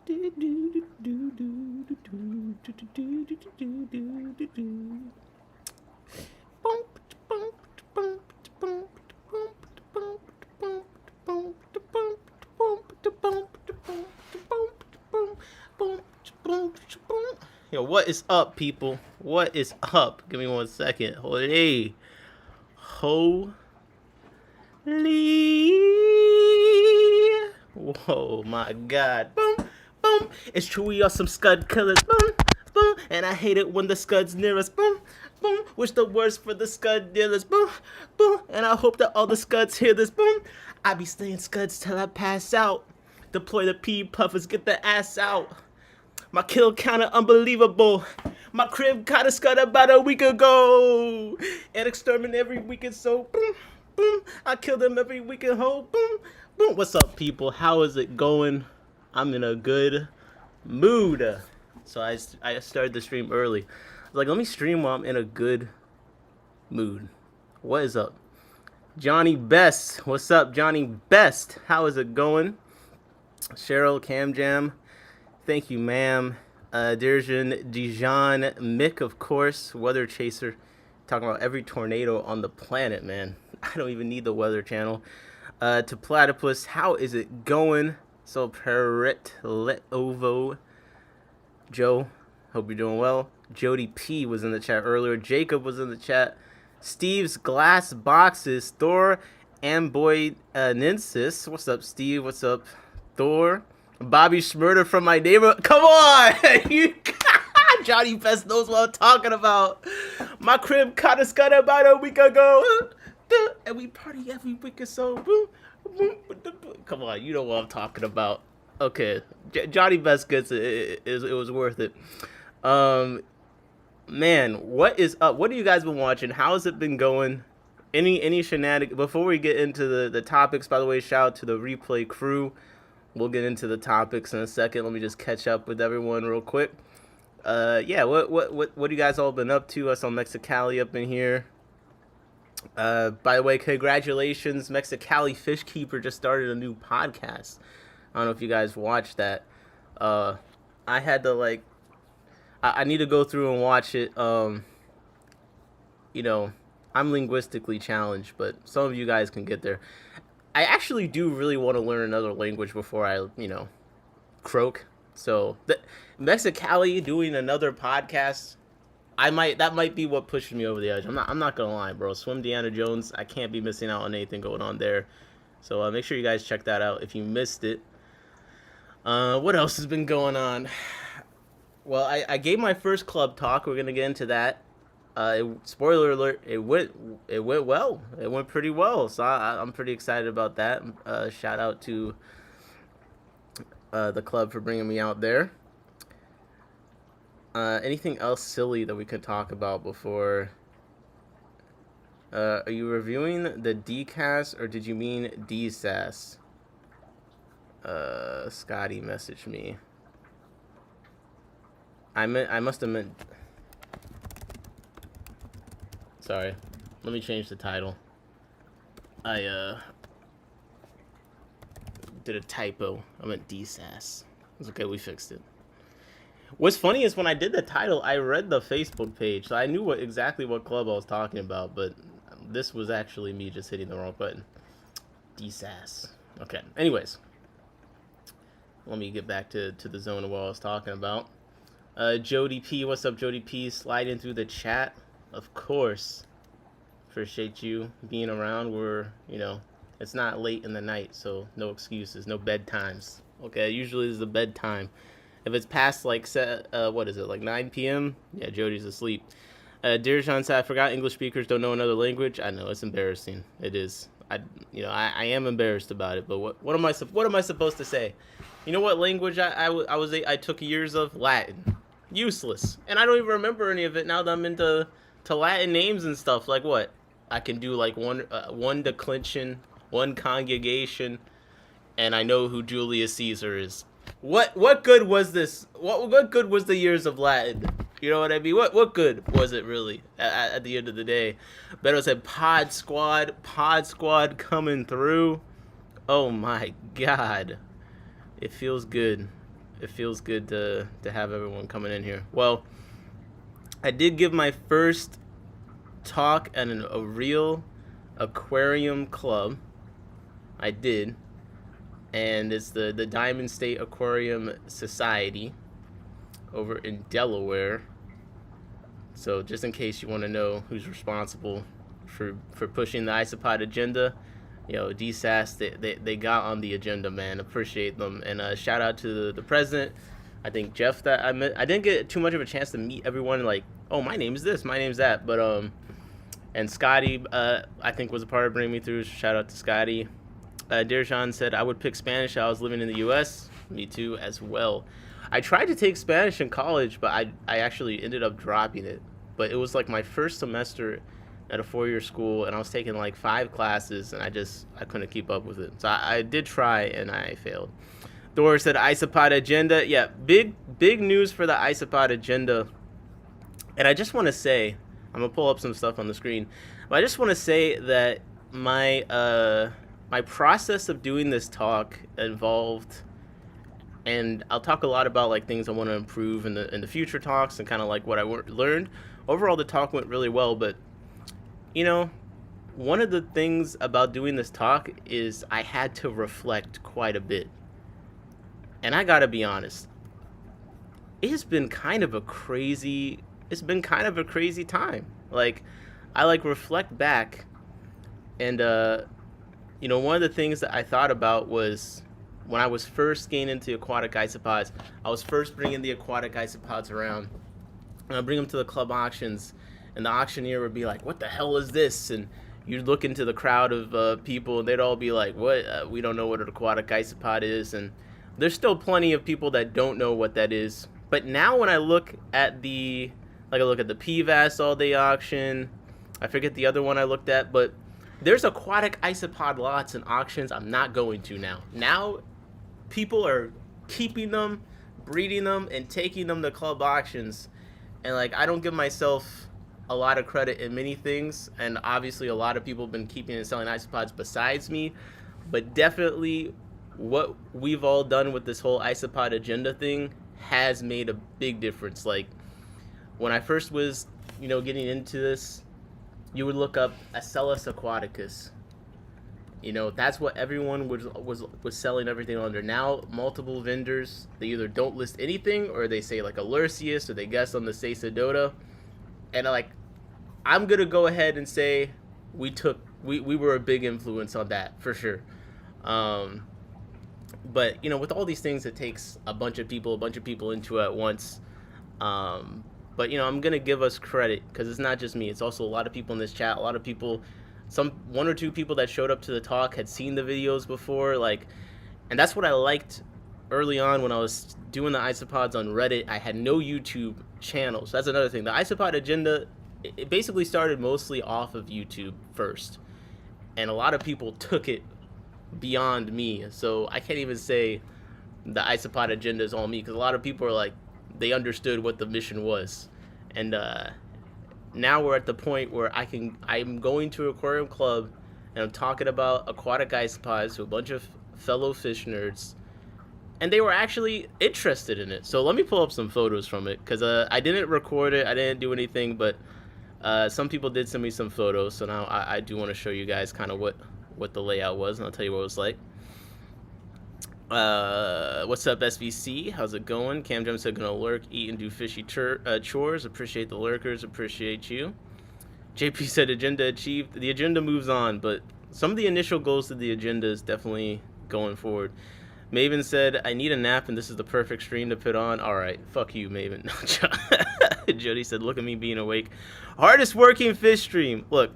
Yo, what is up, people? What is up? Give me 1 second. Holy. Whoa, my God. Boom, boom. It's true, we are some scud killers. Boom, boom. And I hate it when the scuds near us. Boom, boom. Wish the worst for the scud dealers. Boom, boom. And I hope that all the scuds hear this. Boom. I be slaying scuds till I pass out. Deploy the pea puffers, get the ass out. My kill counter unbelievable. My crib caught a scud about a week ago. And exterminate every weekend, so boom, boom. I kill them every weekend, ho. Boom, boom. What's up, people? How is it going? I'm in a good mood. So I started the stream early. I was like, let me stream while I'm in a good mood. What is up? Johnny Best. What's up, Johnny Best? How is it going? Cheryl Cam Jam. Thank you, ma'am. Dijon, Mick, of course, Weather Chaser, talking about every tornado on the planet, man. I don't even need the Weather Channel. To Platypus, how is it going? So, Parrot, Let Ovo, Joe, hope you're doing well. Jody P was in the chat earlier. Jacob was in the chat. Steve's Glass Boxes, Thor, and Boy Ninsis. What's up, Steve? What's up, Thor? Bobby Schmurder from my neighborhood. Come on! Johnny Best knows what I'm talking about. My crib caught a scud about a week ago. And we party every week or so. Come on, you know what I'm talking about. Okay. Johnny Best gets it. It was worth it. Man, what is up? What have you guys been watching? How has it been going? Any shenanigans? Before we get into the topics, by the way, shout out to the replay crew. We'll get into the topics in a second. Let me just catch up with everyone real quick. Yeah, what you guys all been up to? I saw Mexicali up in here. By the way, congratulations, Mexicali Fishkeeper just started a new podcast. I don't know if you guys watched that. I had to I need to go through and watch it. You know, I'm linguistically challenged, but some of you guys can get there. I actually do really want to learn another language before I, croak. So, Mexicali doing another podcast, that might be what pushes me over the edge. I'm not gonna lie, bro. Swim Deanna Jones, I can't be missing out on anything going on there. So make sure you guys check that out if you missed it. What else has been going on? Well, I gave my first club talk. We're gonna get into that. Spoiler alert, it went well. It went pretty well, so I'm pretty excited about that. Shout out to the club for bringing me out there. Anything else silly that we could talk about before? Are you reviewing the DSAS or did you mean DSAS? Scotty messaged me. I must have meant. Sorry, let me change the title. I did a typo. I meant DSAS. It's okay, we fixed it. What's funny is when I did the title, I read the Facebook page, so I knew exactly what club I was talking about, but this was actually me just hitting the wrong button. DSAS. Okay, anyways. Let me get back to the zone of what I was talking about. Jody P, what's up, Jody P? Slide in through the chat. Of course. Appreciate you being around. It's not late in the night, so no excuses, no bedtimes. Okay, usually it's the bedtime. If it's past what is it, like 9 p.m.? Yeah, Jody's asleep. Dijon said, I forgot English speakers don't know another language. I know, it's embarrassing. It is. I am embarrassed about it, but what am I supposed to say? You know what language I took years of? Latin. Useless. And I don't even remember any of it now that I'm into Latin names and stuff. Like what? I can do like one declension, one conjugation, and I know who Julius Caesar is. What good was this? What good was the years of Latin? You know what I mean? What good was it really at the end of the day? Beto said Pod Squad coming through. Oh my God. It feels good. it feels good to have everyone coming in here. Well, I did give my first talk at a real aquarium club. I did, and it's the Diamond State Aquarium Society over in Delaware. So just in case you want to know who's responsible for pushing the isopod agenda, DSAS, they got on the agenda, man. Appreciate them. And shout out to the president. I think Jeff that I met. I didn't get too much of a chance to meet everyone. Like, oh, my name is this, my name's that. But and Scotty, I think was a part of bringing me through. Shout out to Scotty. Dershawn said I would pick Spanish if I was living in the U.S. Me too, as well. I tried to take Spanish in college, but I actually ended up dropping it. But it was like my first semester at a 4-year school, and I was taking like 5 classes, and I couldn't keep up with it. So I did try, and I failed. Thor said isopod agenda. Yeah, big news for the isopod agenda. And I just want to say, I'm gonna pull up some stuff on the screen, but I just want to say that my process of doing this talk involved, and I'll talk a lot about like things I want to improve in the future talks and kind of like what I learned. Overall, the talk went really well, but one of the things about doing this talk is I had to reflect quite a bit. And I gotta be honest, it's been kind of a crazy time. Like, I reflect back, and one of the things that I thought about was when I was first getting into aquatic isopods. I was first bringing the aquatic isopods around, and I'd bring them to the club auctions, and the auctioneer would be like, "What the hell is this?" And you'd look into the crowd of people, and they'd all be like, "What? We don't know what an aquatic isopod is." And there's still plenty of people that don't know what that is. But now when I look at the PVAS all-day auction, I forget the other one I looked at, but there's aquatic isopod lots and auctions I'm not going to now. Now people are keeping them, breeding them, and taking them to club auctions. And I don't give myself a lot of credit in many things, and obviously a lot of people have been keeping and selling isopods besides me, but definitely what we've all done with this whole isopod agenda thing has made a big difference. Like, when I first was getting into this, you would look up Acellus aquaticus. That's what everyone was selling everything under. Now multiple vendors, they either don't list anything, or they say like Alursius, or they guess on the Sacedota. And I'm gonna go ahead and say we were a big influence on that for sure. But with all these things, it takes a bunch of people into it at once. But I'm gonna give us credit, because it's not just me. It's also a lot of people in this chat. A lot of people, one or two people that showed up to the talk had seen the videos before. And that's what I liked early on when I was doing the isopods on Reddit. I had no YouTube channels. That's another thing. The isopod agenda, it basically started mostly off of YouTube first, and a lot of people took it beyond me. So I can't even say the isopod agenda is all me, because a lot of people are they understood what the mission was. And now we're at the point where I'm going to aquarium club, and I'm talking about aquatic isopods to a bunch of fellow fish nerds, and they were actually interested in it. So let me pull up some photos from it, because I didn't record it, I didn't do anything, but some people did send me some photos. So now I do want to show you guys kind of what the layout was, and I'll tell you what it was like. What's up, SVC? How's it going? Cam Jim said, gonna lurk, eat, and do fishy chores. Appreciate the lurkers. Appreciate you. JP said, agenda achieved. The agenda moves on, but some of the initial goals of the agenda is definitely going forward. Maven said, I need a nap, and this is the perfect stream to put on. All right, fuck you, Maven. Jody said, look at me being awake. Hardest working fish stream. Look,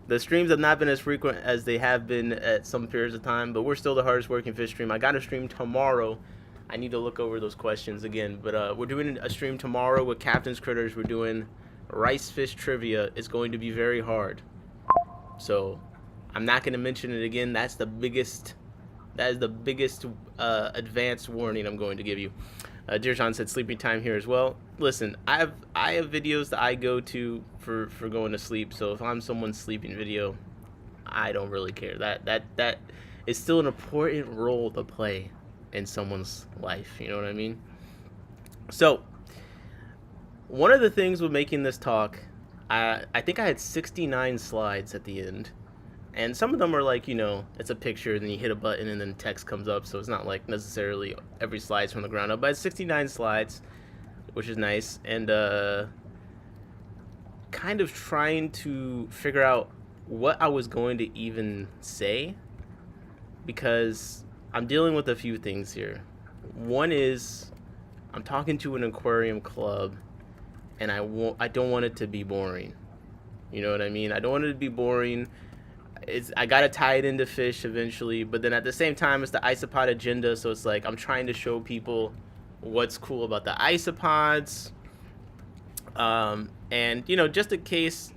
the streams have not been as frequent as they have been at some periods of time, but we're still the hardest working fish stream. I got a stream tomorrow. I need to look over those questions again, but we're doing a stream tomorrow with Captain's Critters. We're doing rice fish trivia. It's going to be very hard, so I'm not going to mention it again. That is the biggest advanced warning I'm going to give you. Dershawn said sleeping time here as well. Listen, I have videos that I go to for going to sleep. So if I'm someone's sleeping video, I don't really care. That is still an important role to play. in someone's life. You know what I mean? So one of the things with making this talk, I think I had 69 slides at the end. And some of them are like, it's a picture, and then you hit a button, and then text comes up. So it's not like necessarily every slide's from the ground up. But it's 69 slides, which is nice. And kind of trying to figure out what I was going to even say, because I'm dealing with a few things here. One is I'm talking to an aquarium club, and I don't want it to be boring. You know what I mean? I don't want it to be boring. I gotta tie it into fish eventually, but then at the same time, it's the isopodagenda, so it's like I'm trying to show people what's cool about the isopods. And just in case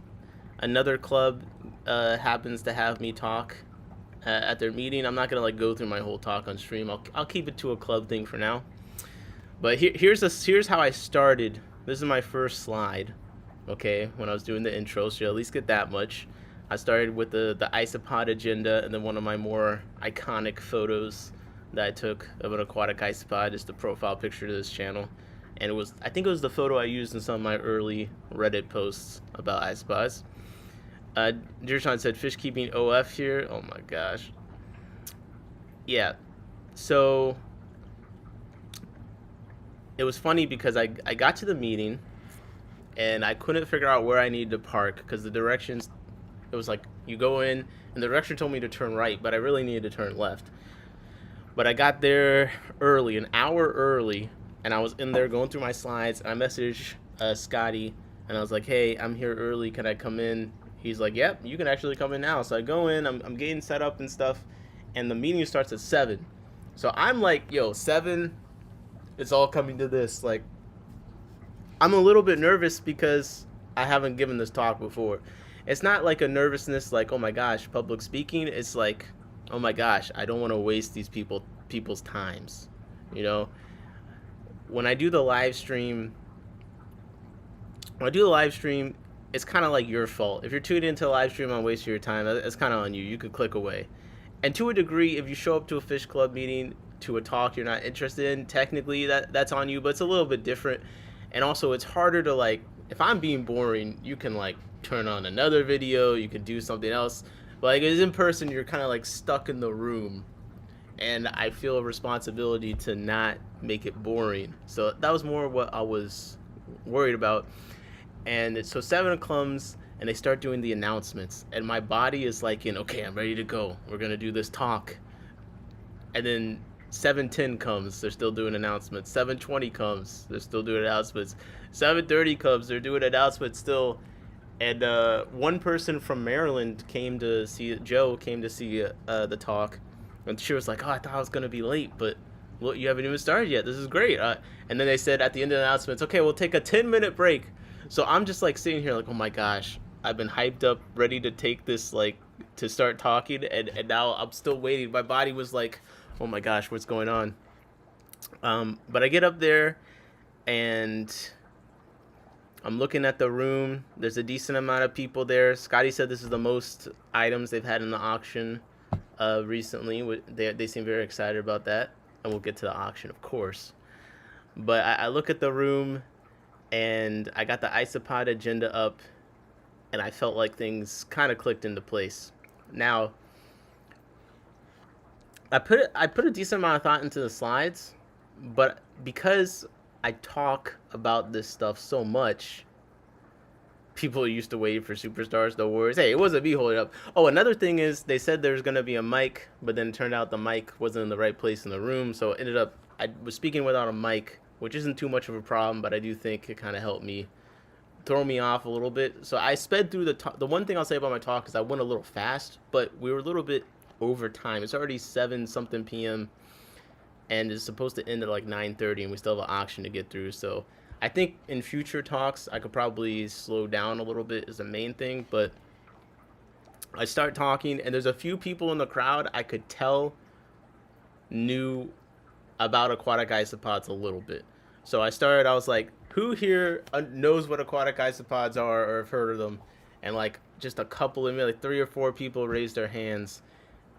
another club happens to have me talk at their meeting, I'm not gonna like go through my whole talk on stream. I'll keep it to a club thing for now. But here's how I started. This is my first slide. Okay, when I was doing the intro, so you'll at least get that much. I started with the isopod agenda, and then one of my more iconic photos that I took of an aquatic isopod is the profile picture to this channel. And I think it was the photo I used in some of my early Reddit posts about isopods. Deershawn said, fish keeping OF here. Oh my gosh. Yeah, so it was funny because I got to the meeting, and I couldn't figure out where I needed to park, because the directions, it was like you go in and the direction told me to turn right, but I really needed to turn left. But I got there early, an hour early, and I was in there going through my slides, and I messaged Scotty, and I was like, hey, I'm here early, can I come in? He's like, yep, you can actually come in now. So I go in, I'm getting set up and stuff, and the meeting starts at 7. So I'm like, yo, 7, it's all coming to this. Like, I'm a little bit nervous because I haven't given this talk before. It's not like a nervousness like, oh my gosh, public speaking. It's like, oh my gosh, I don't want to waste these people's times. When I do the live stream, it's kind of like your fault. If you're tuning into a live stream on wasting your time, it's kind of on you. You could click away. And to a degree, if you show up to a fish club meeting, to a talk you're not interested in, technically that's on you, but it's a little bit different. And also, it's harder to, like, if I'm being boring, you can like turn on another video, you can do something else. But like, it's in person, you're kind of like stuck in the room, and I feel a responsibility to not make it boring. So that was more what I was worried about. And so 7 comes, and they start doing the announcements, and my body is like, okay, I'm ready to go. We're gonna do this talk. And then 7:10 comes, they're still doing announcements. 7:20 comes, they're still doing announcements. 7:30 comes, they're doing announcements still. And one person from Maryland came to see the talk, and she was like, oh, I thought I was gonna be late, but look, you haven't even started yet. This is great. And then they said at the end of the announcements, okay, we'll take a 10-minute break. So I'm just like sitting here like, oh my gosh, I've been hyped up, ready to take this, like, to start talking, and now I'm still waiting. My body was like, oh my gosh, what's going on? But I get up there, and I'm looking at the room. There's a decent amount of people there. Scotty said this is the most items they've had in the auction recently. They seem very excited about that, and we'll get to the auction, of course. But I look at the room, and I got the isopod agenda up, and I felt like things kind of clicked into place. Now, I put a decent amount of thought into the slides, but because I talk about this stuff so much, people are used to waiting for superstars, no worries. Hey, it wasn't me holding up. Oh, another thing is they said there's going to be a mic, but then it turned out the mic wasn't in the right place in the room, so it ended up, I was speaking without a mic, which isn't too much of a problem, but I do think it kind of helped me, throw me off a little bit. So I sped through the one thing I'll say about my talk is I went a little fast, but we were a little bit over time. It's already 7-something p.m. and it's supposed to end at like 9:30, and we still have an auction to get through. So I think in future talks I could probably slow down a little bit is the main thing. But I start talking, and there's a few people in the crowd I could tell knew about aquatic isopods a little bit. So I was like, who here knows what aquatic isopods are or have heard of them? And like just a couple of, like 3 or 4 people raised their hands,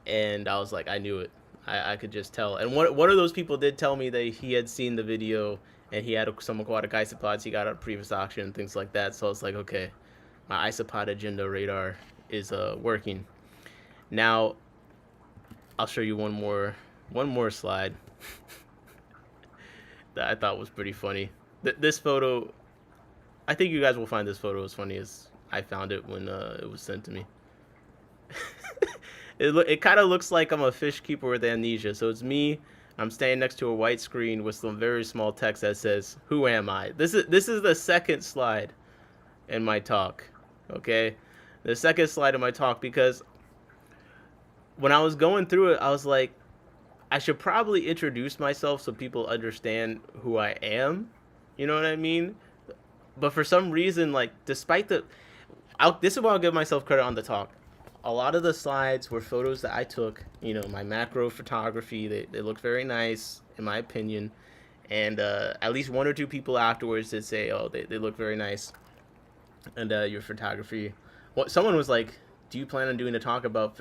and I was like, I knew it. I could just tell. And one of those people did tell me that he had seen the video and he had some aquatic isopods he got at a previous auction and things like that. So I was like, okay, my isopodagenda radar is working. Now I'll show you one more slide that I thought was pretty funny. This photo, I think you guys will find this photo as funny as I found it when it was sent to me. It kind of looks like I'm a fish keeper with amnesia. So it's me. I'm standing next to a white screen with some very small text that says, "Who am I?" This is the second slide in my talk. Okay, the second slide in my talk, because when I was going through it, I was like, I should probably introduce myself so people understand who I am. You know what I mean? But for some reason, like, despite this is why I'll give myself credit on the talk. A lot of the slides were photos that I took, you know, my macro photography. They look very nice, in my opinion. And at least one or two people afterwards did say, oh, they look very nice. And your photography. Well, someone was like, do you plan on doing a talk about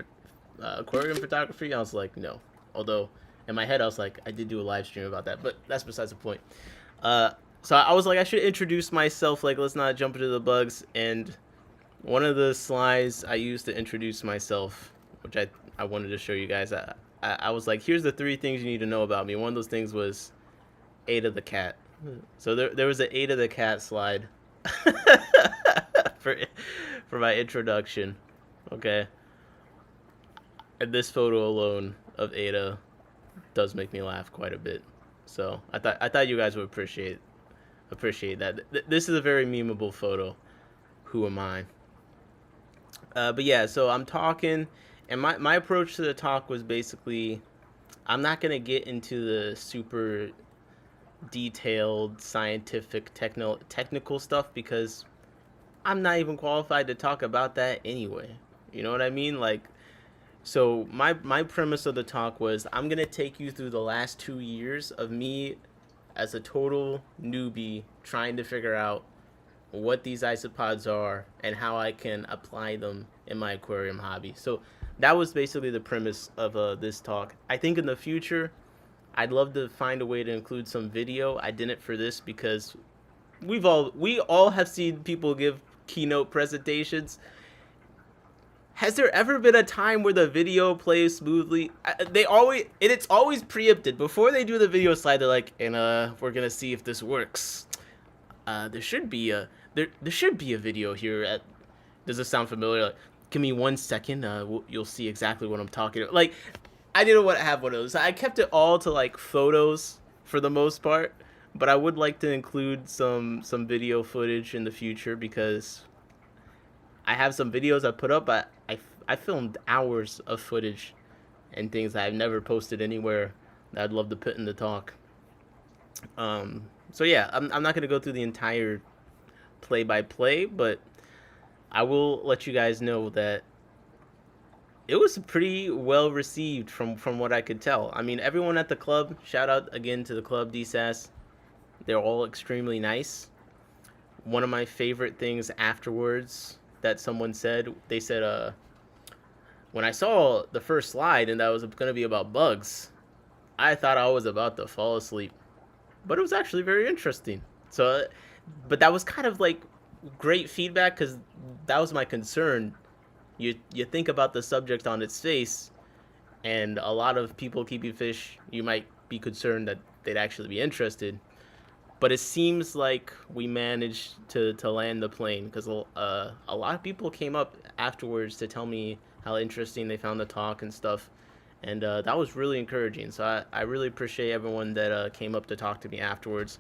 aquarium photography? I was like, no. Although, in my head, I was like, I did do a live stream about that. But that's besides the point. So I was like, I should introduce myself. Like, let's not jump into the bugs. And one of the slides I used to introduce myself, which I wanted to show you guys, I was like, here's the 3 things you need to know about me. One of those things was Ada the cat. So there was an Ada the cat slide for my introduction. Okay. And this photo alone of Ada does make me laugh quite a bit. So I thought you guys would appreciate that. This is a very memeable photo. Who am I? But yeah, so I'm talking, and my approach to the talk was basically, I'm not going to get into the super detailed scientific technical stuff because I'm not even qualified to talk about that anyway. You know what I mean? Like, so my premise of the talk was, I'm going to take you through the last 2 years of me as a total newbie trying to figure out what these isopods are and how I can apply them in my aquarium hobby. So that was basically the premise of this talk. I think in the future, I'd love to find a way to include some video. I didn't for this because we all have seen people give keynote presentations. Has there ever been a time where the video plays smoothly? It's always preempted. Before they do the video slide, they're like, and we're gonna see if this works. There should be a video here. Does this sound familiar? Like, give me 1 second. You'll see exactly what I'm talking about. Like, I didn't want to have one of those. I kept it all to like photos for the most part, but I would like to include some video footage in the future because I have some videos I put up. I filmed hours of footage and things that I've never posted anywhere that I'd love to put in the talk. So yeah, I'm not going to go through the entire play-by-play, but I will let you guys know that it was pretty well received from what I could tell. I mean, everyone at the club, shout out again to the club, DSAS. They're all extremely nice. One of my favorite things afterwards that someone said, they said, when I saw the first slide and that was going to be about bugs, I thought I was about to fall asleep. But it was actually very interesting. So, but that was kind of like great feedback because that was my concern. You think about the subject on its face, and a lot of people keeping fish, you might be concerned that they'd actually be interested. But it seems like we managed to land the plane because a lot of people came up afterwards to tell me how interesting they found the talk and stuff. And that was really encouraging. So I really appreciate everyone that came up to talk to me afterwards.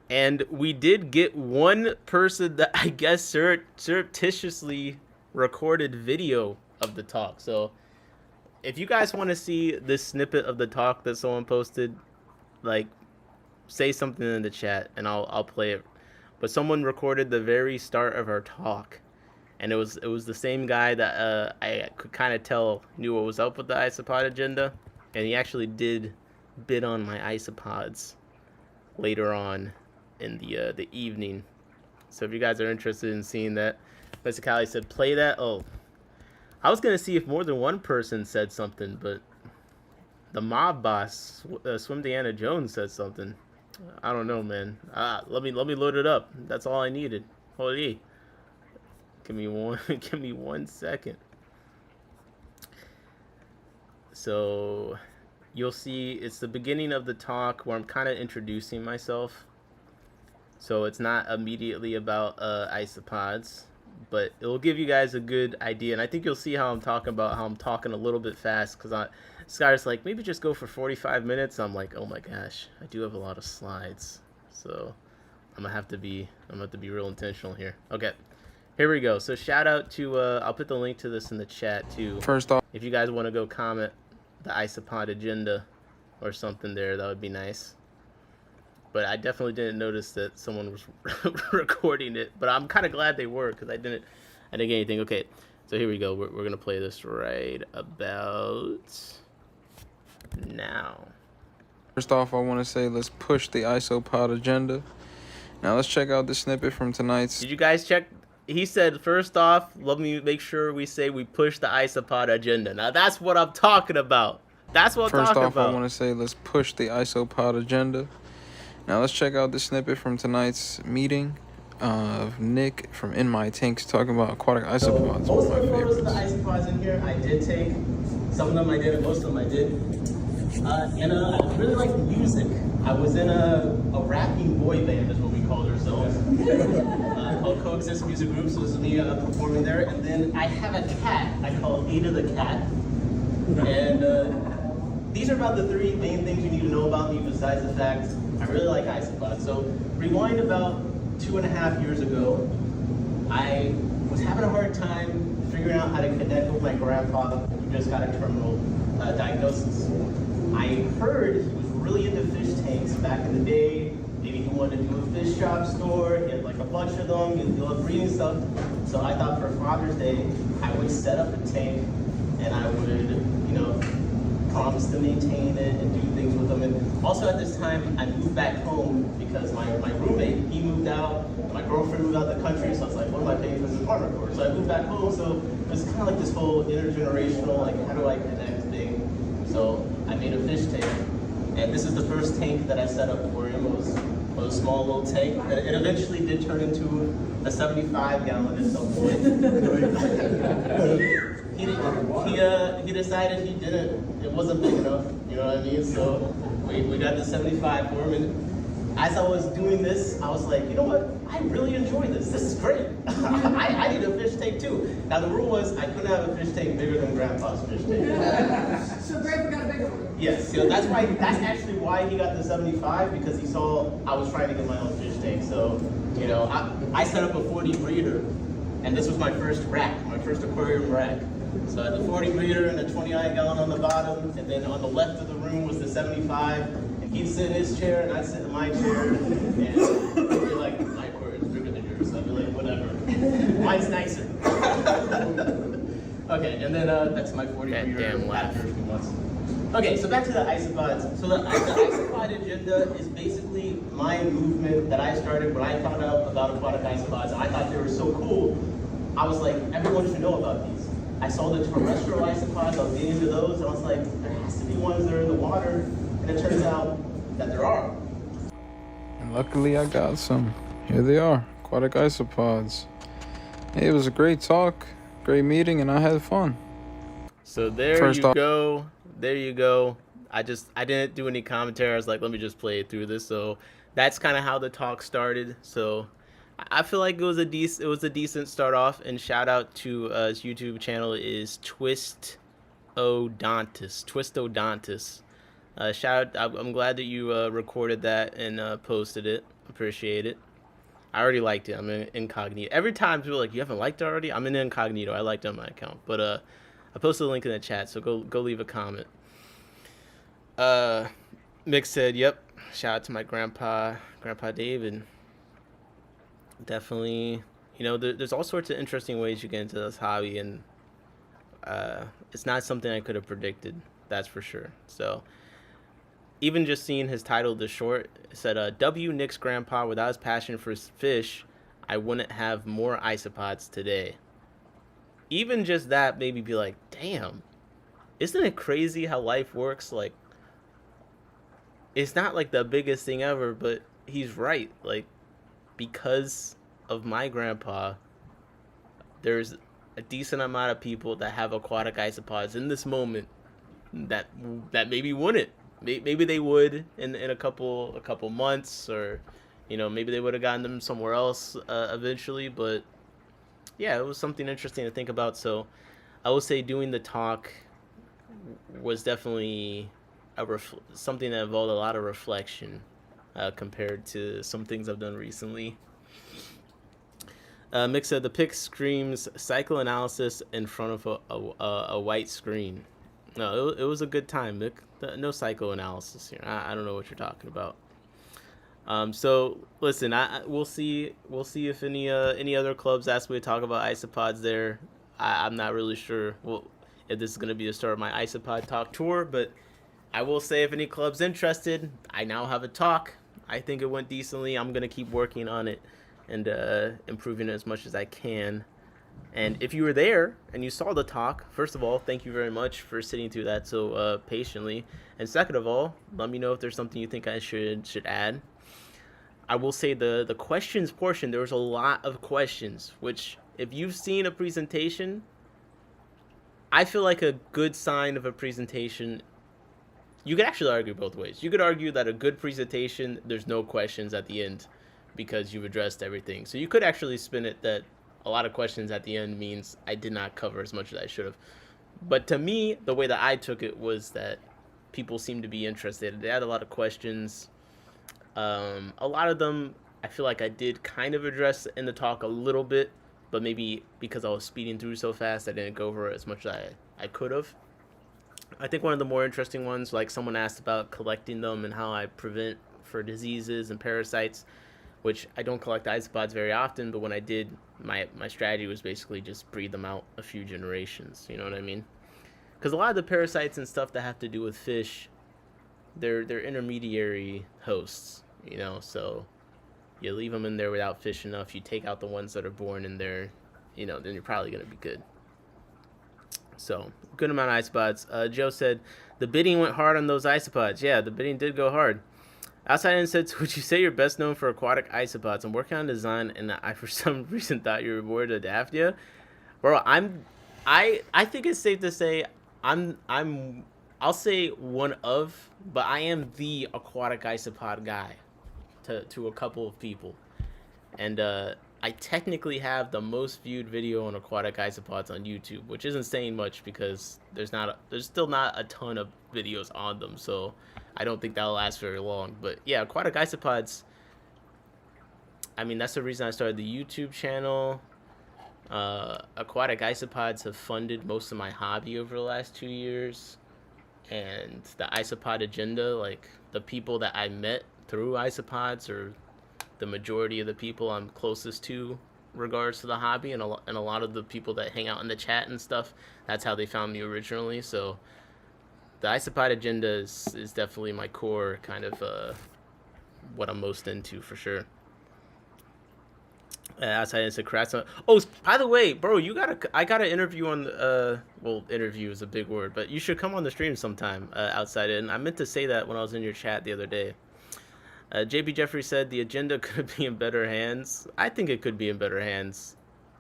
And we did get one person that I guess surreptitiously recorded video of the talk. So if you guys want to see this snippet of the talk that someone posted, like, say something in the chat and I'll play it. But someone recorded the very start of our talk. And it was the same guy that I could kind of tell knew what was up with the isopodagenda, and he actually did bid on my isopods later on in the evening. So if you guys are interested in seeing that, Mr. Callie said play that. Oh, I was gonna see if more than one person said something, but the mob boss, Swim Deanna Jones, said something. I don't know, man. Let me load it up. That's all I needed. Holy, give me one. Give me 1 second. So, you'll see it's the beginning of the talk where I'm kind of introducing myself. So it's not immediately about isopods, but it'll give you guys a good idea. And I think you'll see how I'm talking a little bit fast, because Skyler's like, maybe just go for 45 minutes. I'm like, oh my gosh, I do have a lot of slides, so I'm gonna have to be real intentional here. Okay, here we go. So shout out to I'll put the link to this in the chat too. First off, if you guys want to go comment the isopod agenda or something there, that would be nice. But I definitely didn't notice that someone was recording it. But I'm kind of glad they were, because I didn't get anything. Okay, so here we go. We're gonna play this right about now. First off, I want to say let's push the isopod agenda. Now let's check out the snippet from tonight's. Did you guys check? He said, first off, let me make sure we say we push the isopod agenda. Now that's what I'm talking about. That's what I'm talking about. First off, I want to say let's push the isopod agenda. Now let's check out the snippet from tonight's meeting of Nick from In My Tanks talking about aquatic isopods. So, most of the photos of the isopods in here I did take. Some of them I did, and most of them I did. And I really like music. I was in a rapping boy band, is what we called ourselves, called Coexist Music Group. So this is me performing there. And then I have a cat. I call Ada the cat. And these are about the 3 main things you need to know about me, besides the fact I really like isopods. So rewind about 2.5 years ago, I was having a hard time figuring out how to connect with my grandpa, who just got a terminal diagnosis. I heard he was really into fish tanks back in the day. Maybe he wanted to do a fish shop store. He had like a bunch of them. He loved breeding stuff. So I thought for Father's Day, I would set up a tank, and I would, promise to maintain it and do things with them. And also at this time, I moved back home because my roommate, he moved out, my girlfriend moved out of the country, so I was like, what am I paying for this apartment for? So I moved back home, so it was kind of like this whole intergenerational, like, how do I connect thing? So I made a fish tank, and this is the first tank that I set up for him. It was a small little tank, and it eventually did turn into a 75-gallon at some point. He decided it wasn't big enough, you know what I mean? So we got the 75 for him, and as I was doing this, I was like, you know what? I really enjoy this. This is great. I need a fish tank too. Now the rule was I couldn't have a fish tank bigger than Grandpa's fish tank. So Grandpa got a bigger one. Yes, so that's actually why he got the 75, because he saw I was trying to get my own fish tank. So, I set up a 40 breeder, and this was my first rack, my first aquarium rack. So I had the 40 breeder and the 29-gallon on the bottom, and then on the left of the room was the 75, and he'd sit in his chair, and I'd sit in my chair, and he'd be like, my aquarium's bigger than yours, so I'd be like, whatever. Mine's nicer. Okay, and then that's my 40 breeder after a few months. Okay, so back to the isopods. So the isopod agenda is basically my movement that I started when I found out about aquatic isopods. I thought they were so cool. I was like, everyone should know about these. I saw the terrestrial isopods, I was getting into those, and I was like, there has to be ones that are in the water, and it turns out that there are. And luckily I got some. Here they are, aquatic isopods. Hey, it was a great talk, great meeting, and I had fun. So there you go. There you go. I didn't do any commentary. I was like, let me just play through this. So that's kind of how the talk started. So I feel like it was a decent start off. And shout out to his YouTube channel is Twistodontis. Shout out. I'm glad that you recorded that and posted it. Appreciate it. I already liked it. I'm in incognito. Every time people are like, you haven't liked it already? I'm in incognito. I liked it on my account. But I posted a link in the chat, so go leave a comment. Mick said, yep. Shout out to my Grandpa David. Definitely, there's all sorts of interesting ways you get into this hobby, and it's not something I could have predicted, that's for sure. So even just seeing his title, the short, it said, W. Nick's grandpa, without his passion for fish, I wouldn't have more isopods today. Even just that made me be like, damn, isn't it crazy how life works? Like, it's not like the biggest thing ever, but he's right. Like, because of my grandpa, there's a decent amount of people that have aquatic isopods in this moment that maybe wouldn't. Maybe they would in a couple months, or maybe they would have gotten them somewhere else eventually. But yeah, it was something interesting to think about. So I will say doing the talk was definitely something that involved a lot of reflection compared to some things I've done recently. Mick said the pic screams psychoanalysis in front of a white screen. No, it was a good time, Mick. No psychoanalysis here. I don't know what you're talking about. So listen, we'll see if any other clubs ask me to talk about isopods there. I'm not really sure if this is going to be the start of my isopod talk tour, but I will say if any club's interested, I now have a talk. I think it went decently. I'm going to keep working on it and improving it as much as I can. And if you were there and you saw the talk, first of all, thank you very much for sitting through that so patiently. And second of all, let me know if there's something you think I should add. I will say the questions portion, there was a lot of questions, which if you've seen a presentation, I feel like a good sign of a presentation, you could actually argue both ways. You could argue that a good presentation, there's no questions at the end because you've addressed everything. So you could actually spin it that a lot of questions at the end means I did not cover as much as I should have. But to me, the way that I took it was that people seemed to be interested. They had a lot of questions. A lot of them, I feel like I did kind of address in the talk a little bit, but maybe because I was speeding through so fast, I didn't go over as much as I could have. I think one of the more interesting ones, like someone asked about collecting them and how I prevent for diseases and parasites, which I don't collect isopods very often, but when I did, my strategy was basically just breed them out a few generations. You know what I mean? Because a lot of the parasites and stuff that have to do with fish, they're intermediary hosts. So you leave them in there without fish enough. You take out the ones that are born in there, then you're probably gonna be good. So good amount of isopods. Joe said the bidding went hard on those isopods. Yeah, the bidding did go hard. Outside in said, would you say you're best known for aquatic isopods? I'm working on design, and I for some reason thought you were more to Daphnia. Bro, I think it's safe to say I'll say one of, but I am the aquatic isopod guy to a couple of people. And I technically have the most viewed video on aquatic isopods on YouTube, which isn't saying much because there's still not a ton of videos on them, so I don't think that'll last very long. But yeah, aquatic isopods, I mean, that's the reason I started the YouTube channel. Aquatic isopods have funded most of my hobby over the last 2 years. And the isopodagenda, like the people that I met through isopods are the majority of the people I'm closest to regards to the hobby, and a lot of the people that hang out in the chat and stuff, that's how they found me originally. So the isopodagenda is definitely my core kind of what I'm most into for sure. Outside and congrats on. Oh, by the way, bro, I got an interview on the well, interview is a big word, but you should come on the stream sometime outside. And I meant to say that when I was in your chat the other day. JP Jeffrey said the agenda could be in better hands. I think it could be in better hands,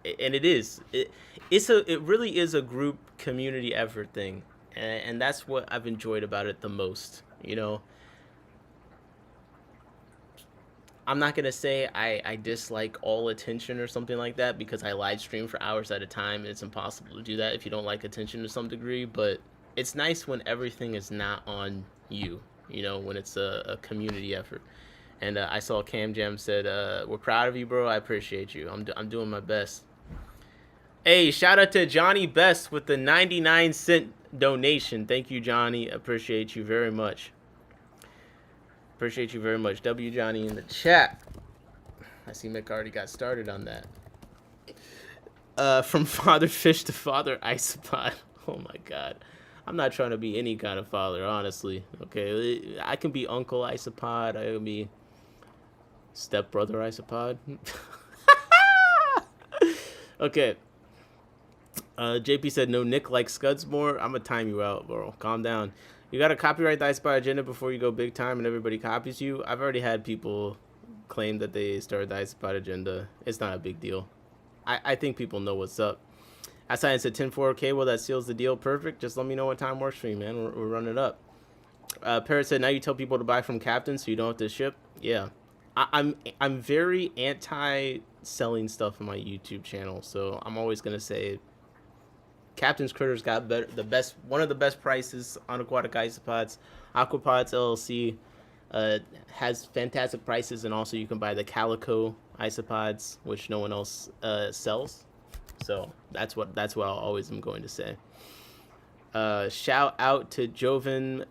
and it is. It really is a group community effort thing, and that's what I've enjoyed about it the most. I'm not gonna say I dislike all attention or something like that, because I live stream for hours at a time, and it's impossible to do that if you don't like attention to some degree. But it's nice when everything is not on you, when it's a community effort. And I saw Cam Jam said, we're proud of you, bro. I appreciate you. I'm doing my best. Hey, shout out to Johnny Best with the 99-cent donation. Thank you, Johnny. Appreciate you very much. Appreciate you very much. W Johnny in the chat. I see Mick already got started on that. From father fish to father isopod. Oh my god. I'm not trying to be any kind of father, honestly. Okay, I can be uncle isopod. I can be stepbrother isopod. Okay. JP said no. Nick likes scuds more. I'm gonna time you out, bro. Calm down. You gotta copyright the isopodagenda before you go big time and everybody copies you. I've already had people claim that they started the isopodagenda. It's not a big deal. I think people know what's up. Science said 10-4, okay, well, that seals the deal. Perfect. Just let me know what time works for you, man. We're running it up. Parrot said, now you tell people to buy from Captain so you don't have to ship. Yeah. I'm very anti-selling stuff on my YouTube channel, so I'm always going to say Captain's Critters got one of the best prices on aquatic isopods. Aquapods LLC has fantastic prices, and also you can buy the Calico isopods, which no one else sells. So that's what I always am going to say. Shout out to Joven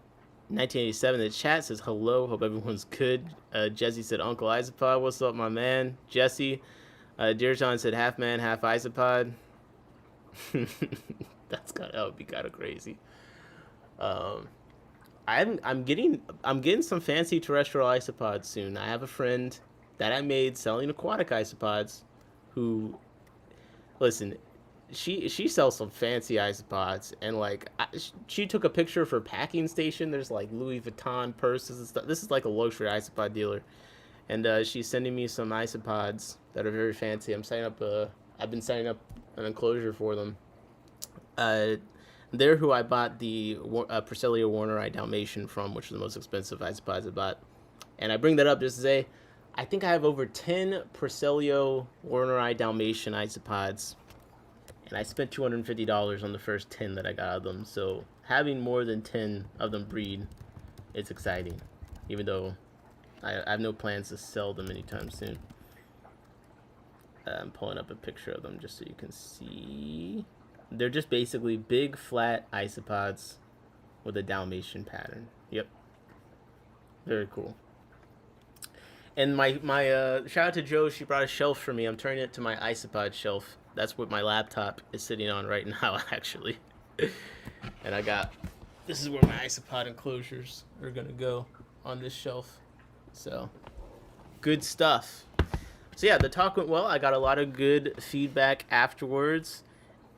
1987. The chat says hello. Hope everyone's good. Jesse said Uncle Isopod. What's up, my man? Jesse. Dear John said half man, half isopod. That would be kind of crazy. I'm getting some fancy terrestrial isopods soon. I have a friend that I made selling aquatic isopods who, listen, she sells some fancy isopods, and like she took a picture of her packing station. There's like Louis Vuitton purses and stuff. This is like a luxury isopod dealer, and she's sending me some isopods that are very fancy. I've been setting up an enclosure for them. They're who I bought the Priscilla Warneri Dalmatian from, which is the most expensive isopods I bought. And I bring that up just to say, I think I have over 10 Priscilla Warneri Dalmatian isopods, and I spent $250 on the first 10 that I got out of them. So having more than 10 of them breed, it's exciting, even though I have no plans to sell them anytime soon. I'm pulling up a picture of them just so you can see. They're just basically big, flat isopods with a Dalmatian pattern. Yep. Very cool. And my shout out to Jo. She brought a shelf for me. I'm turning it to my isopod shelf. That's what my laptop is sitting on right now, actually. And this is where my isopod enclosures are going to go, on this shelf. So, good stuff. So yeah, the talk went well. I got a lot of good feedback afterwards.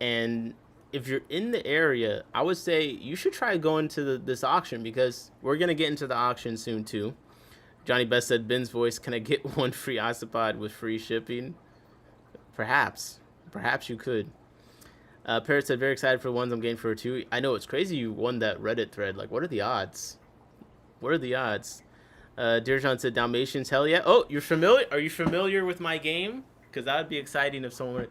And if you're in the area, I would say you should try going to this auction, because we're going to get into the auction soon too. Johnny Best said, Ben's voice, can I get one free isopod with free shipping? Perhaps you could. Parrot said, very excited for the ones I'm getting for 2. I know, it's crazy you won that Reddit thread. Like, what are the odds? Dear John said, Dalmatians, hell yeah. Oh, you're familiar? Are you familiar with my game? Because that would be exciting if someone...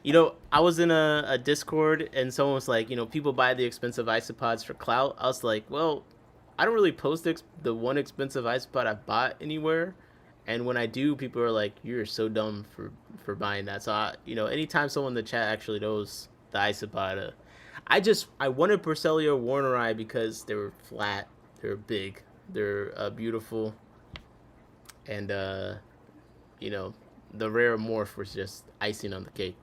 You know, I was in a Discord, and someone was like, people buy the expensive isopods for clout. I was like, well, I don't really post the one expensive isopod I bought anywhere. And when I do, people are like, you're so dumb for buying that. So, anytime someone in the chat actually knows the isopod, I wanted Priscilla Warneri because they were flat, they were big, they're beautiful, and, the rare morph was just icing on the cake.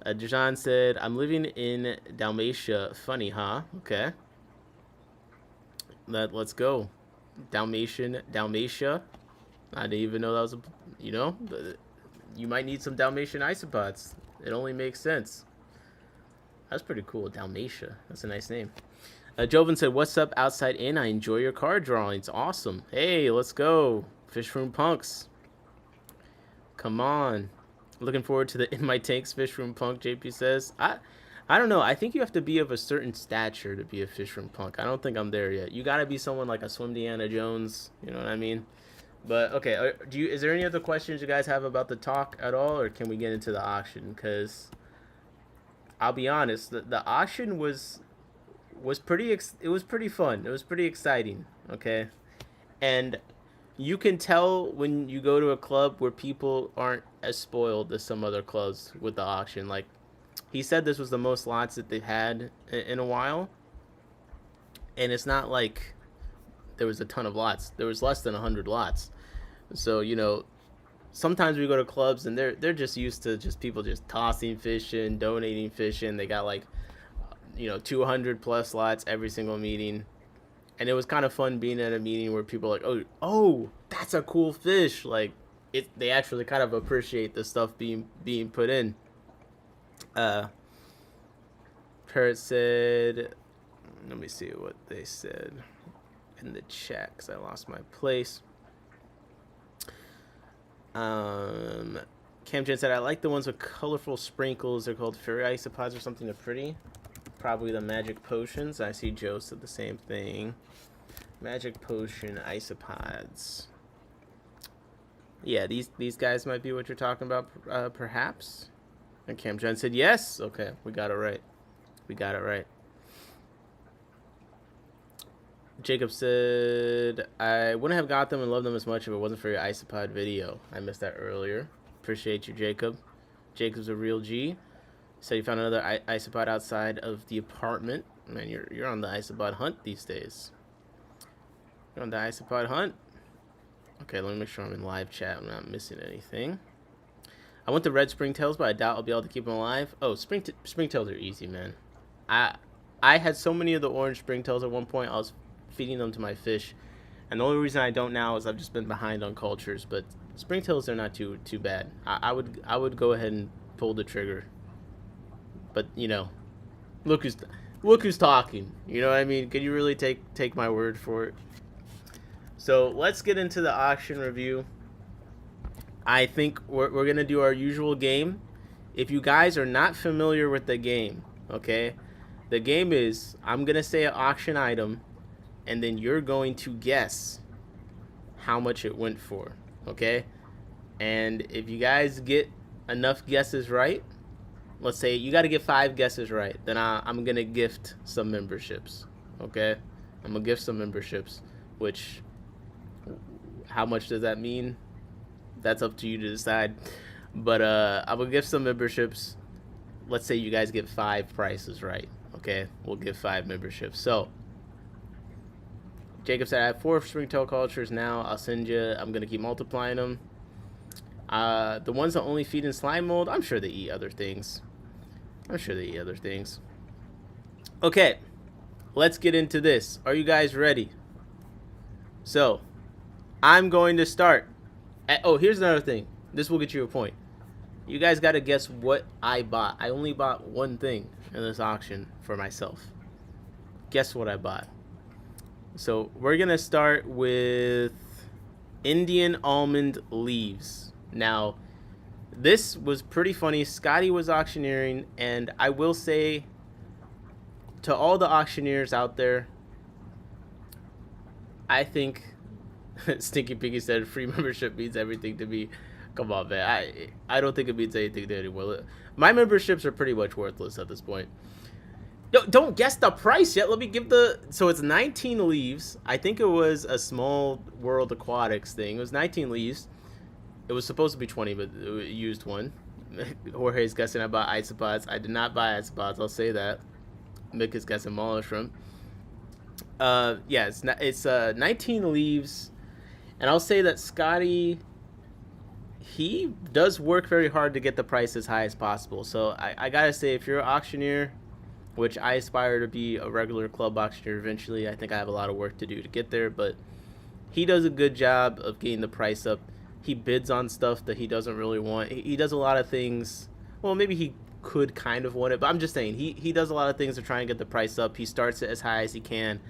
Dejan said, I'm living in Dalmatia. Funny, huh? Okay. Let's go. Dalmatia. I didn't even know that was you might need some Dalmatian isopods. It only makes sense. That's pretty cool. Dalmatia. That's a nice name. Joven said, what's up, outside in? I enjoy your card drawings. Awesome. Hey, let's go. Fish Room Punks. Come on. Looking forward to the In My Tanks Fish Room Punk, JP says. I don't know. I think you have to be of a certain stature to be a Fish Room Punk. I don't think I'm there yet. You got to be someone like a Swim Deanna Jones. You know what I mean? But, okay. Is there any other questions you guys have about the talk at all? Or can we get into the auction? Because I'll be honest. The auction was pretty fun. It was pretty exciting. Okay? And... you can tell when you go to a club where people aren't as spoiled as some other clubs with the auction. Like, he said this was the most lots that they've had in a while. And it's not like there was a ton of lots. There was less than 100 lots. So, sometimes we go to clubs and they're just used to just people just tossing fish in, donating fish in. They got like, 200 plus lots every single meeting. And it was kind of fun being at a meeting where people are like, oh, that's a cool fish. Like, they actually kind of appreciate the stuff being put in. Parrot said, Let me see what they said in the chat because I lost my place. Cam Jen said, I like the ones with colorful sprinkles. They're called fairy isopods or something. They're pretty. Probably the magic potions. I see Joe said the same thing. Magic potion isopods. Yeah, these guys might be what you're talking about, perhaps. And Cam Jen said yes. Okay, we got it right. We got it right. Jacob said, I wouldn't have got them and loved them as much if it wasn't for your isopod video. I missed that earlier. Appreciate you, Jacob. Jacob's a real G. Said you found another isopod outside of the apartment. Man, you're on the isopod hunt these days. You're on the isopod hunt. Okay, let me make sure I'm in live chat. I'm not missing anything. I want the red springtails, but I doubt I'll be able to keep them alive. Oh, springtails are easy, man. I had so many of the orange springtails at one point. I was feeding them to my fish, and the only reason I don't now is I've just been behind on cultures. But springtails are not too bad. I would go ahead and pull the trigger. But you know, look who's talking. You know what I mean? Can you really take my word for it? So let's get into the auction review. I think we're gonna do our usual game. If you guys are not familiar with the game, okay, the game is I'm gonna say an auction item, and then you're going to guess how much it went for, okay? And if you guys get enough guesses right, let's say you got to get 5 guesses right, then I'm gonna gift some memberships, okay? I'm gonna gift some memberships, which, how much does that mean? That's up to you to decide. But I'm gonna give some memberships. Let's say you guys get 5 prices right, okay? We'll give 5 memberships. So Jacob said I have 4 springtail cultures now. I'll send you. I'm gonna keep multiplying them. The ones that only feed in slime mold, I'm sure they eat other things. Okay, let's get into this. Are you guys ready? So I'm going to start. Oh, here's another thing. This will get you a point. You guys got to guess what I bought. I only bought one thing in this auction for myself. Guess what I bought. So we're going to start with Indian almond leaves. Now, this was pretty funny. Scotty was auctioneering, and I will say to all the auctioneers out there, I think Stinky Piggy said free membership means everything to me. Come on, man. I don't think it means anything to anyone. My memberships are pretty much worthless at this point. Don't guess the price yet. Let me give the... So it's 19 leaves. I think it was a Small World Aquatics thing. It was 19 leaves. It was supposed to be 20, but it used one. Jorge's guessing I bought isopods. I did not buy isopods. I'll say that. Mick is guessing mala shrimp. Yeah, it's 19 leaves. And I'll say that Scotty, he does work very hard to get the price as high as possible. So I gotta say, if you're an auctioneer, which I aspire to be a regular club auctioneer eventually, I think I have a lot of work to do to get there, but he does a good job of getting the price up. He bids on stuff that he doesn't really want. He does a lot of things. Well, maybe he could kind of want it, but I'm just saying he does a lot of things to try and get the price up. He starts it as high as he can.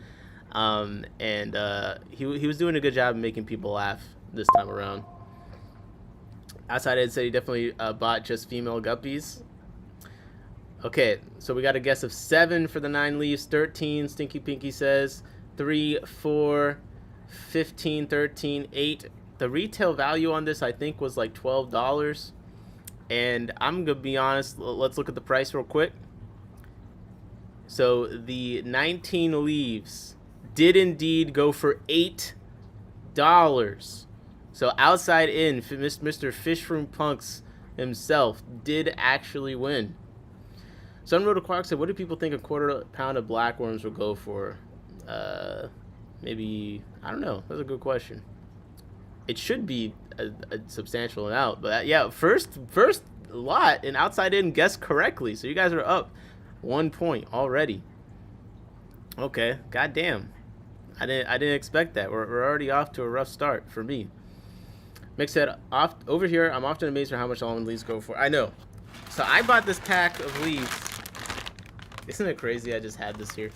He was doing a good job of making people laugh this time around. Outside Ed said he definitely bought just female guppies. Okay, so we got a guess of 7 for the 9 leaves. 13, Stinky Pinky says. 3, 4, 15, 13, 8. The retail value on this, I think, was like $12. And I'm going to be honest, let's look at the price real quick. So the 19 leaves did indeed go for $8. So outside in, Mr. Fishroom Punks himself did actually win. Sunroad Aquarius said, what do people think a quarter pound of blackworms will go for? Maybe, I don't know. That's a good question. It should be a substantial amount. But yeah, first lot and outside in guessed correctly. So you guys are up 1 point already. Okay, goddamn. I didn't expect that. We're already off to a rough start for me. Mick said, over here, I'm often amazed at how much almond leaves go for. I know. So I bought this pack of leaves. Isn't it crazy? I just had this here.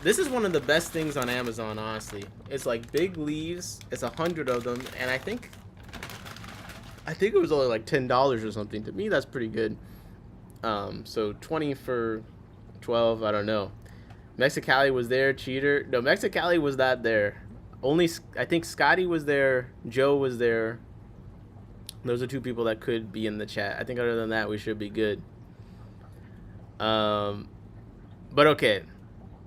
This is one of the best things on Amazon, honestly. It's like big leaves. It's 100 of them, and I think it was only like $10 or something. To me, that's pretty good. So 20 for 12. I don't know. Mexicali was there. Cheater. No, Mexicali was not there. Only I think Scotty was there. Joe was there. Those are two people that could be in the chat. I think other than that, we should be good. But okay.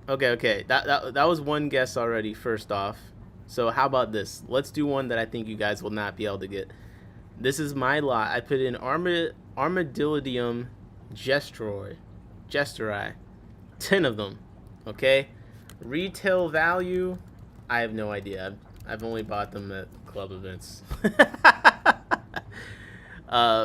Okay. That was one guess already, first off. So how about this? Let's do one that I think you guys will not be able to get. This is my lot. I put in Armadillidium Gesturi. 10 of them. Okay? Retail value, I have no idea. I've only bought them at club events.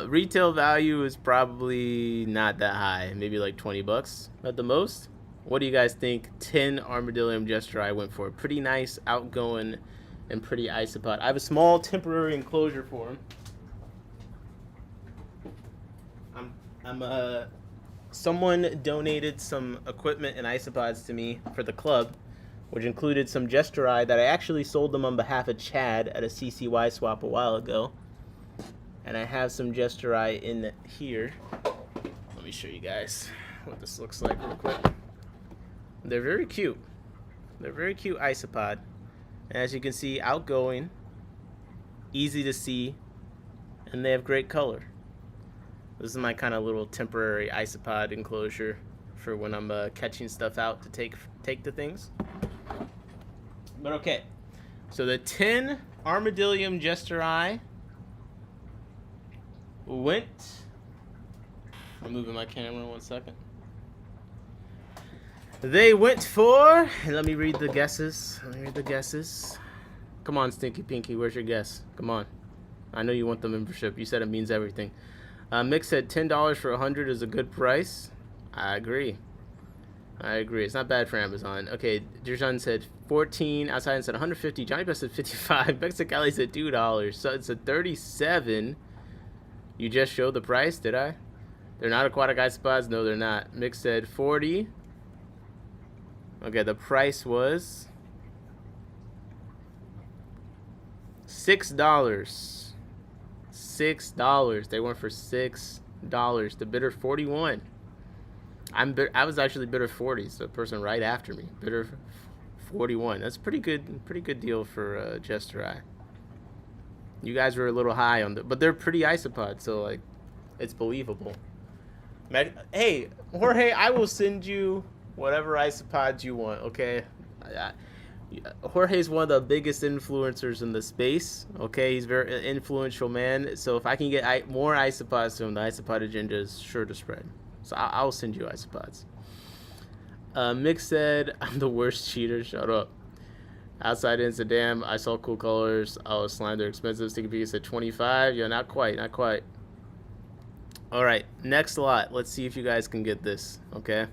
Retail value is probably not that high. Maybe like 20 bucks at the most. What do you guys think? 10 Armadillium Gesturi went for. Pretty nice, outgoing, and pretty isopod. I have a small temporary enclosure for him. Someone donated some equipment and isopods to me for the club, which included some Gesturi that I actually sold them on behalf of Chad at a CCY swap a while ago. And I have some Gesturi in here. Let me show you guys what this looks like real quick. They're very cute. They're very cute isopod. And as you can see, outgoing, easy to see, and they have great color. This is my kind of little temporary isopod enclosure for when I'm catching stuff out to take to things. But okay, so the 10 Armadillium Gesturi went. I'm moving my camera 1 second. They went for. Let me read the guesses. Come on, Stinky Pinky, where's your guess? Come on. I know you want the membership. You said it means everything. Mick said $10 for 100 is a good price. I agree. It's not bad for Amazon. Okay, Dirjan said 14. Outside said 150. Johnny Best said 55. Mexicali said $2. So it's a 37. You just showed the price, did I? They're not aquatic isopods. No, they're not. Mick said 40. Okay, the price was $6. $6. They went for $6. The bidder 41. I was actually bidder 40, so the person right after me bidder 41. That's pretty good deal for Gesturi. You guys were a little high on but they're pretty isopods, so like it's believable. Hey Jorge, I will send you whatever isopods you want. Okay. Jorge's one of the biggest influencers in the space. Okay, he's a very influential man. So if I can get more isopods to him, the isopod agenda is sure to spread. So I'll send you isopods. Mick said, "I'm the worst cheater." Shut up. Outside in said, "Damn, I saw cool colors. I was slime. They're expensive." Sticky Piggy said 25. Yeah, not quite. All right, next lot. Let's see if you guys can get this. Okay.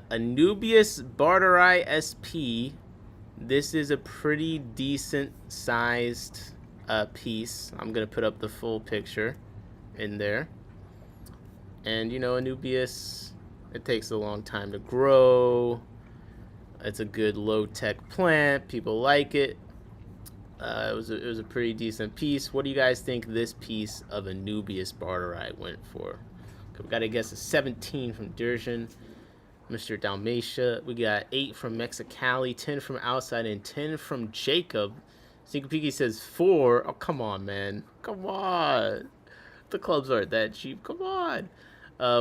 Anubius Barteri SP. This is a pretty decent sized piece. I'm gonna put up the full picture in there. And you know, Anubius, it takes a long time to grow. It's a good low-tech plant. People like it. It was a pretty decent piece. What do you guys think this piece of Anubius Barteri went for? We got to guess a 17 from Dirjan, Mr. Dalmatia. We got 8 from Mexicali, 10 from Outside, and 10 from Jacob. Stinky Piggy says 4. Oh, come on, man. Come on. The clubs aren't that cheap. Come on.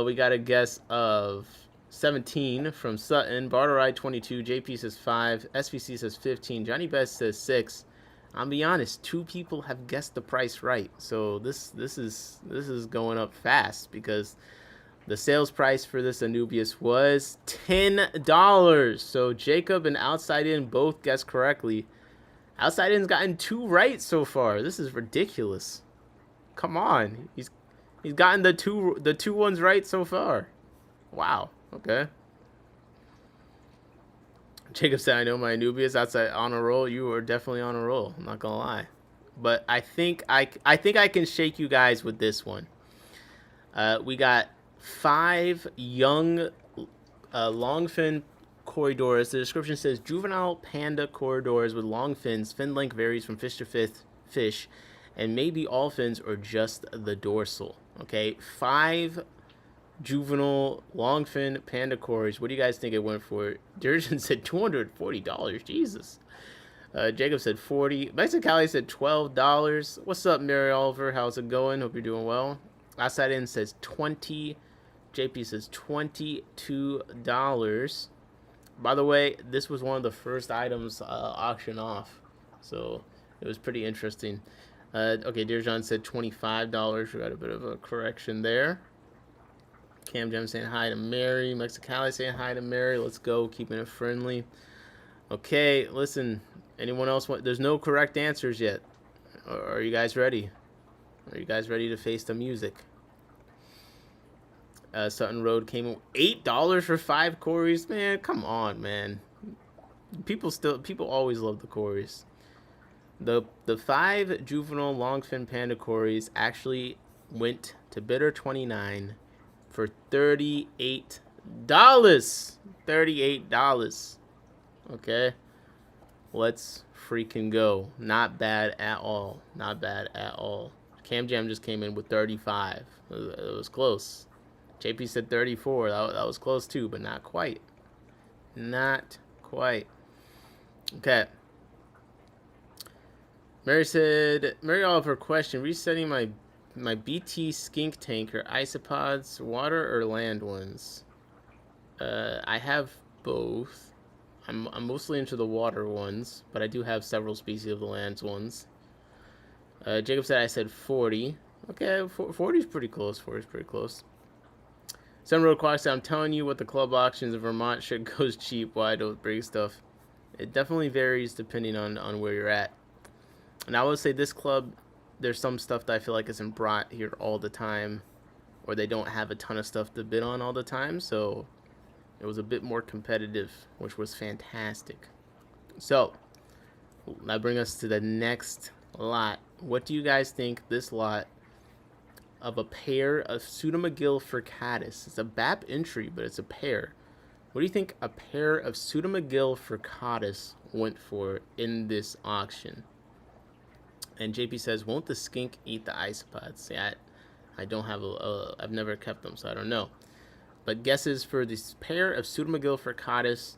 We got a guess of 17 from Sutton. Barteri 22. JP says 5. SVC says 15. Johnny Best says 6. I'll be honest, 2 people have guessed the price right. So this is going up fast because the sales price for this Anubius was $10. So Jacob and Outside In both guessed correctly. Outside In's gotten 2 right so far. This is ridiculous. Come on. He's gotten the two ones right so far. Wow. Okay. Jacob said, "I know my Anubius." Outside on a roll. You are definitely on a roll. I'm not gonna lie, but I think I can shake you guys with this one. We got 5 young long fin corridors. The description says juvenile panda corridors with long fins. Fin length varies from fish to fish, and maybe all fins or just the dorsal. Okay, 5 juvenile longfin panda corys. What do you guys think it went for? Durjan said $240. Jesus. Jacob said 40. Mexicali said $12. What's up, Mary Oliver? How's it going? Hope you're doing well. Outside In says 20. JP says $22. By the way, this was one of the first items auctioned off, so it was pretty interesting. Okay, Dearjon said $25. We got a bit of a correction there. Cam Jam saying hi to Mary. Mexicali saying hi to Mary. Let's go, keeping it friendly. Okay, listen. Anyone else want? There's no correct answers yet. Are you guys ready? Are you guys ready to face the music? Sutton Road came $8 for 5 Corys. Man, come on, man. People always love the Corys. The 5 juvenile longfin panda Corys actually went to bidder 29 for $38. $38. Okay, let's freaking go. Not bad at all. Not bad at all. Cam Jam just came in with 35. It was close. JP said 34. That was close too, but not quite. Not quite. Okay. Mary said, Mary Oliver question, resetting my BT skink tanker, isopods, water or land ones? I have both. I'm mostly into the water ones, but I do have several species of the land ones. Jacob said I said 40. Okay, 40 is pretty close. 40 is pretty close. Some Road Quack said, I'm telling you what the club auctions in Vermont shit goes cheap. Why don't bring stuff? It definitely varies depending on where you're at. And I would say this club, there's some stuff that I feel like isn't brought here all the time, or they don't have a ton of stuff to bid on all the time, so it was a bit more competitive, which was fantastic. So, that brings us to the next lot. What do you guys think this lot of a pair of Pseudomagil furcatus? It's a BAP entry, but it's a pair. What do you think a pair of Pseudomagil furcatus went for in this auction? And JP says, won't the skink eat the isopods? See, I don't have I've never kept them, so I don't know. But guesses for this pair of Pseudomagil furcatus.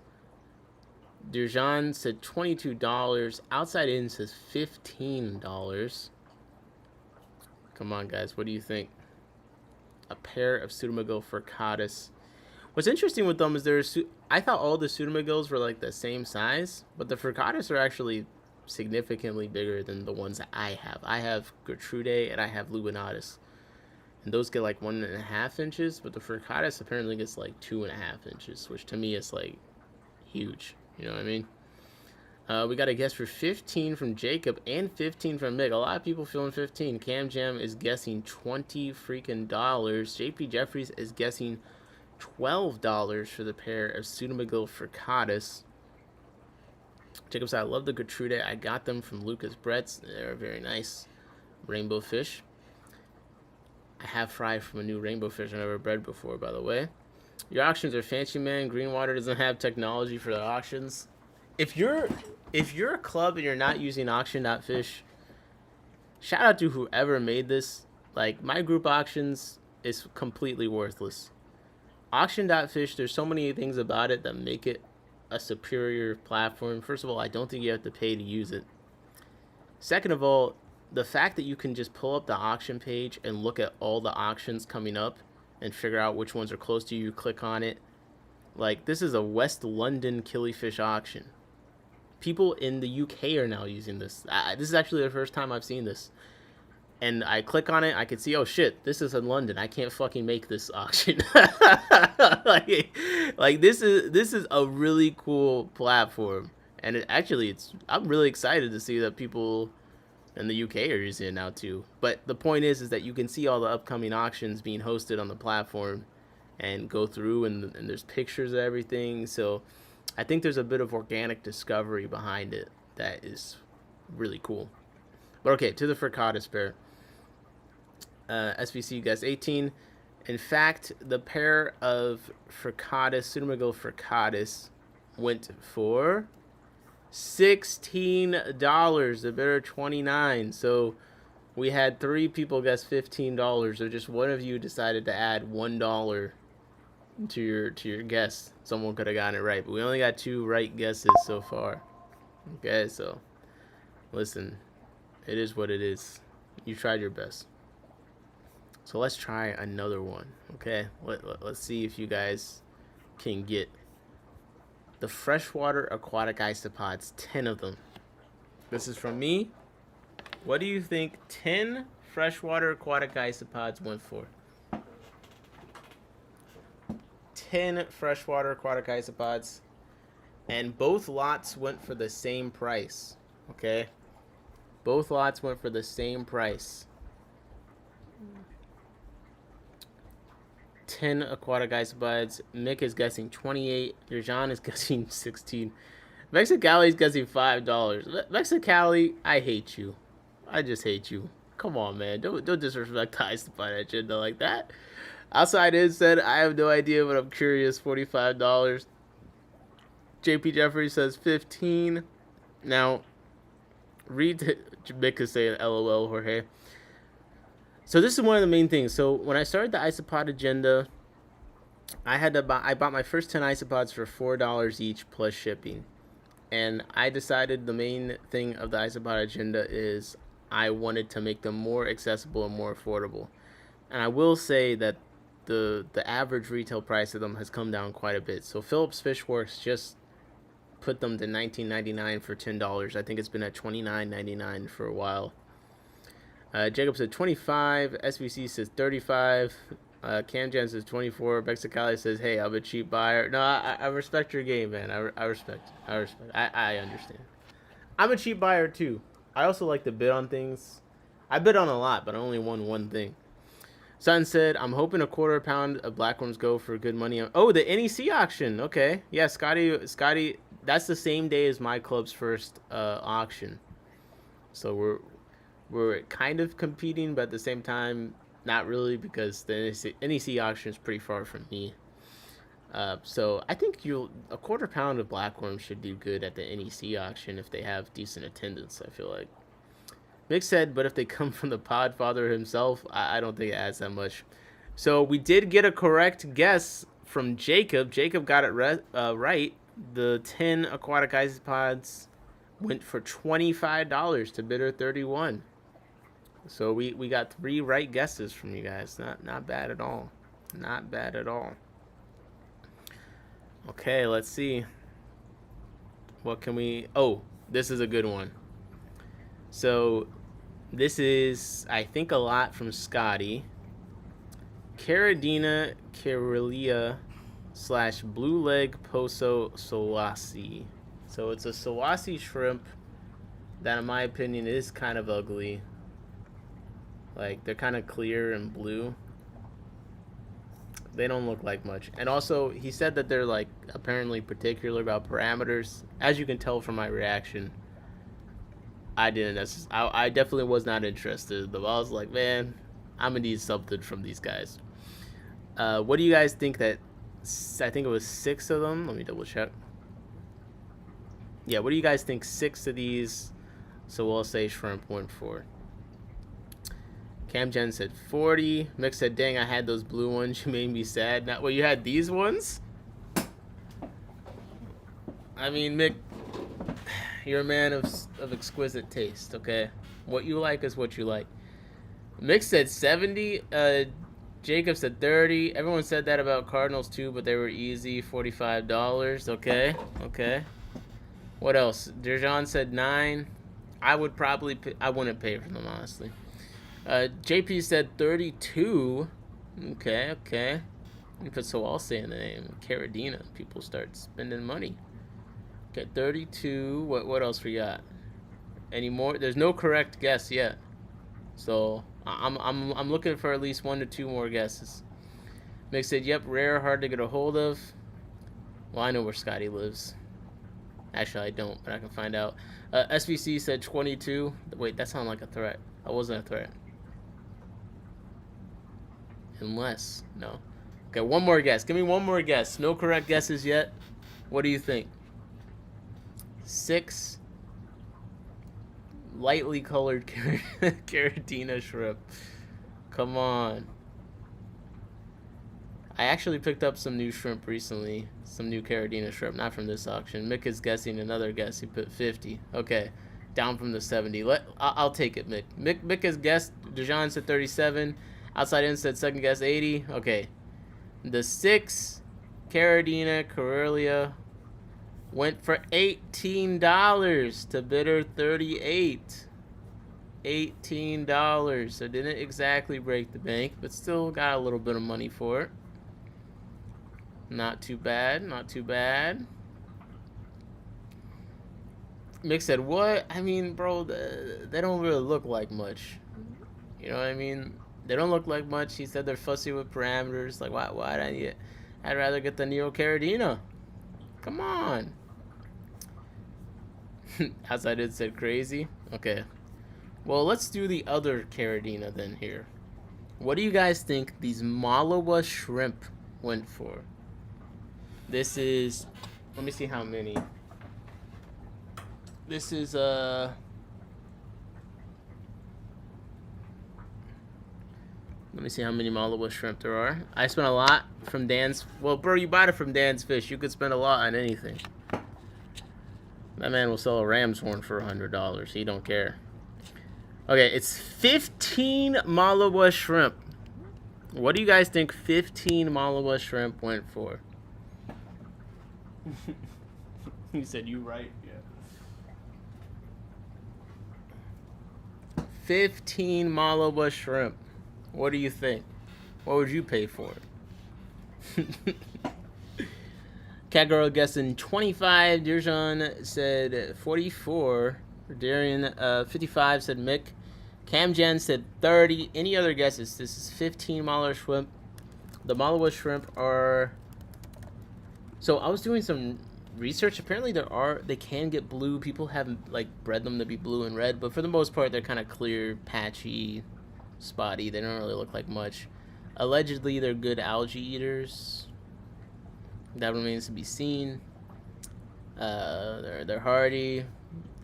Durjan said $22. Outside In says $15. Come on, guys. What do you think? A pair of Pseudomagil furcatus. What's interesting with them is I thought all the Pseudomagils were like the same size, but the furcatus are actually significantly bigger than the ones that I have. I have Gertrude and I have Lubinatus, and those get like 1.5 inches, but the furcatus apparently gets like 2.5 inches, which to me is like huge. You know what I mean? We got a guess for 15 from Jacob and 15 from Mick. A lot of people feeling 15. Cam Jam is guessing $20 freaking dollars. JP Jeffries is guessing $12 for the pair of Pseudomagil furcatus. Jacob said, I love the Gertrude. I got them from Lucas Brett's. They're very nice rainbow fish. I have fried from a new rainbow fish I never bred before, by the way. Your auctions are fancy, man. Greenwater doesn't have technology for their auctions. If you're a club and you're not using auction.fish, shout out to whoever made this. Like, my group auctions is completely worthless. Auction.fish, there's so many things about it that make it a superior platform. First of all, I don't think you have to pay to use it. Second of all, the fact that you can just pull up the auction page and look at all the auctions coming up and figure out which ones are close to you, you click on it. Like, this is a West London killifish auction. People in the UK are now using this. This is actually the first time I've seen this. And I click on it, I can see, oh shit, this is in London. I can't fucking make this auction. like this is a really cool platform, and I'm really excited to see that people in the UK are using it now too. But the point is that you can see all the upcoming auctions being hosted on the platform, and go through, and there's pictures of everything. So I think there's a bit of organic discovery behind it that is really cool. But okay, to the furcatus pair. SVC guys 18, In fact, the pair of Furcatus, Pseudomygal furcatus, went for $16. The bidder $29. So we had 3 people guess $15. So just one of you decided to add $1 to your guess. Someone could have gotten it right, but we only got 2 right guesses so far. Okay, so listen, it is what it is. You tried your best. So let's try another one. Okay, let's see if you guys can get the freshwater aquatic isopods, 10 of them. This is from me. What do you think 10 freshwater aquatic isopods went for? 10 freshwater aquatic isopods, and both lots went for the same price. Okay, both lots went for the same price. 10 aquatic isopods. Mick is guessing 28. Rajan is guessing 16. Mexicali is guessing $5. Mexicali, I hate you. I just hate you. Come on, man. Don't disrespect the isopod agenda like that. Outside in said, I have no idea, but I'm curious. $45. JP Jeffrey says 15. Now, read Mick is saying LOL, Jorge. So this is one of the main things. So when I started the isopod agenda, I bought my first 10 isopods for $4 each plus shipping. And I decided the main thing of the isopod agenda is I wanted to make them more accessible and more affordable. And I will say that the average retail price of them has come down quite a bit. So Phillips Fish Works just put them to $19.99 for $10. I think it's been at $29.99 for a while. Jacob said 25. SVC says 35. Camjan says 24. Mexicali says, hey, I'm a cheap buyer. No, I respect your game, man. I respect. I understand. I'm a cheap buyer, too. I also like to bid on things. I bid on a lot, but I only won one thing. Sun said, I'm hoping a quarter pound of blackworms go for good money. Oh, the NEC auction. Okay. Yeah, Scotty, that's the same day as my club's first auction. So we're kind of competing, but at the same time, not really, because the NEC auction is pretty far from me. So I think a quarter pound of blackworm should do good at the NEC auction if they have decent attendance, I feel like. Mick said, but if they come from the podfather himself, I don't think it adds that much. So we did get a correct guess from Jacob. Jacob got it right. The 10 aquatic isopods went for $25 to bidder 31. So we got 3 right guesses from you guys. Not bad at all. Not bad at all. Okay, let's see. What can we... Oh, this is a good one. So this is, I think, a lot from Scotty. Caridina caerulea / blue leg poso solasi. So it's a solasi shrimp that, in my opinion, is kind of ugly. Like, they're kind of clear and blue. They don't look like much. And also, he said that they're, like, apparently particular about parameters. As you can tell from my reaction, I definitely was not interested. Though I was like, man, I'm going to need something from these guys. What do you guys think that... I think it was 6 of them. Let me double check. Yeah, what do you guys think 6 of these we'll say shrimp went for? Cam Jen said 40. Mick said, dang, I had those blue ones. You made me sad. Not, well, you had these ones? I mean, Mick, you're a man of exquisite taste, okay? What you like is what you like. Mick said 70. Jacob said 30. Everyone said that about Cardinals too, but they were easy. $45. Okay. What else? Dejan said 9. I wouldn't pay for them, honestly. JP said 32. Okay. You put Sawalse in the name. Caridina. People start spending money. Okay, 32. What else we got? Any more? There's no correct guess yet. So I'm looking for at least 1 to 2 more guesses. Mick said, yep, rare, hard to get a hold of. Well, I know where Scotty lives. Actually, I don't, but I can find out. SVC said 22. Wait, that sounded like a threat. That wasn't a threat. Unless, no. Okay, one more guess. Give me one more guess. No correct guesses yet. What do you think? 6 lightly colored Caradina shrimp. Come on. I actually picked up some new shrimp recently. Some new Caradina shrimp, not from this auction. Mick is guessing another guess. He put 50. Okay, down from the 70. I'll take it, Mick. Mick has guessed. Dejan said 37. Outside in said second guess 80. Okay. The 6 Caradina Corellia went for $18 to bidder 38. $18. So didn't exactly break the bank, but still got a little bit of money for it. Not too bad, not too bad. Mick said, what? I mean, bro, they don't really look like much. You know what I mean? They don't look like much. He said they're fussy with parameters. Like, why'd I get? I'd rather get the Neo Caradina. Come on. Outside it said crazy. Okay. Well, let's do the other Caradina then here. What do you guys think these Malawa shrimp went for? This is, let me see how many. This is let me see how many Malawa shrimp there are. I spent a lot from Dan's. Well, bro, you bought it from Dan's Fish. You could spend a lot on anything. That man will sell a ram's horn for $100. He don't care. Okay, it's 15 Malawa shrimp. What do you guys think 15 Malawa shrimp went for? He said, you right? Yeah. 15 Malawa shrimp. What do you think? What would you pay for it? Cat Girl guessing 25. Dirjan said 44. Darian 55 said Mick. Cam Jen said 30. Any other guesses? This is 15 Malawa shrimp. The Malawa shrimp are. So I was doing some research. Apparently they can get blue. People have like bred them to be blue and red, but for the most part they're kind of clear, patchy, spotty. They don't really look like much. Allegedly they're good algae eaters. That remains to be seen. They're hardy.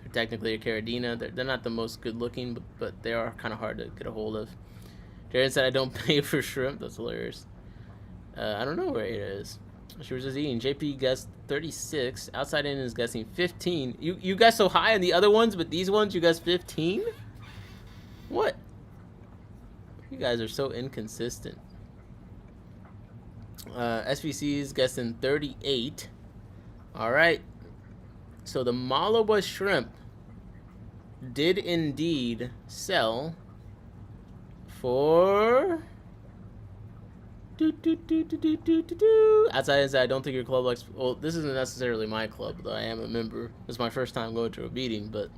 They're technically a Caradina. They're not the most good looking, but they are kind of hard to get a hold of. Jared said I don't pay for shrimp. That's hilarious. I don't know where it is. She was just eating. JP guessed 36. Outside in is guessing 15. You guys so high on the other ones, but these ones you guys 15? What? You guys are so inconsistent. SVC is guessing 38. All right. So the Malawa shrimp did indeed sell for. Outside inside, I don't think your club likes. Well, this isn't necessarily my club, though I am a member. This is my first time going to a meeting, but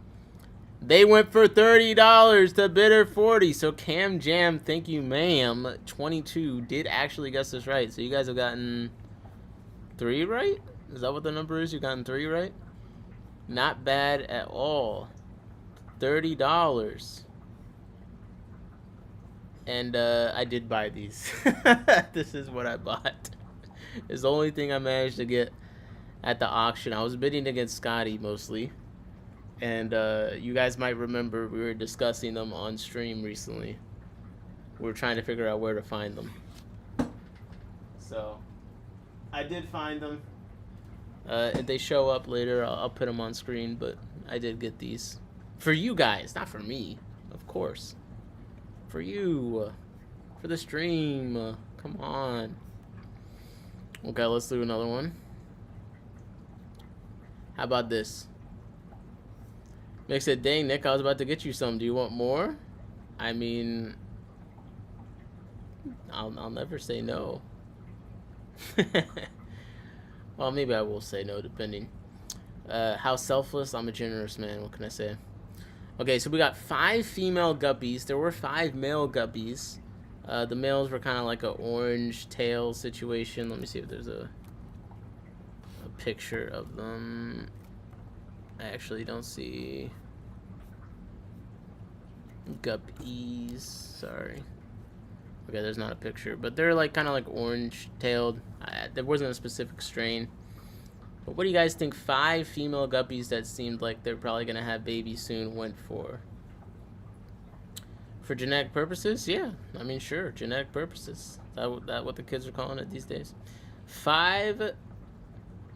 they went for $30 to bidder 40. So Cam Jam, thank you, ma'am. 22 did actually guess this right. So you guys have gotten 3 right. Is that what the number is? You've gotten 3 right. Not bad at all. $30. And I did buy these. This is what I bought. It's the only thing I managed to get at the auction. I was bidding against Scotty mostly. And you guys might remember we were discussing them on stream recently. We were trying to figure out where to find them. So I did find them. If they show up later, I'll put them on screen. But I did get these. For you guys, not for me, of course. For you, for the stream, come on. Okay, let's do another one. How about this? Nick said, dang, Nick, I was about to get you some. Do you want more? I mean, I'll never say no. Well, maybe I will say no, depending. How selfless? I'm a generous man. What can I say? Okay, so we got 5 female guppies. There were 5 male guppies. The males were kind of like an orange tail situation. Let me see if there's a picture of them. I actually don't see guppies. Sorry. Okay, there's not a picture, but they're like kind of like orange-tailed. There wasn't a specific strain. But what do you guys think 5 female guppies that seemed like they're probably gonna have babies soon went for? For genetic purposes? Yeah, I mean, sure, genetic purposes. That what the kids are calling it these days. 5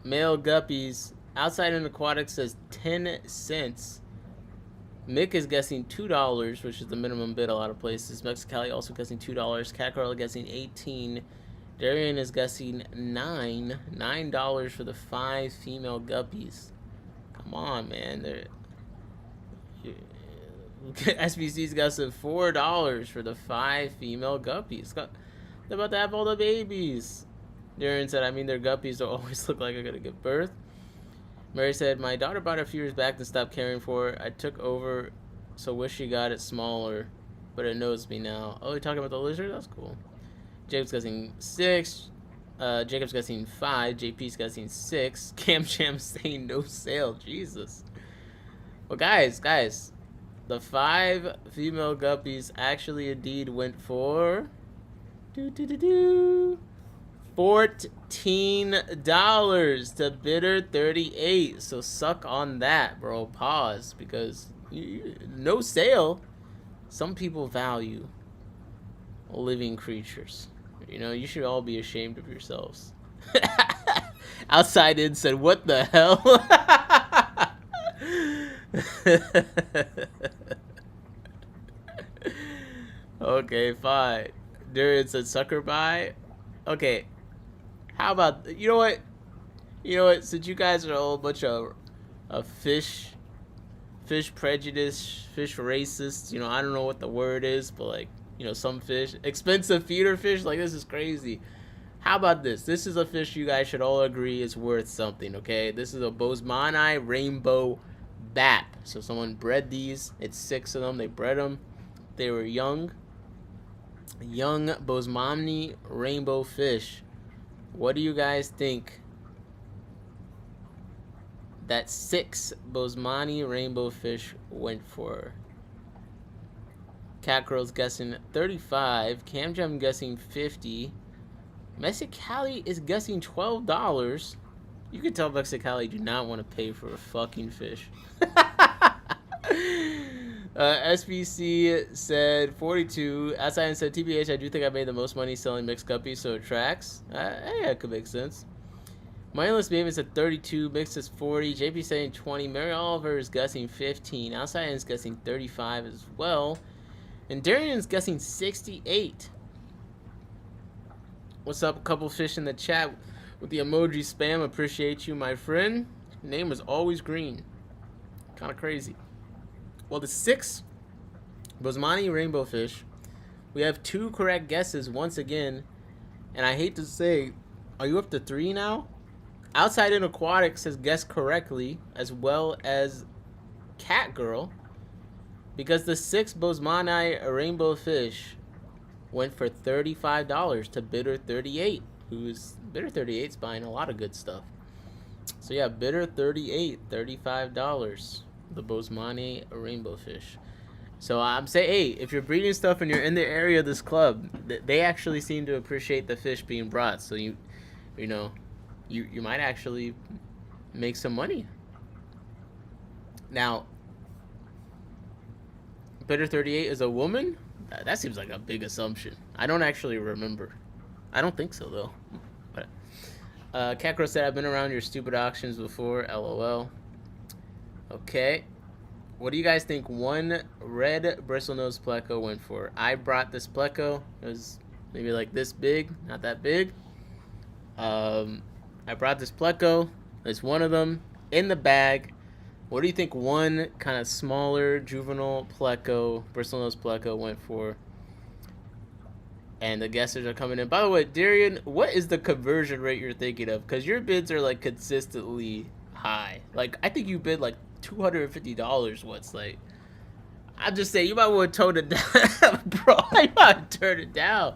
male guppies. Outside in Aquatics says 10 cents. Mick is guessing $2, which is the minimum bid a lot of places. Mexicali also guessing $2. Catgirl guessing 18. Darian is guessing $9 for the 5 female guppies. Come on, man. SBC's guessing $4 for the 5 female guppies. They're about to have all the babies. Darian said, I mean, their guppies don't always look like they're going to give birth. Mary said, my daughter bought it a few years back and stopped caring for it. I took over, so wish she got it smaller, but it knows me now. Oh, you're talking about the lizard? That's cool. Jacob's guessing 6. Jacob's guessing 5. JP's guessing 6. Cam Cham's saying no sale. Jesus. Well, guys, the 5 female guppies actually indeed went for $14 to bidder 38. So suck on that, bro. Pause, because no sale. Some people value living creatures. You know, you should all be ashamed of yourselves. Outside in said, what the hell? Okay, fine. Darian said sucker buy. Okay. How about, you know what? Since you guys are a whole bunch of fish prejudice, fish racists, I don't know what the word is, but like, some fish, expensive feeder fish, like this is crazy. How about this? This is a fish you guys should all agree is worth something, okay? This is a Bosemani rainbow bat. So someone bred these. It's 6 of them. They bred them. They were young Bosemani rainbow fish. What do you guys think that 6 Bosemani rainbow fish went for? Catgirl's guessing 35. Camjam guessing 50. Mexicali is guessing $12. You can tell Mexicali do not want to pay for a fucking fish. SBC said 42. Outside said TBH, I do think I made the most money selling mixed guppies, so it tracks. Yeah, it could make sense. Mindless Maven said 32. Mixed is 40. JP saying 20. Mary Oliver is guessing 15. Outside is guessing 35 as well. And Darian is guessing 68. What's up? A couple fish in the chat with the emoji spam. Appreciate you, my friend. Your name is always green. Kind of crazy. Well, the 6 Bosemani rainbow fish. We have 2 correct guesses once again. And I hate to say, are you up to 3 now? Outside in Aquatics has guessed correctly, as well as Catgirl. Because the 6 Bosemani rainbow fish went for $35 to bidder 38. Bidder 38's buying a lot of good stuff. So yeah, bidder 38, $35. The Bosemani rainbow fish. So I'm saying, hey, if you're breeding stuff and you're in the area of this club, they actually seem to appreciate the fish being brought. So you might actually make some money. Now, bidder 38 is a woman? That seems like a big assumption. I don't actually remember. I don't think so, though. But Catcrow said, I've been around your stupid auctions before. LOL. Okay. What do you guys think one red bristlenose pleco went for? I brought this pleco. It was maybe like this big. Not that big. I brought this pleco. There's one of them in the bag. What do you think one kind of smaller juvenile pleco, bristlenose pleco, went for? And the guesses are coming in. By the way, Darian, what is the conversion rate you're thinking of? Because your bids are like consistently high. Like, I think you bid like $250 once. Like, I'm just saying, you might want to tone it down, bro. You might turn it down.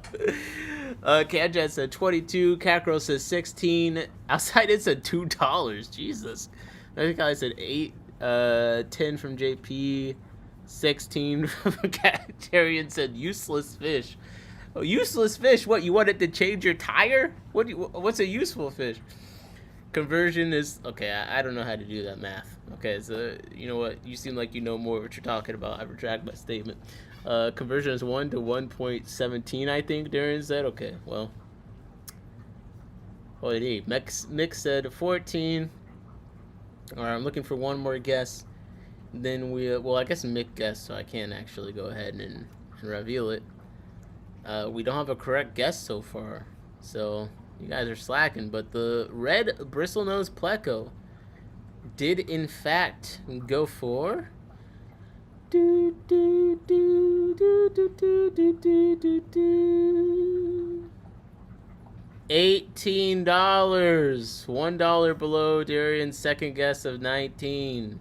Kanjan said 22. Catcrow says 16. Outside it said $2. Jesus. I think I said 8. 10 from JP. 16 from Darian said useless fish. A useless fish? What, you want it to change your tire? What's a useful fish? Conversion is okay. I don't know how to do that math. Okay, so you know what? You seem like you know more what you're talking about. I retract my statement. Conversion is 1 to 1.17, I think. Darren said. Okay, well. Holy, Mick said 14. All right, I'm looking for one more guess. Then well, I guess Mick guessed, so I can't actually go ahead and reveal it. We don't have a correct guess so far, so you guys are slacking. But the red bristlenose pleco did in fact go for $18. $1 below Darian's second guess of 19.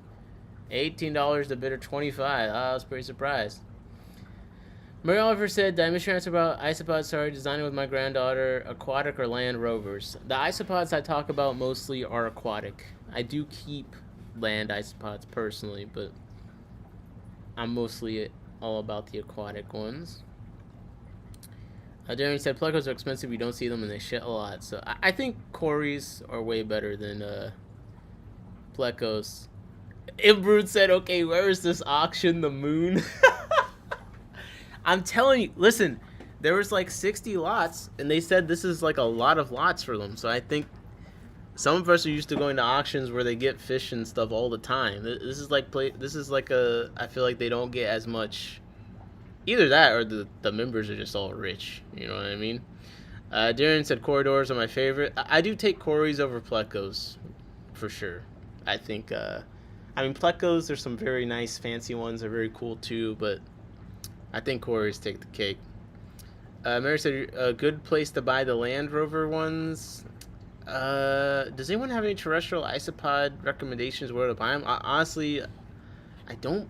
$18 to bidder 25. I was pretty surprised. Mary Oliver said, did I miss your answer about isopods? Sorry, designing with my granddaughter, aquatic or land rovers. The isopods I talk about mostly are aquatic. I do keep land isopods personally, but I'm mostly all about the aquatic ones. Darren said, plecos are expensive. You don't see them and they shit a lot. So I think Corys are way better than plecos. Imbrood said, okay, where is this auction? The moon? I'm telling you, listen, there was like 60 lots, and they said this is like a lot of lots for them. So I think some of us are used to going to auctions where they get fish and stuff all the time. This is like I feel like they don't get as much. Either that or the members are just all rich. You know what I mean? Darren said corridors are my favorite. I do take Corys over plecos, for sure. I think, plecos, there's some very nice fancy ones. They're very cool too, but I think Corys take the cake. Mary said, a good place to buy the Land Rover ones. Does anyone have any terrestrial isopod recommendations where to buy them? Honestly, I don't.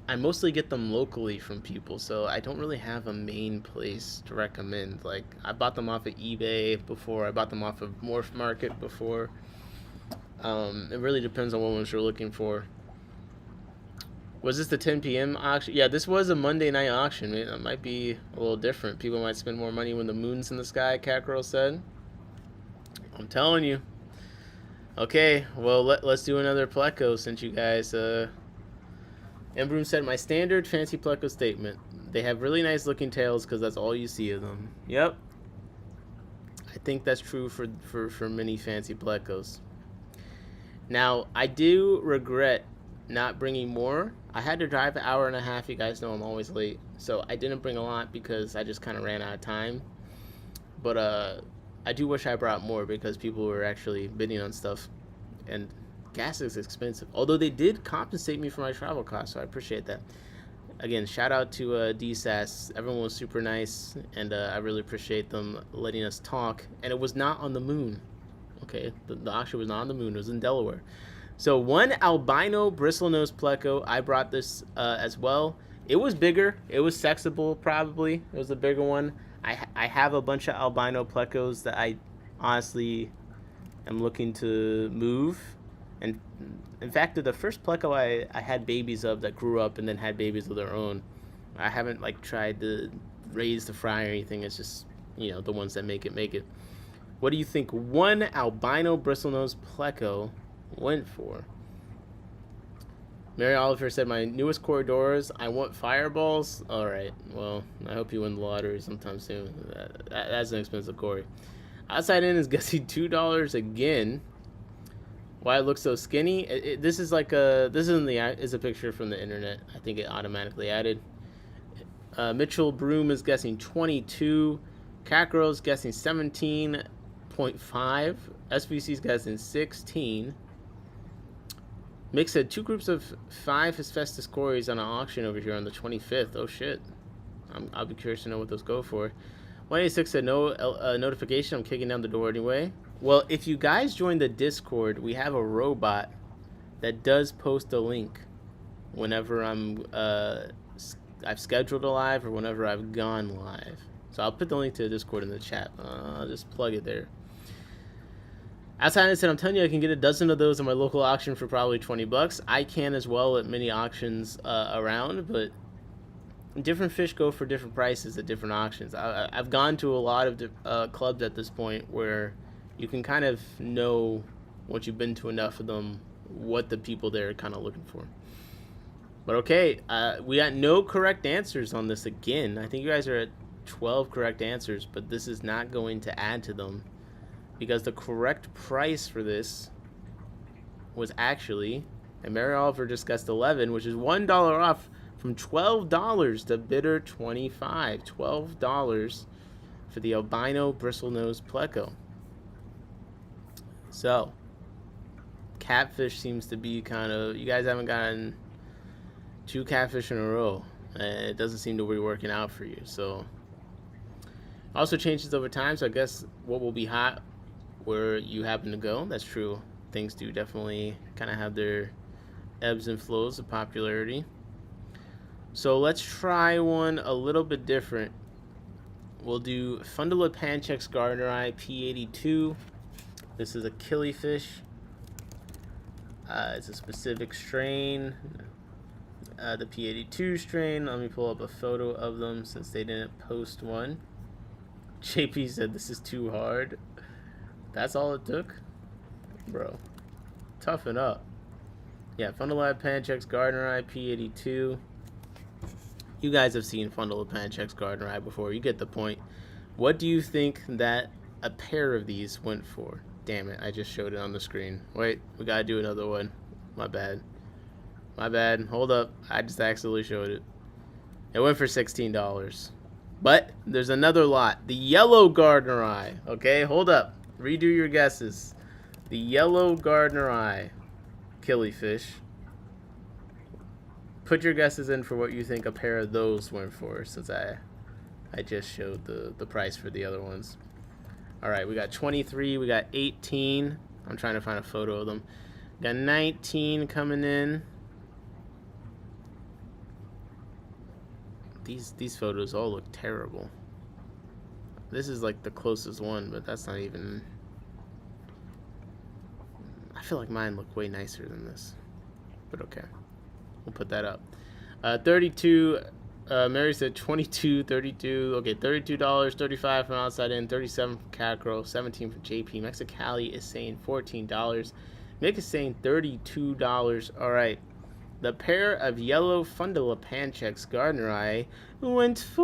I mostly get them locally from people, so I don't really have a main place to recommend. Like, I bought them off of eBay before. I bought them off of Morph Market before. It really depends on what ones you're looking for. Was this the 10 p.m. auction? Yeah, this was a Monday night auction. It might be a little different. People might spend more money when the moon's in the sky, Catgirl said. I'm telling you. Okay, well, let's do another pleco since you guys... Embroom said, my standard fancy pleco statement. They have really nice looking tails because that's all you see of them. Yep. I think that's true for many fancy plecos. Now, I do regret not bringing more. I had to drive an hour and a half. You guys know I'm always late. So I didn't bring a lot because I just kind of ran out of time. But I do wish I brought more because people were actually bidding on stuff. And gas is expensive. Although they did compensate me for my travel costs, so I appreciate that. Again, shout out to DSAS. Everyone was super nice, and I really appreciate them letting us talk. And it was not on the moon. Okay, the auction was not on the moon. It was in Delaware. So one albino bristlenose pleco. I brought this as well. It was bigger. It was sexable, probably. It was a bigger one. I have a bunch of albino plecos that I honestly am looking to move. And in fact, the first pleco I had babies of that grew up and then had babies of their own. I haven't like tried to raise the fry or anything. It's just, you know, the ones that make it. What do you think one albino bristlenose pleco went for? Mary Oliver said, my newest corridors, I want fireballs. All right, well, I hope you win the lottery sometime soon. That's an expensive Corey. Outside in is guessing $2 again. Why it looks so skinny? This is like is a picture from the internet. I think it automatically added. Mitchell Broom is guessing 22. Catgirl is guessing 17.5. SBC's guessing 16. Mick said 2 groups of 5 Hephaestus Corys on an auction over here on the 25th. Oh shit. I'll be curious to know what those go for. 186 said no notification. I'm kicking down the door anyway. Well, if you guys join the Discord, we have a robot that does post a link whenever I've scheduled a live or whenever I've gone live. So I'll put the link to the Discord in the chat. I'll just plug it there. Outside, I said, I'm telling you, I can get a dozen of those in my local auction for probably $20. I can as well at many auctions around, but different fish go for different prices at different auctions. I've gone to a lot of clubs at this point where you can kind of know, once you've been to enough of them, what the people there are kind of looking for. But okay, we got no correct answers on this again. I think you guys are at 12 correct answers, but this is not going to add to them because the correct price for this was actually, and Mary Oliver discussed 11, which is $1 off from $12 to bidder 25. $12 for the albino bristlenose pleco. So, catfish seems to be kind of, you guys haven't gotten 2 catfish in a row, and it doesn't seem to be working out for you. So, also changes over time, so I guess what will be hot where you happen to go. That's true. Things do definitely kind of have their ebbs and flows of popularity. So let's try one a little bit different. We'll do Fundula Panchex Gardneri P82. This is a killifish. It's a specific strain, the P82 strain. Let me pull up a photo of them since they didn't post one. JP said this is too hard. That's all it took? Bro, toughen up. Yeah, Fundula Panchex Gardneri P82. You guys have seen Fundula Panchex Gardneri before. You get the point. What do you think that a pair of these went for? Damn it, I just showed it on the screen. Wait, we gotta do another one. My bad. My bad. Hold up. I just accidentally showed it. It went for $16. But there's another lot. The yellow Gardneri. Okay, hold up. Redo your guesses. The yellow Gardneri killifish. Put your guesses in for what you think a pair of those went for, since I just showed the price for the other ones. All right, we got 23, we got 18. I'm trying to find a photo of them. Got 19 coming in. These photos all look terrible. This is like the closest one, but that's not even. I feel like mine look way nicer than this, but okay. We'll put that up. 32, Mary said 22, 32. Okay, $32, 35 from outside in, 37 from Catgirl, 17 from JP. Mexicali is saying $14. Nick is saying $32. All right. The pair of yellow Fundula Panchex Gardneri went for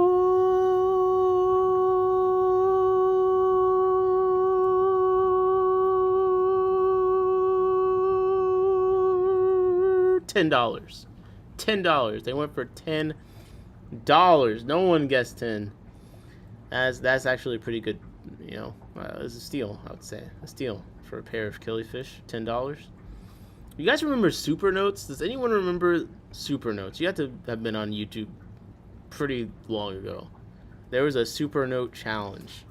$10. $10. They went for $10. No one guessed 10. That's actually pretty good. You know, it's a steal. I would say a steal for a pair of killifish. $10. You guys remember Super Notes? Does anyone remember Super Notes? You have to have been on YouTube pretty long ago. There was a Super Note challenge.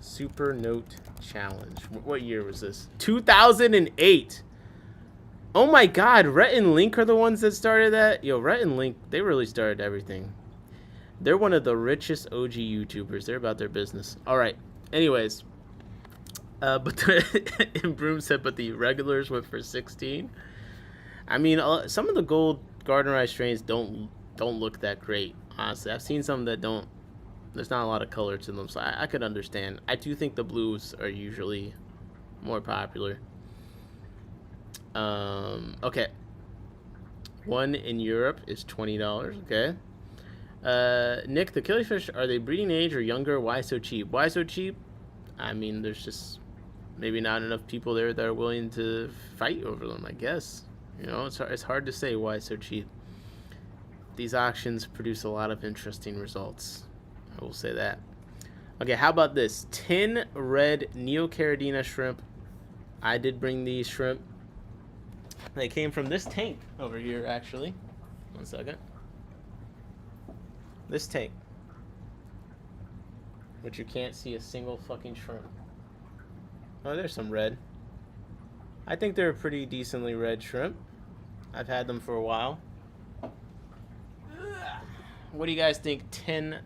Super Note challenge. What year was this? 2008. Oh my God, Rhett and Link are the ones that started that? Yo, Rhett and Link, they really started everything. They're one of the richest OG YouTubers. They're about their business. All right. Anyways, but and Broom said, but the regulars went for 16. I mean, some of the gold Gardneri strains don't look that great. Honestly, I've seen some that don't. There's not a lot of color to them, so I could understand. I do think the blues are usually more popular. Okay. One in Europe is $20. Okay. Nick, the killifish, are they breeding age or younger? Why so cheap? Why so cheap? I mean, there's just maybe not enough people there that are willing to fight over them, I guess. You know, it's hard to say why so cheap. These auctions produce a lot of interesting results. I will say that. Okay, how about this? 10 red Neocaridina shrimp. I did bring these shrimp. They came from this tank over here, actually. 1 second. This tank. Which you can't see a single fucking shrimp. Oh, there's some red. I think they're a pretty decently red shrimp. I've had them for a while. What do you guys think 10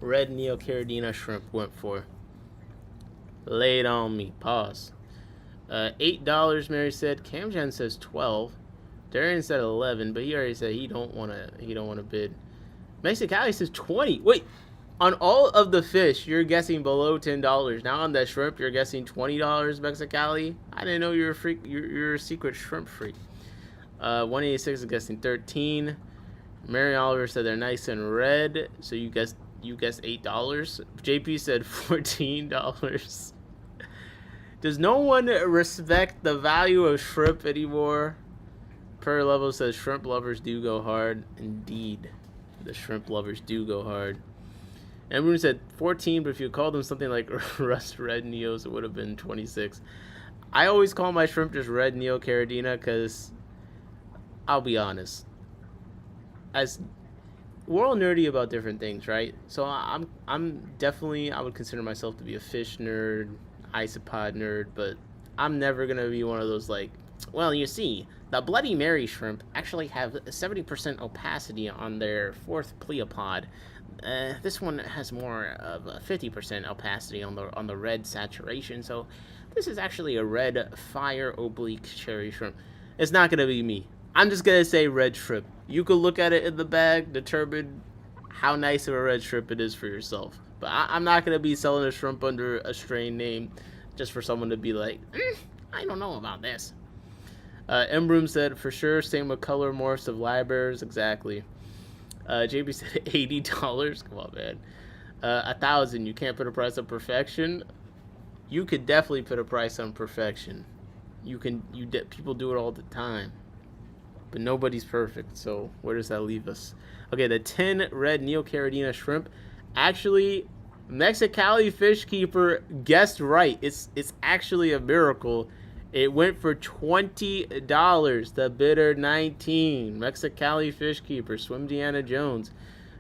red Neocaridina shrimp went for? Lay it on me. Pause. $8, Mary said. Camjan says 12. Darian said 11, but he already said he don't wanna bid. Mexicali says 20. Wait, on all of the fish, you're guessing below $10. Now on that shrimp, you're guessing $20. Mexicali. I didn't know you're a freak. You're a secret shrimp freak. 186 is guessing 13. Mary Oliver said they're nice and red, so you guessed $8. JP said $14. Does no one respect the value of shrimp anymore? Per Level says shrimp lovers do go hard. Indeed, the shrimp lovers do go hard. Everyone said 14, but if you called them something like Rust Red Neos, it would have been 26. I always call my shrimp just Red Neo Caradina because, I'll be honest, as we're all nerdy about different things, right? So I'm definitely, I would consider myself to be a fish nerd, isopod nerd, but I'm never gonna be one of those like, well, you see, the Bloody Mary shrimp actually have 70% opacity on their fourth pleopod. This one has more of a 50% opacity on the red saturation, so this is actually a red fire oblique cherry shrimp. It's not gonna be me. I'm just gonna say red shrimp. You could look at it in the bag, determine how nice of a red shrimp it is for yourself. But I'm not gonna be selling a shrimp under a strain name just for someone to be like, I don't know about this. Embroom said for sure, same with color morphs of libraries, exactly. JB said $80. Come on, man. 1,000. You can't put a price on perfection. You could definitely put a price on perfection. People do it all the time. But nobody's perfect, so where does that leave us? Okay, the 10 red Neocaridina shrimp. Actually, Mexicali Fish Keeper guessed right. It's actually a miracle. It went for $20. The bidder 19. Mexicali Fish Keeper. Swim Deanna Jones.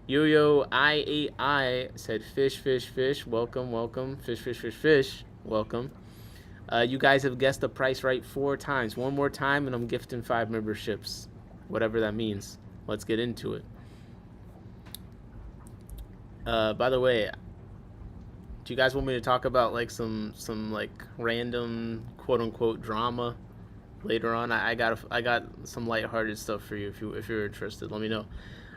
Yo-Yo I8I said fish, fish, fish. Welcome, welcome. Fish, fish, fish, fish. Welcome. You guys have guessed the price right 4 times. One more time and I'm gifting 5 memberships. Whatever that means. Let's get into it. By the way, do you guys want me to talk about like some like random quote unquote drama later on? I got some lighthearted stuff for you if you're interested. Let me know.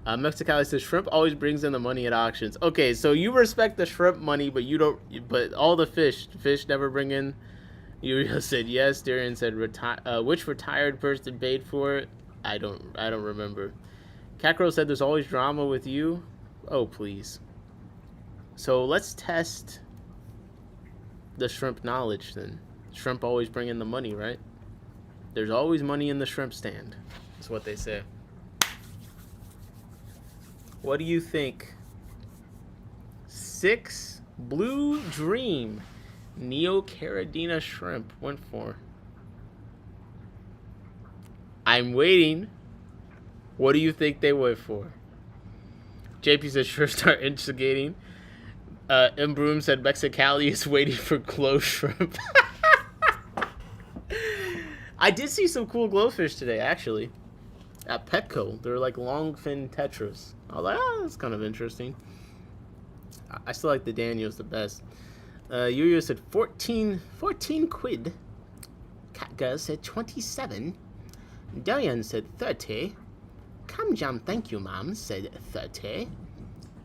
Mexicali says shrimp always brings in the money at auctions. Okay, so you respect the shrimp money, but you don't. But all the fish never bring in. You said yes. Darian said which retired person paid for it? I don't remember. Cacro said there's always drama with you. Oh please. So let's test the shrimp knowledge then. Shrimp always bring in the money, right? There's always money in the shrimp stand. That's what they say. What do you think 6 Blue Dream Neocaridina shrimp went for? I'm waiting. What do you think they went for? JP said sure start instigating. Broom said Mexicali is waiting for glow shrimp. I did see some cool glowfish today, actually. At Petco. They're like long fin tetras. I was like, oh, that's kind of interesting. I still like the Daniels the best. Yuyo said 14 quid. Catgirl said 27. Darian said 30. Camjam, thank you, ma'am, said 30.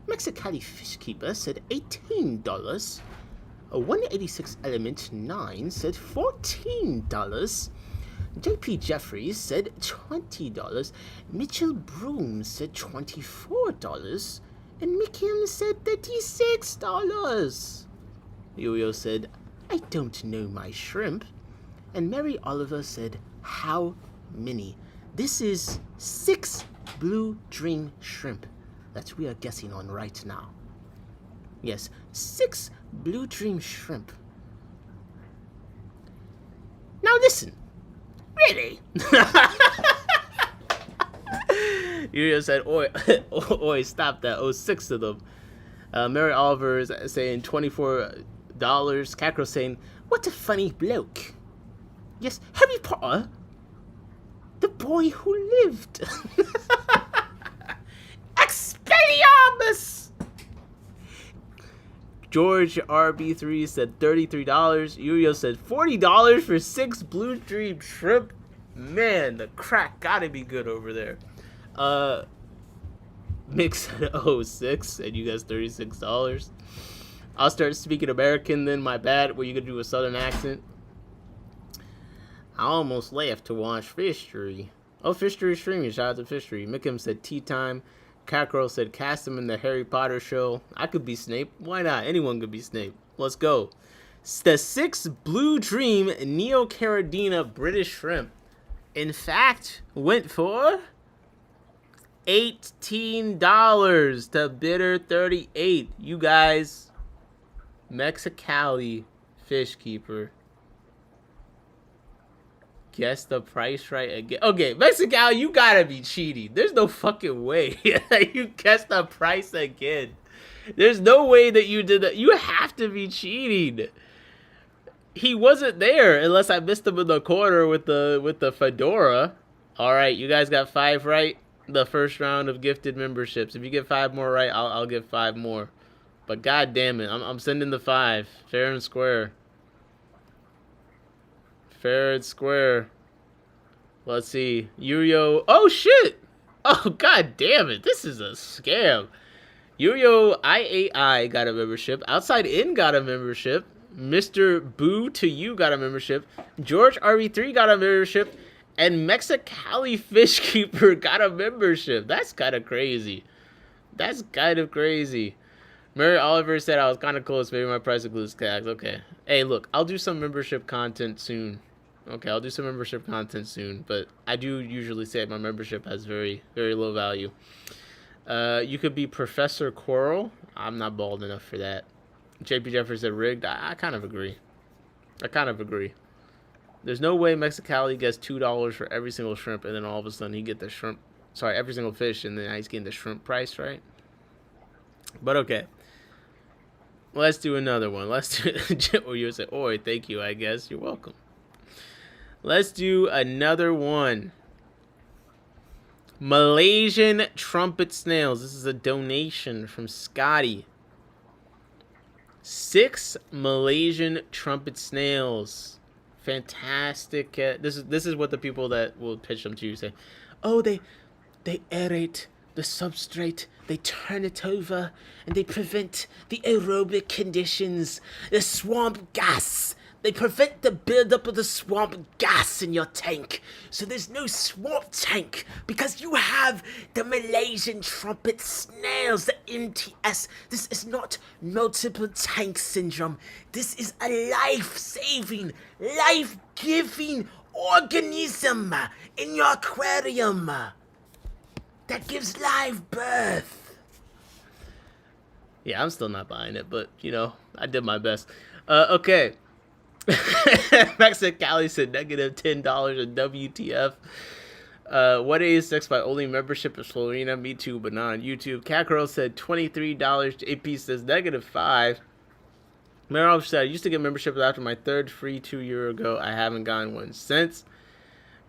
Mexicali Fishkeeper said $18. A 186 Element 9 said $14. JP Jeffries said $20. Mitchell Broom said $24. And Mikiam said $36. Yo-Yo said, I don't know my shrimp. And Mary Oliver said, how many? This is 6 Blue Dream shrimp that we are guessing on right now. Yes, 6 Blue Dream shrimp. Now listen. Really? Yo-Yo said, oi, stop that. Oh, 6 of them. Mary Oliver is saying $24. Cacro saying, what a funny bloke. Yes, Harry Potter. The boy who lived. Expelliarmus! George RB3 said $33. Yo-Yo said $40 for 6 Blue Dream shrimp. Man, the crack gotta be good over there. Mix at 06 and you guys $36. I'll start speaking American then, my bad. Were you gonna do a southern accent? I almost left to watch Fishery. Oh, Fishery streaming. Shout out to Fishery. Mickham said tea time. Cackerel said cast him in the Harry Potter show. I could be Snape. Why not? Anyone could be Snape. Let's go. The 6 Blue Dream Neocaridina British Shrimp, in fact, went for $18 to bidder 38. You guys, Mexicali Fish Keeper. Guess the price right again. Okay, Mexicali, you gotta be cheating. There's no fucking way you guessed the price again. There's no way that you did that. You have to be cheating. He wasn't there unless I missed him in the corner with the fedora. All right, you guys got 5 right. The first round of gifted memberships. If you get 5 more right, I'll give 5 more. But god damn it, I'm sending the 5 fair and square. Fair and square. Let's see. Yurio. Oh, shit. Oh, god damn it. This is a scam. Yurio IAI got a membership. Outside In got a membership. Mr. Boo to You got a membership. George RV3 got a membership. And Mexicali Fishkeeper got a membership. That's kind of crazy. That's kind of crazy. Mary Oliver said I was kind of close. Maybe my price includes tax. Okay. Hey, look. I'll do some membership content soon. Okay, I'll do some membership content soon, but I do usually say my membership has very, very low value. You could be Professor Coral. I'm not bald enough for that. JP Jeffers said rigged. I kind of agree. There's no way Mexicali gets $2 for every single shrimp, and then all of a sudden he get the shrimp. Sorry, every single fish, and then he's getting the shrimp price, right? But okay. Let's do another one. Let's do. Or you say, "Oi, thank you." I guess you're welcome. Let's do another one. Malaysian trumpet snails. This is a donation from Scotty. 6 Malaysian trumpet snails. Fantastic. This is what the people that will pitch them to you say. Oh, they aerate the substrate. They turn it over and they prevent the aerobic conditions, the swamp gas. They prevent the buildup of the swamp gas in your tank. So there's no swamp tank because you have the Malaysian trumpet snails, the MTS. This is not multiple tank syndrome. This is a life-saving, life-giving organism in your aquarium that gives live birth. Yeah, I'm still not buying it, but, you know, I did my best. Okay. Mexicali said negative $10 in WTF. What is sex by only membership is Florina? Me too, but not on YouTube. Catgirl said $23. AP says negative $5. Meryl said I used to get membership after my 3rd free 2 years ago. I haven't gotten one since.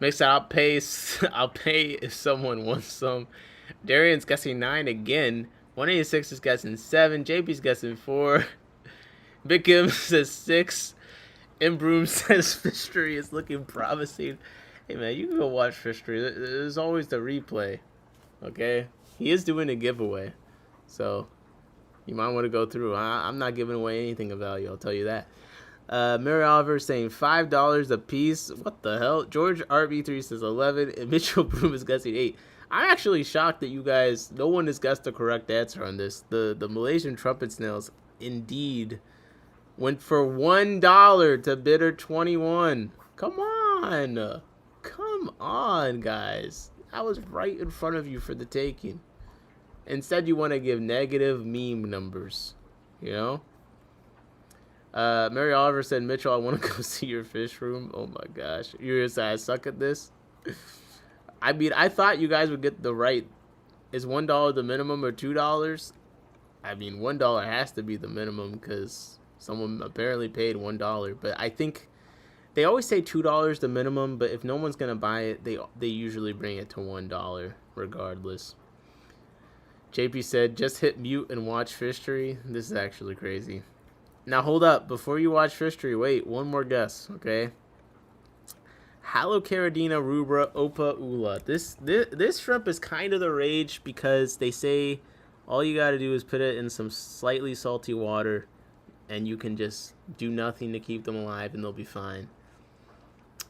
Makes I'll pay if someone wants some. Darian's guessing 9 again. 186 is guessing 7. JP's guessing 4. Big Kim says 6. Imbroom says Fishery is looking promising. Hey man, you can go watch Fishery. There's always the replay. Okay? He is doing a giveaway. So, you might want to go through. I'm not giving away anything of value, I'll tell you that. Mary Oliver saying $5 a piece. What the hell? George RB3 says 11. And Mitchell Broom is guessing 8. I'm actually shocked that you guys, no one has guessed the correct answer on this. The Malaysian trumpet snails indeed went for $1 to bidder 21. Come on, guys. I was right in front of you for the taking. Instead, you want to give negative meme numbers, you know? Mary Oliver said, Mitchell, I want to go see your fish room. Oh my gosh. You're going to say I suck at this? I mean, I thought you guys would get the right. Is $1 the minimum or $2? I mean, $1 has to be the minimum because someone apparently paid $1. But I think they always say $2 the minimum, but if no one's going to buy it, they usually bring it to $1 regardless. JP said, just hit mute and watch Fishery. This is actually crazy. Now, hold up. Before you watch Fishery, wait. One more guess, okay? Halocaridina rubra opa ula. This shrimp is kind of the rage because they say all you gotta do is put it in some slightly salty water and you can just do nothing to keep them alive and they'll be fine.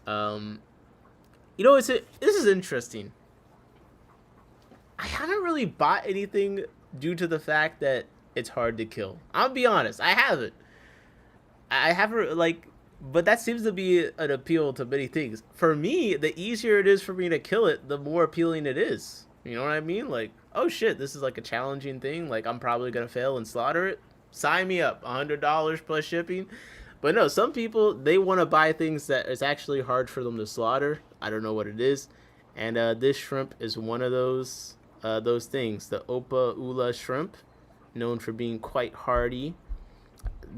This is interesting. I haven't really bought anything due to the fact that it's hard to kill. I'll be honest, I haven't. But that seems to be an appeal to many things. For me, the easier it is for me to kill it, the more appealing it is. You know what I mean? Like, oh shit, this is like a challenging thing. Like, I'm probably gonna fail and slaughter it. Sign me up. $100 plus shipping. But no, some people, they want to buy things that it's actually hard for them to slaughter. I don't know what it is. And this shrimp is one of those things. The Opa Ula shrimp, known for being quite hardy.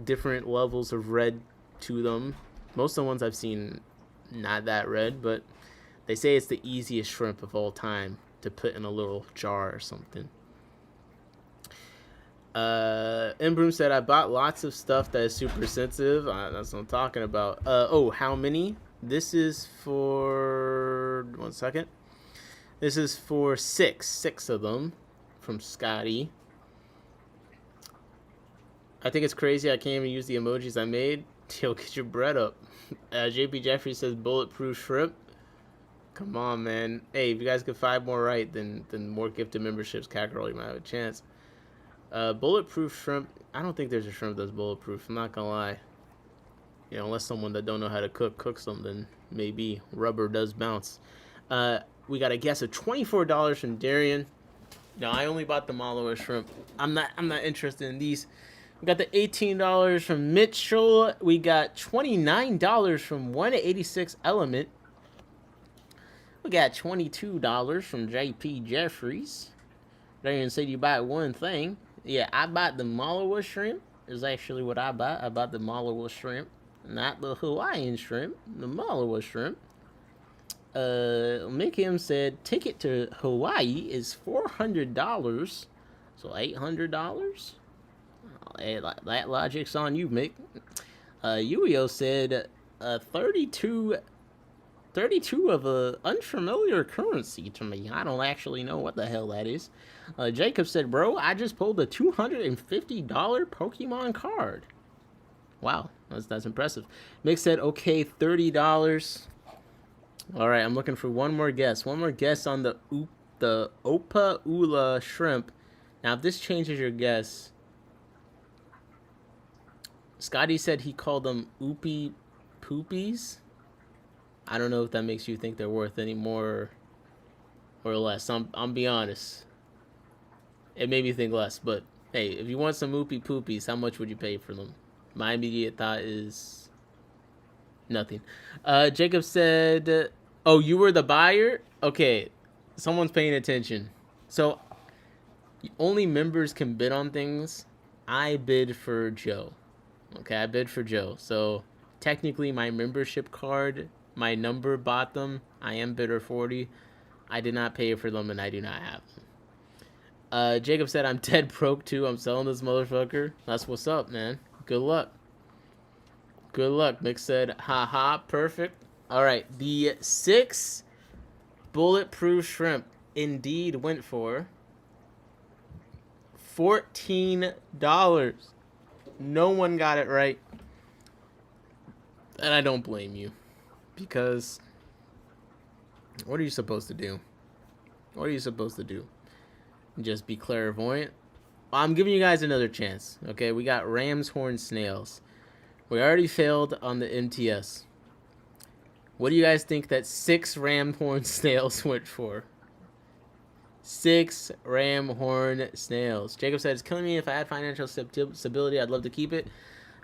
Different levels of red to them. Most of the ones I've seen, not that red, but they say it's the easiest shrimp of all time to put in a little jar or something. Embroom said, I bought lots of stuff that is super sensitive. That's what I'm talking about. How many? This is for... 1 second. This is for 6. 6 of them from Scotty. I think it's crazy I can't even use the emojis I made. Yo, get your bread up. JP Jeffrey says bulletproof shrimp. Come on, man. Hey, if you guys get 5 more right, then more gifted memberships, Kakarol, you might have a chance. Bulletproof shrimp. I don't think there's a shrimp that's bulletproof. I'm not gonna lie. You know, unless someone that don't know how to cooks them, then maybe rubber does bounce. We got a guess of $24 from Darian. No, I only bought the Malawi shrimp. I'm not interested in these. We got the $18 from Mitchell. We got $29 from 186 Element. We got $22 from JP Jeffries. Darian said you buy one thing. Yeah, I bought the Malawi shrimp. Is actually what I bought. I bought the Malawi shrimp, not the Hawaiian shrimp. The Malawi shrimp. Mikim said ticket to Hawaii is $400, so $800. That logic's on you, Mick. Yuio said 32 of a unfamiliar currency to me. I don't actually know what the hell that is. Jacob said, bro, I just pulled a $250 Pokemon card. Wow, that's impressive. Mick said, okay, $30. All right, I'm looking for one more guess. One more guess on the Opa Ula shrimp. Now, if this changes your guess... Scotty said he called them Oopie Poopies. I don't know if that makes you think they're worth any more or less. I'm be honest. It made me think less, but hey, if you want some Oopie Poopies, how much would you pay for them? My immediate thought is nothing. Jacob said, oh, you were the buyer? Okay, someone's paying attention. So, only members can bid on things. I bid for Joe. Okay, I bid for Joe. So, technically, my membership card, my number bought them. I am bidder 40. I did not pay for them, and I do not have them. Jacob said, I'm dead broke, too. I'm selling this motherfucker. That's what's up, man. Good luck. Good luck. Mick said, haha, perfect. All right, the 6 bulletproof shrimp indeed went for $14. No one got it right. And I don't blame you. Because what are you supposed to do? What are you supposed to do? Just be clairvoyant? I'm giving you guys another chance. Okay, we got ram's horn snails. We already failed on the MTS. What do you guys think that 6 ram horn snails went for? 6 ram horn snails. Jacob said, it's killing me. If I had financial stability, I'd love to keep it.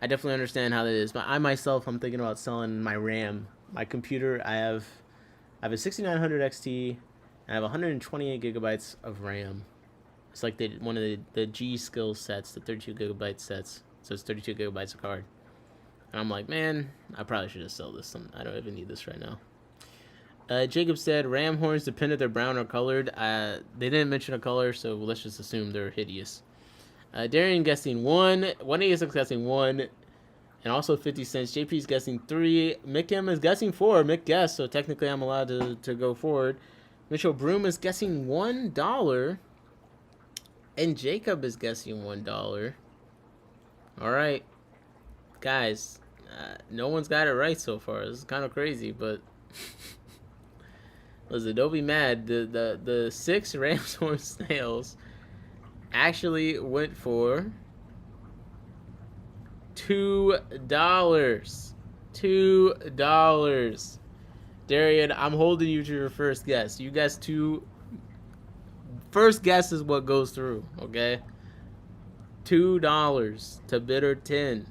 I definitely understand how that is. But I myself, I'm thinking about selling my RAM. My computer, I have a 6900 XT, and I have 128 gigabytes of RAM. It's like one of the G skill sets, the 32 gigabyte sets. So it's 32 gigabytes of card. And I'm like, man, I probably should just sell this. I don't even need this right now. Jacob said, ram horns depend if they're brown or colored. They didn't mention a color, so let's just assume they're hideous. Darian guessing 1. 186 guessing 1. And also 50 cents. JP's guessing 3. Mick M is guessing 4. Mick guessed, so technically I'm allowed to go forward. Mitchell Broom is guessing $1. And Jacob is guessing $1. All right. Guys, no one's got it right so far. This is kind of crazy, but listen, don't be mad. The 6 ram's horn snails actually went for $2. $2. Darian, I'm holding you to your first guess. You guessed 2. First guess is what goes through, okay? $2 to bidder 10.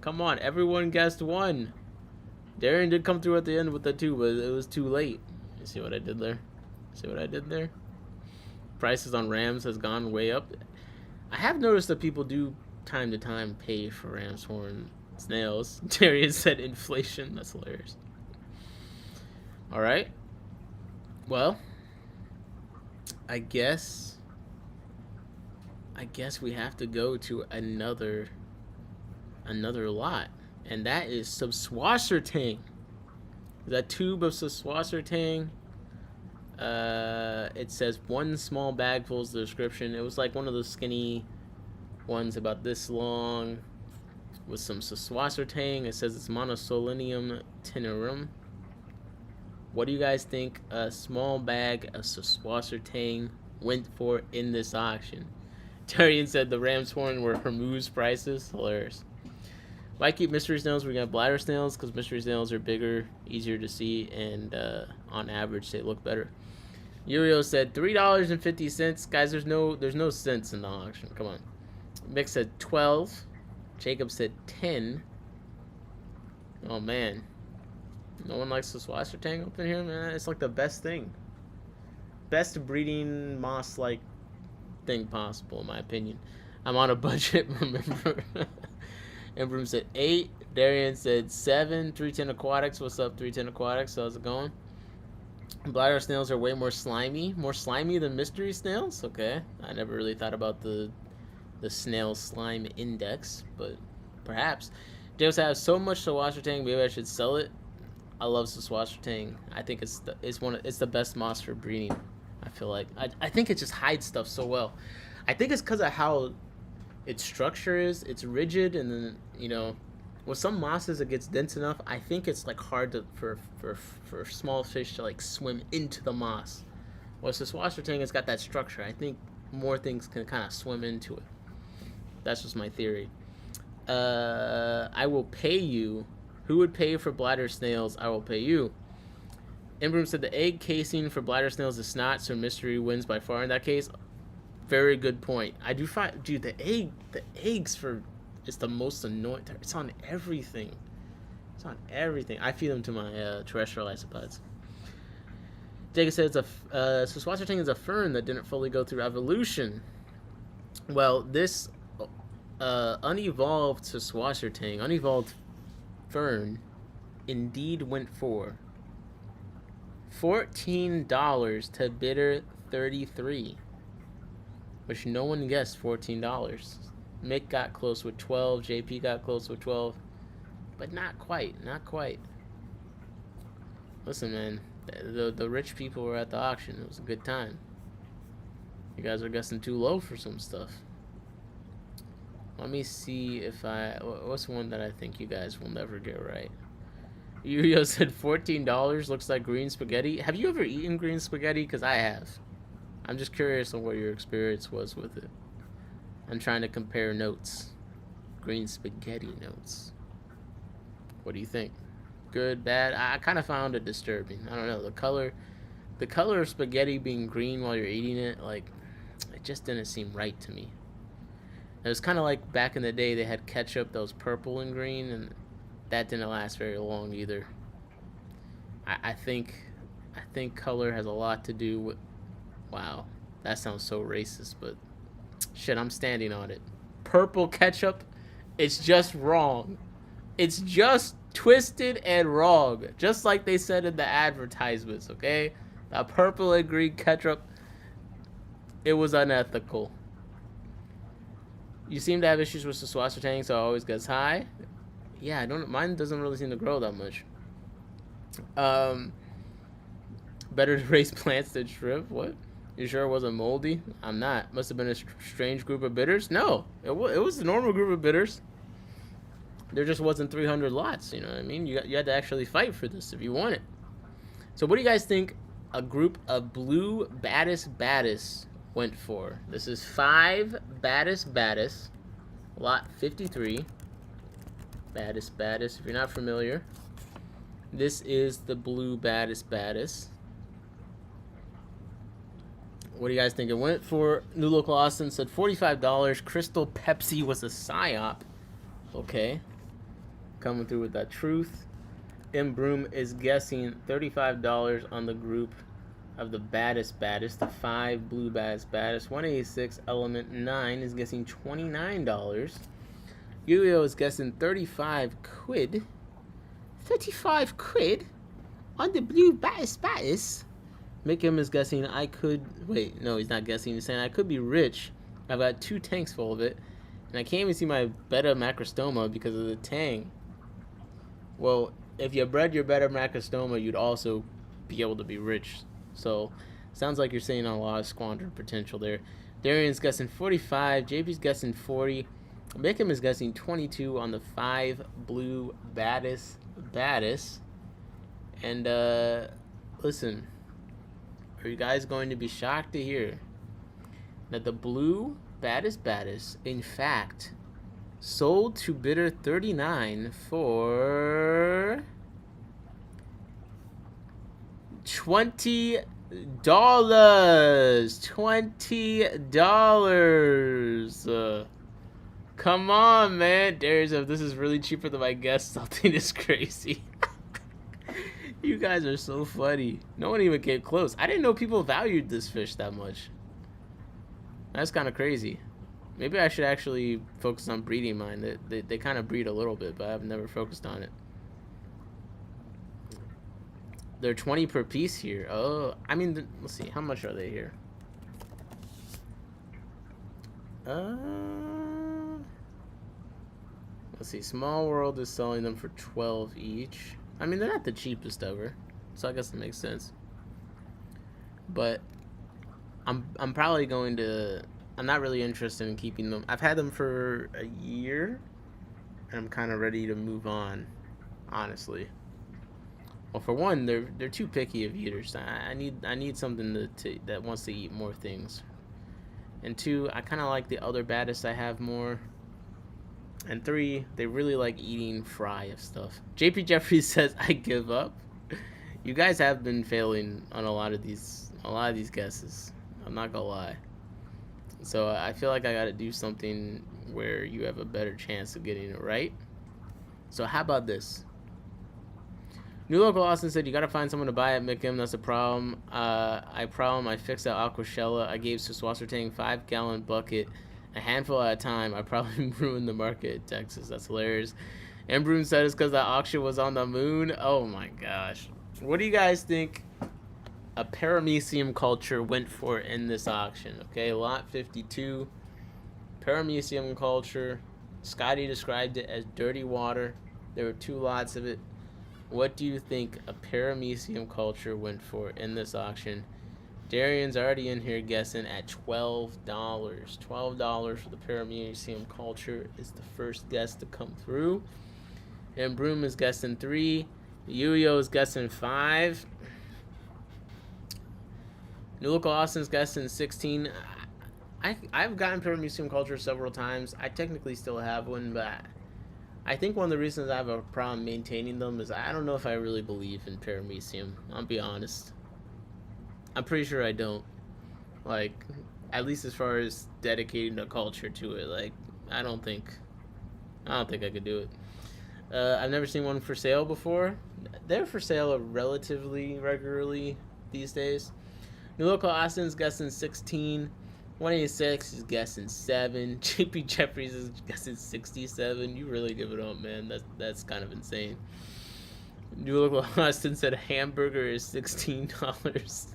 Come on, everyone guessed 1. Darian did come through at the end with the 2, but it was too late. You see what I did there? See what I did there? Prices on Rams has gone way up. I have noticed that people do time to time pay for ram's horn snails. Darian said inflation. That's hilarious. All right. Well, I guess we have to go to another lot, and that is Subswassertang. That tube of Subswassertang. It says 1 small bag full is the description. It was like one of those skinny ones about this long with some Subswassertang. It says it's Monosolinium tenerum. What do you guys think a small bag of Subswassertang went for in this auction? Darian said the ram's horn were Hermuz prices. Hilarious. Why keep mystery snails? We got bladder snails because mystery snails are bigger, easier to see, and on average they look better. Uriel said $3.50. Guys, there's no cents in the auction. Come on. Mick said 12. Jacob said 10. Oh man. No one likes the Subswassertang up in here, man. It's like the best thing. Best breeding moss-like thing possible, in my opinion. I'm on a budget, remember. Embroom said 8. Darian said 7. 310 Aquatics. What's up, 310 Aquatics? How's it going? Bladder snails are way more slimy. More slimy than mystery snails? Okay. I never really thought about the snail slime index, but perhaps. Just have so much Subswassertang, maybe I should sell it. I love Subswassertang. I think it's the best moss for breeding. I feel like I think it just hides stuff so well. I think it's because of how its structure is. It's rigid, and then with some mosses it gets dense enough. I think it's like hard for small fish to like swim into the moss. Whereas Subswassertang has got that structure. I think more things can kind of swim into it. That's just my theory. I will pay you. Who would pay for bladder snails? I will pay you. Embroom said the egg casing for bladder snails is snot, so mystery wins by far in that case. Very good point. I do find, dude, the eggs for, it's the most annoying. It's on everything. It's on everything. I feed them to my terrestrial isopods. Jacob says Subswassertang is a fern that didn't fully go through evolution. Well, this unevolved Subswassertang, unevolved fern, indeed went for $14 to bidder 33, which no one guessed $14. Mick got close with 12. JP got close with 12, but not quite. Listen, man, the rich people were at the auction. It was a good time. You guys are guessing too low for some stuff. Let me see if what's one that I think you guys will never get right. Yu-Yo said $14 looks like green spaghetti. Have you ever eaten green spaghetti? Because I have. I'm just curious on what your experience was with it. I'm trying to compare notes. Green spaghetti notes. What do you think? Good, bad? I kind of found it disturbing. I don't know. The color of spaghetti being green while you're eating it, like, it just didn't seem right to me. It was kind of like back in the day they had ketchup that was purple and green, and that didn't last very long either. I think color has a lot to do with... Wow, that sounds so racist, but shit, I'm standing on it. Purple ketchup, it's just wrong. It's just twisted and wrong. Just like they said in the advertisements, okay? The purple and green ketchup, it was unethical. You seem to have issues with Subswassertang, so it always gets high. Yeah, I don't. Mine doesn't really seem to grow that much. Um, Better to raise plants than shrimp. What? You sure it wasn't moldy? I'm not. Must have been a strange group of bidders. No, it was a normal group of bidders. There just wasn't 300 lots. You know what I mean? You had to actually fight for this if you want it. So what do you guys think a group of blue baddest went for? This is 5 baddest, lot 53. Baddest. If you're not familiar, this is the blue baddest. What do you guys think it went for? New Local Austin said $45. Crystal Pepsi was a psyop. Okay. Coming through with that truth. M. Broom is guessing $35 on the group of the baddest, the 5 blue baddest. 186 Element 9 is guessing $29. Yo is guessing 35 quid. 35 quid on the blue baddest. Mick M is guessing I could. Wait, no, he's not guessing. He's saying I could be rich. I've got 2 tanks full of it, and I can't even see my betta macrostoma because of the tang. Well, if you bred your betta macrostoma, you'd also be able to be rich. So, sounds like you're saying a lot of squandered potential there. Darian's guessing 45. JP's guessing 40. Mick M is guessing 22 on the 5 blue baddest. And listen. Are you guys going to be shocked to hear that the blue baddest, in fact, sold to bidder 39 for $20. $20. Come on, man. Darius, if this is really cheaper than my guess, something is crazy. You guys are so funny. No one even came close. I didn't know people valued this fish that much. That's kind of crazy. Maybe I should actually focus on breeding mine. They kind of breed a little bit, but I've never focused on it. They're 20 per piece here. Oh, I mean, let's see. How much are they here? Let's see. Small World is selling them for 12 each. I mean, they're not the cheapest ever, so I guess it makes sense. But I'm probably going to. I'm not really interested in keeping them. I've had them for a year, and I'm kind of ready to move on, honestly. Well, for one, they're too picky of eaters. I need something that wants to eat more things. And 2, I kind of like the other baddest I have more. And 3, they really like eating fry of stuff. JP Jeffries says, I give up. You guys have been failing on a lot of these guesses. I'm not gonna lie. So I feel like I gotta do something where you have a better chance of getting it right. So how about this? New Local Austin said, you gotta find someone to buy it, Mick M. That's a problem. I fixed out Aquashella. I gave Swassertang 5-gallon bucket. A handful at a time. I probably ruined the market in Texas. That's hilarious. And Broom said it's because the auction was on the moon. Oh my gosh. What do you guys think a paramecium culture went for in this auction? Okay, lot 52. Paramecium culture. Scotty described it as dirty water. There were 2 lots of it. What do you think a paramecium culture went for in this auction? Darian's already in here guessing at $12. $12 for the paramecium culture is the first guess to come through. And Broom is guessing 3. Yuyo is guessing 5. New Local Austin's guessing 16. I've gotten paramecium culture several times. I technically still have one, but I think one of the reasons I have a problem maintaining them is I don't know if I really believe in paramecium. I'll be honest. I'm pretty sure I don't. Like, at least as far as dedicating a culture to it. Like, I don't think I could do it. I've never seen one for sale before. They're for sale relatively regularly these days. New Local Austin's guessing 16. 186 is guessing 7. JP Jeffries is guessing 67. You really give it up, man. That's kind of insane. New Local Austin said a hamburger is $16.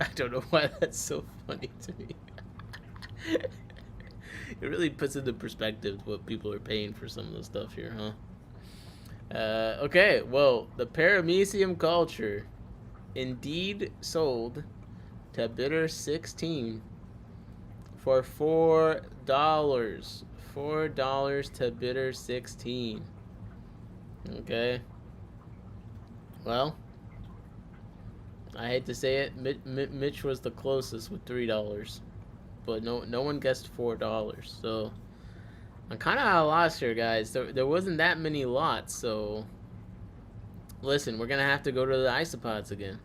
I don't know why that's so funny to me. It really puts into perspective what people are paying for some of the stuff here, huh? Okay, well, the paramecium culture indeed sold to bidder 16 for $4. $4 to bidder 16. Okay. Well, I hate to say it, Mitch was the closest with $3, but no one guessed $4. So I'm kind of at a loss here, guys. There wasn't that many lots, so listen, we're gonna have to go to the isopods again.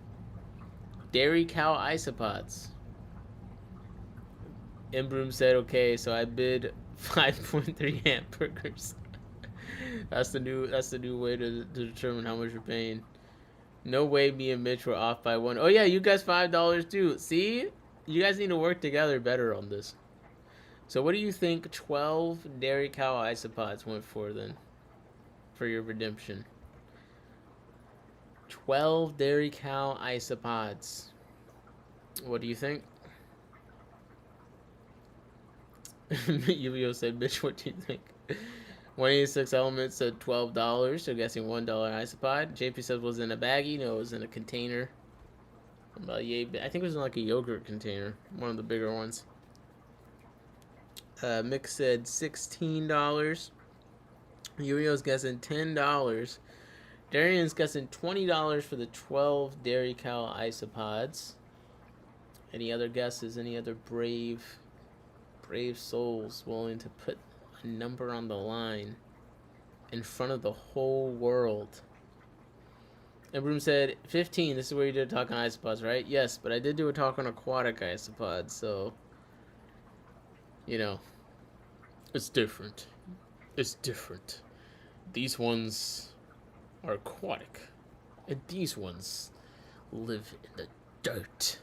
Dairy cow isopods. Imbroom said, okay, so I bid 5.3 hamburgers. That's the new way to determine how much you're paying. No way me and Mitch were off by one. Oh yeah, you guys $5 too. See? You guys need to work together better on this. So what do you think 12 dairy cow isopods went for then? For your redemption. 12 dairy cow isopods. What do you think? Yu-Gi-Oh said, Mitch, what do you think? 186 Elements said $12, so guessing $1 isopod. JP says, was in a baggie? No, it was in a container. About I think it was in like a yogurt container, one of the bigger ones. Mick said $16. Yu-Gi-Oh's guessing $10. Darian's guessing $20 for the 12 dairy cow isopods. Any other guesses? Any other brave souls willing to put a number on the line in front of the whole world? And Broom said 15. This is where you did a talk on isopods, right? Yes, but I did do a talk on aquatic isopods, so you know, it's different. It's different. These ones are aquatic, and these ones live in the dirt.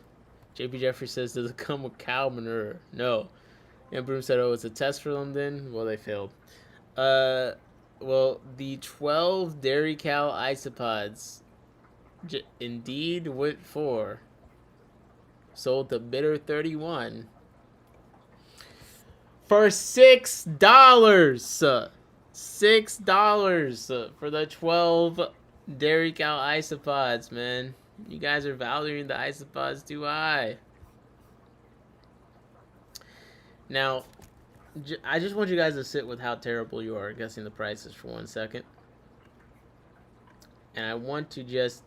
JP Jeffrey says, does it come with cow manure? No. And Broom said, oh, it's a test for them then? Well, they failed. Well, the 12 dairy cow isopods indeed went for, sold to bidder 31 for $6. $6 for the 12 dairy cow isopods, man. You guys are valuing the isopods too high. Now, I just want you guys to sit with how terrible you are guessing the prices for 1 second. And I want to just,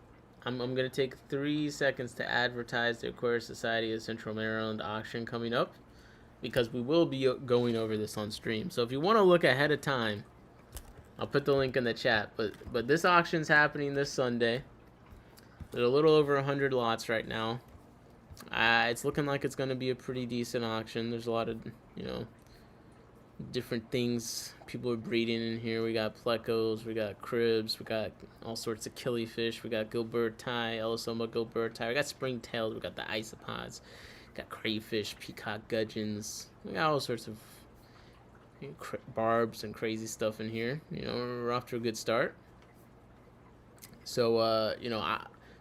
I'm going to take 3 seconds to advertise the Aquarius Society of Central Maryland auction coming up, because we will be going over this on stream. So if you want to look ahead of time, I'll put the link in the chat. But this auction's happening this Sunday. There's a little over 100 lots right now. It's looking like it's going to be a pretty decent auction. There's a lot of, you know, different things people are breeding in here. We got plecos, we got cribs, we got all sorts of killifish, we got gilberti, Ellisoma gilberti, we got springtails, we got the isopods, we got crayfish, peacock gudgeons, we got all sorts of, you know, barbs and crazy stuff in here. You know, we're off to a good start. So you know,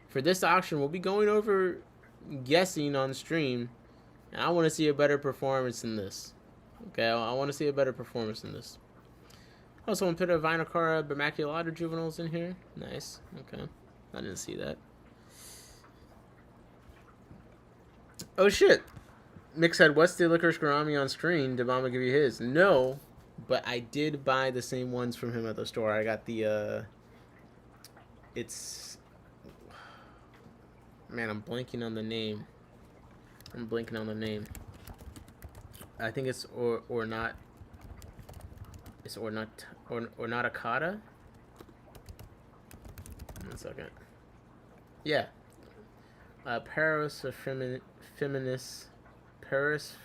for this auction we'll be going over guessing on stream, and I want to see a better performance than this. Okay, I want to see a better performance than this. Oh, someone put a Vinocara Bermaculata juveniles in here. Nice. Okay, I didn't see that. Oh shit! Mick said, "What's the licorice gourami on stream? Did Mama give you his?" No, but I did buy the same ones from him at the store. I got the it's, man, I'm blanking on the name. I think it's or not. It's or not Akata. 1 second. Yeah. Paris feminist. Paris.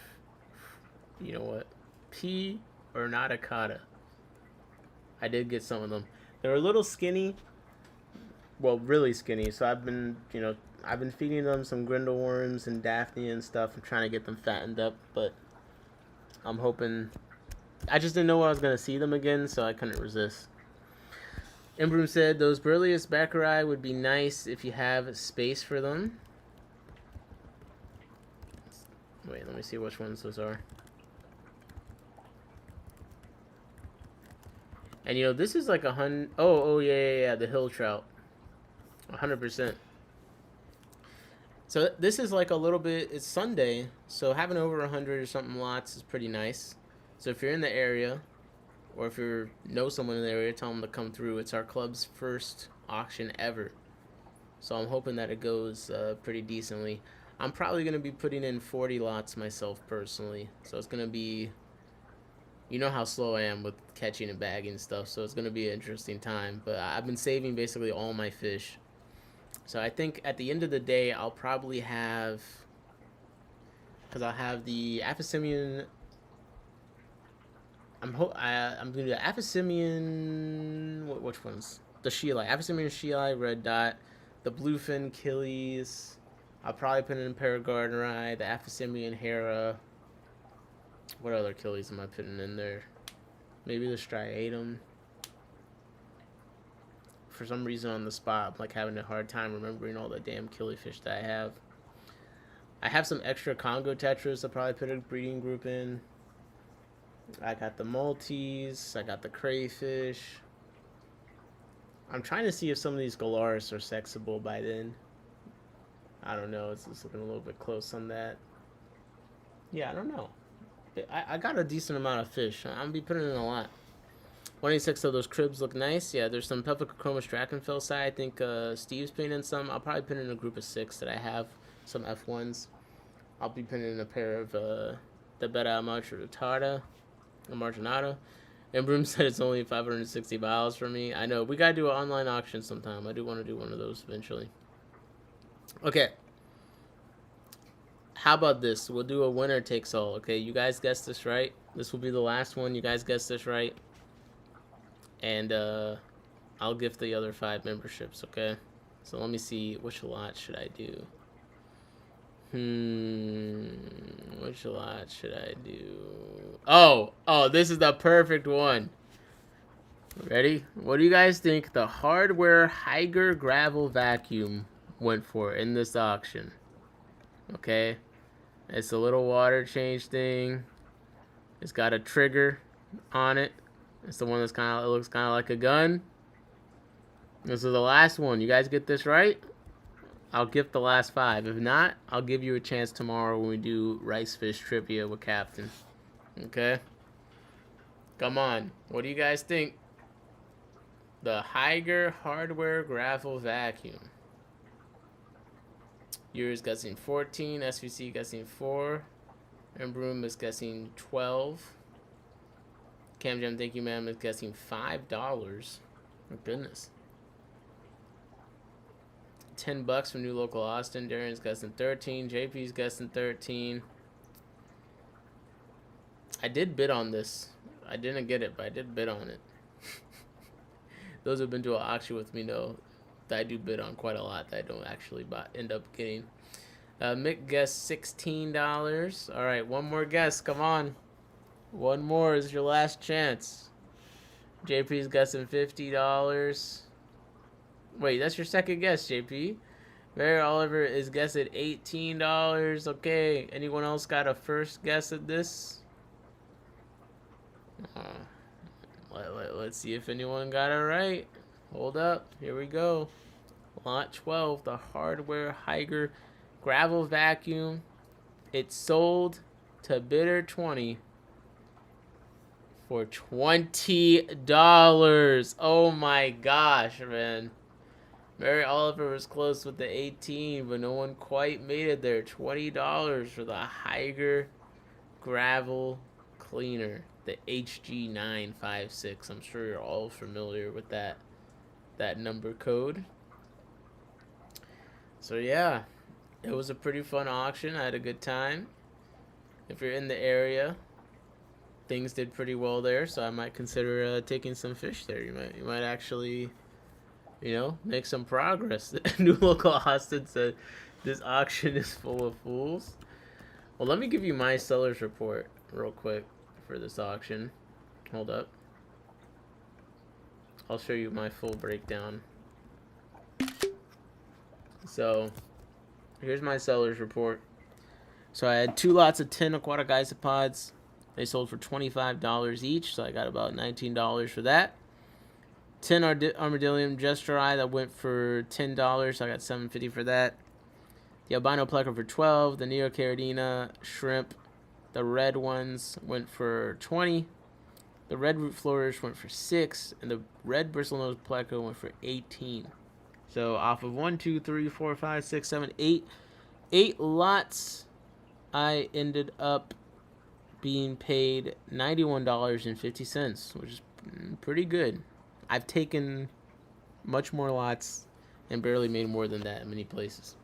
You know what? P or not Akata. I did get some of them. They're a little skinny. Well, really skinny. So I've been, you know, I've been feeding them some grindle worms and Daphne and stuff. I'm trying to get them fattened up, but I'm hoping. I just didn't know when I was going to see them again, so I couldn't resist. Imbroom said, those Burlius Baccarii would be nice if you have space for them. Wait, let me see which ones those are. And you know, this is like 100. Oh, yeah, the hill trout, 100%. So this is like a little bit. It's Sunday, so having over 100 or something lots is pretty nice. So if you're in the area, or if you know someone in the area, tell them to come through. It's our club's first auction ever, so I'm hoping that it goes pretty decently. I'm probably gonna be putting in 40 lots myself personally, so it's gonna be. You know how slow I am with catching and bagging stuff, so it's gonna be an interesting time. But I've been saving basically all my fish. So I think at the end of the day, I'll probably have, because I'll have the Aphysimian. I'm gonna do the Aphysimian. Which ones? The Sheelite, Aphysimian Sheelite, Red Dot, the Bluefin Killies. I'll probably put in Paragardneri, the Aphysimian Hera. What other Killies am I putting in there? Maybe the Striatum. For some reason on the spot, I'm like having a hard time remembering all the damn killifish that I have. I have some extra Congo Tetras I'll probably put a breeding group in. I got the Maltese, I got the crayfish. I'm trying to see if some of these Galaris are sexable by then. I don't know, it's just looking a little bit close on that. Yeah, I don't know. I got a decent amount of fish. I'm gonna be putting in a lot. 186 of those cribs look nice. Yeah, there's some Pelvicochromis Drakenfels. I think Steve's putting in some. I'll probably put in a group of 6 that I have. Some F1s. I'll be putting in a pair of the Beta Marginata. And Broom said it's only 560 miles for me. I know. We got to do an online auction sometime. I do want to do one of those eventually. Okay. How about this? We'll do a winner takes all. Okay, you guys guessed this right. This will be the last one. You guys guessed this right. And I'll gift the other 5 memberships, okay? So let me see, which lot should I do? Which lot should I do? Oh, this is the perfect one. Ready? What do you guys think the hardware Higer gravel vacuum went for in this auction? Okay, it's a little water change thing. It's got a trigger on it. It's the one that's it looks kind of like a gun. This is the last one. You guys get this right? I'll gift the last 5. If not, I'll give you a chance tomorrow when we do rice fish trivia with Captain. Okay? Come on. What do you guys think? The Higer hardware gravel vacuum. Yours guessing 14. SVC guessing 4. And Broom is guessing 12. Cam Jam, thank you, ma'am, is guessing $5. My goodness. $10 from New Local Austin. Darian's guessing 13. JP's guessing 13. I did bid on this. I didn't get it, but I did bid on it. Those who've been to an auction with me know that I do bid on quite a lot that I don't actually end up getting. Mick guessed $16. All right, one more guess. Come on. One more is your last chance. JP's guessing $50. Wait, that's your second guess, JP. Mary Oliver is guessing $18. Okay, anyone else got a first guess at this? Let's see if anyone got it right. Hold up, here we go. Lot 12, the hardware Higer gravel vacuum. It sold to bidder 20 for $20. Oh my gosh, man. Mary Oliver was close with the 18, but no one quite made it there. $20 for the Higer gravel cleaner, the HG956. I'm sure you're all familiar with that number code. So yeah, it was a pretty fun auction. I had a good time. If you're in the area, things did pretty well there, so I might consider taking some fish there. You might actually, make some progress. New Local Austin said this auction is full of fools. Well, let me give you my seller's report real quick for this auction. Hold up. I'll show you my full breakdown. So, here's my seller's report. So I had 2 lots of 10 aquatic isopods. They sold for $25 each, so I got about $19 for that. 10 armadillium gesture eye that went for $10. I got $7.50 for that. The albino pleca for 12. The neocaridina shrimp, the red ones went for 20. The red root flourish went for 6, and the red bristlenose pleca went for 18. So off of 1, 2, 3, 4, 5, 6, 7, 8 lots, I ended up being paid $91.50, which is pretty good. I've taken much more lots and barely made more than that in many places.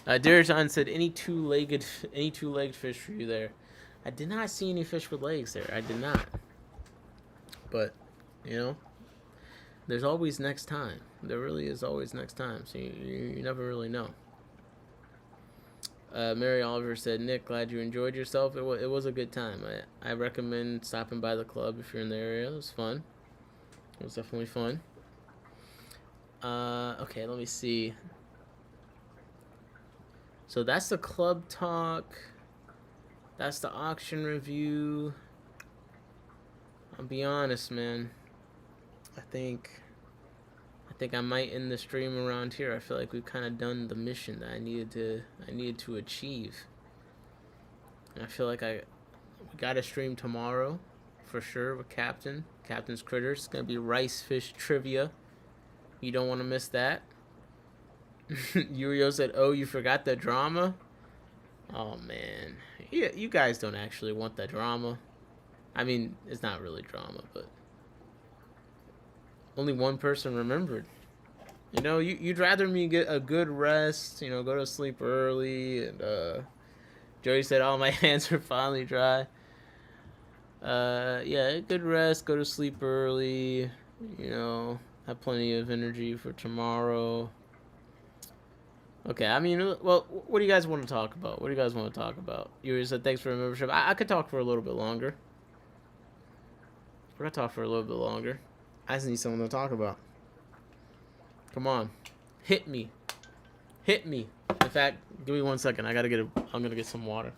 Darajan said, any two-legged fish for you there. I did not see any fish with legs there. I did not. But, you know, there's always next time. There really is always next time. So you never really know. Mary Oliver said, Nick, glad you enjoyed yourself. It was a good time. I recommend stopping by the club if you're in the area. It was fun. It was definitely fun. Okay, let me see. So that's the club talk. That's the auction review. I'll be honest, man. I think I might end the stream around here. I feel like we've kind of done the mission that I needed to achieve. And I feel like we got a stream tomorrow for sure with Captain's Critters. It's gonna be rice fish trivia. You don't want to miss that. Yurio said, "Oh, you forgot the drama." Oh man, yeah, you guys don't actually want the drama. I mean, it's not really drama, but only one person remembered. You know, you'd rather me get a good rest, you know, go to sleep early, and Joey said, "Oh, my hands are finally dry." Yeah, good rest, go to sleep early, you know, have plenty of energy for tomorrow. Okay, I mean, well, what do you guys want to talk about? You said thanks for the membership. I could talk for a little bit longer. We're gonna talk for a little bit longer. I just need someone to talk about. Come on, hit me. In fact, give me 1 second. I'm gonna get some water.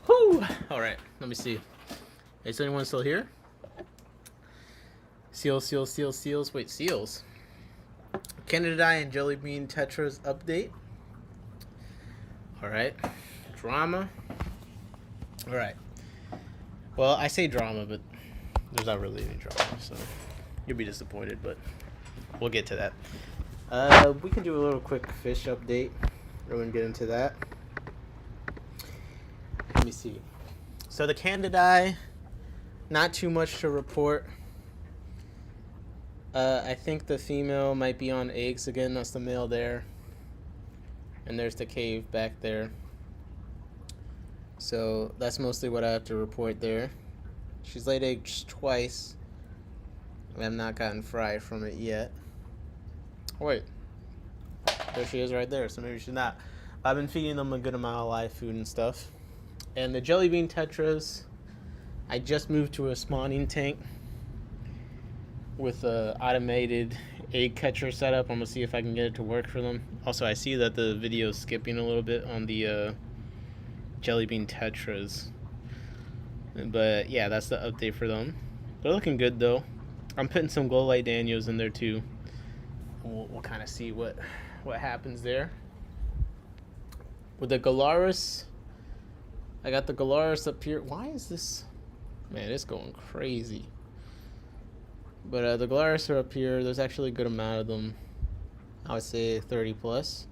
Whew. All right, let me see. Is anyone still here? Seals. Wait, seals. Candidae and Jelly Bean Tetras update. All right. Drama. All right. Well, I say drama, but there's not really any drama, so you'll be disappointed, but we'll get to that. We can do a little quick fish update. We're going to get into that. Let me see. So the Candidae, not too much to report. I think the female might be on eggs again. That's the male there. And there's the cave back there. So that's mostly what I have to report there. She's laid eggs twice. I have not gotten fry from it yet. Oh, wait. There she is right there. So maybe she's not. I've been feeding them a good amount of live food and stuff. And the Jelly Bean Tetras, I just moved to a spawning tank with a automated egg catcher setup. I'm gonna see if I can get it to work for them. Also, I see that the video is skipping a little bit on the Jelly Bean Tetras. But yeah, that's the update for them. They're looking good though. I'm putting some glow light Daniels in there too. We'll kind of see what happens there. With the Galaris, I got the Galaris up here. Why is this? Man, it's going crazy. But the Galaris are up here. There's actually a good amount of them. I would say 30 plus.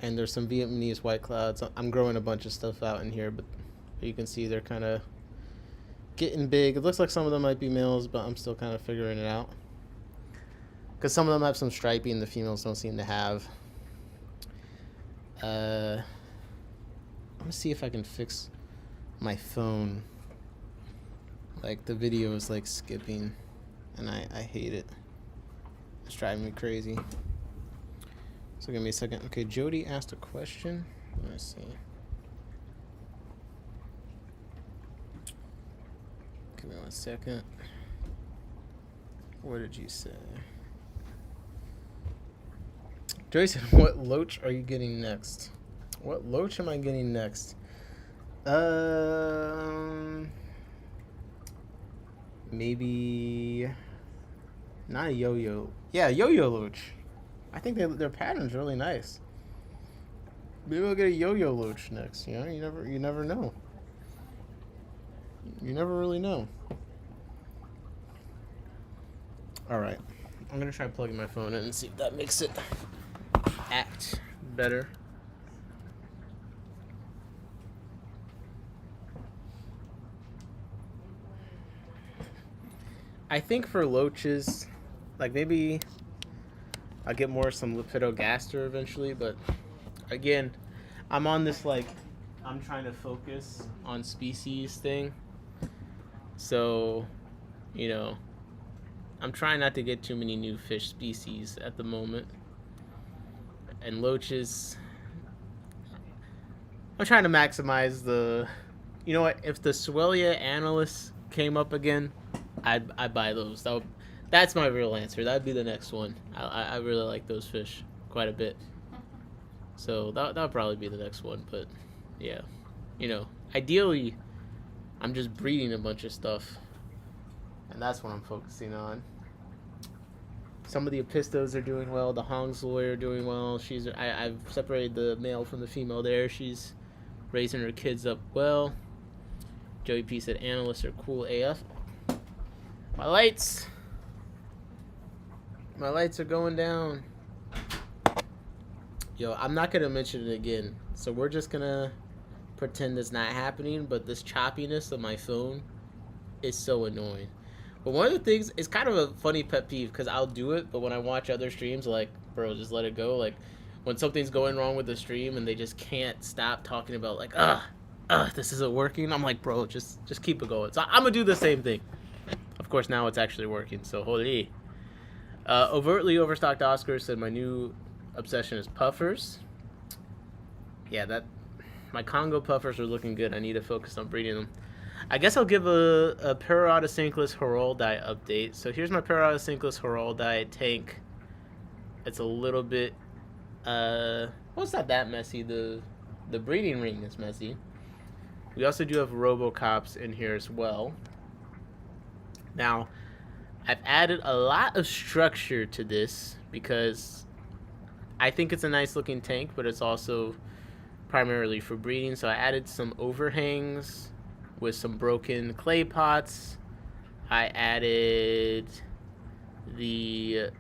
And there's some Vietnamese white clouds. I'm growing a bunch of stuff out in here, but you can see they're kind of getting big. It looks like some of them might be males, but I'm still kind of figuring it out. Because some of them have some striping the females don't seem to have. I'm gonna see if I can fix my phone. Like, the video is like skipping, and I hate it. It's driving me crazy. So give me a second. Okay, Jody asked a question. Let's see. Give me 1 second. What did you say? Joey said, what loach are you getting next? What loach am I getting next? Maybe not a yo-yo. Yeah, yo-yo loach. I think their pattern's really nice. Maybe we'll get a yo-yo loach next. You know, you never know. You never really know. All right, I'm gonna try plugging my phone in and see if that makes it act better. I think for loaches, like maybe I'll get more some Lepidogaster eventually, but again, I'm on this like I'm trying to focus on species thing. So, you know, I'm trying not to get too many new fish species at the moment. And loaches, I'm trying to maximize the, you know what, if the Swellia analis came up again, I'd buy those. That's my real answer. That'd be the next one. I really like those fish quite a bit. So that'll probably be the next one. But yeah, you know, ideally, I'm just breeding a bunch of stuff, and that's what I'm focusing on. Some of the Apistos are doing well. The Hongsley are doing well. I've separated the male from the female there. She's raising her kids up well. Joey P said analysts are cool AF. My lights are going down. Yo, I'm not going to mention it again. So we're just going to pretend it's not happening. But this choppiness of my phone is so annoying. But one of the things, it's kind of a funny pet peeve. Because I'll do it. But when I watch other streams, like, bro, just let it go. Like, when something's going wrong with the stream and they just can't stop talking about, like, this isn't working. I'm like, bro, just keep it going. So I'm going to do the same thing. Of course, now it's actually working, so holy. Overtly overstocked Oscar said my new obsession is puffers. Yeah, my Congo puffers are looking good. I need to focus on breeding them. I guess I'll give a Pararotocinclus Heroldi update. So here's my Pararotocinclus Heroldi tank. It's a little bit, well, it's not that messy. The breeding ring is messy. We also do have Robocops in here as well. Now, I've added a lot of structure to this because I think it's a nice looking tank, but it's also primarily for breeding. So I added some overhangs with some broken clay pots. I added the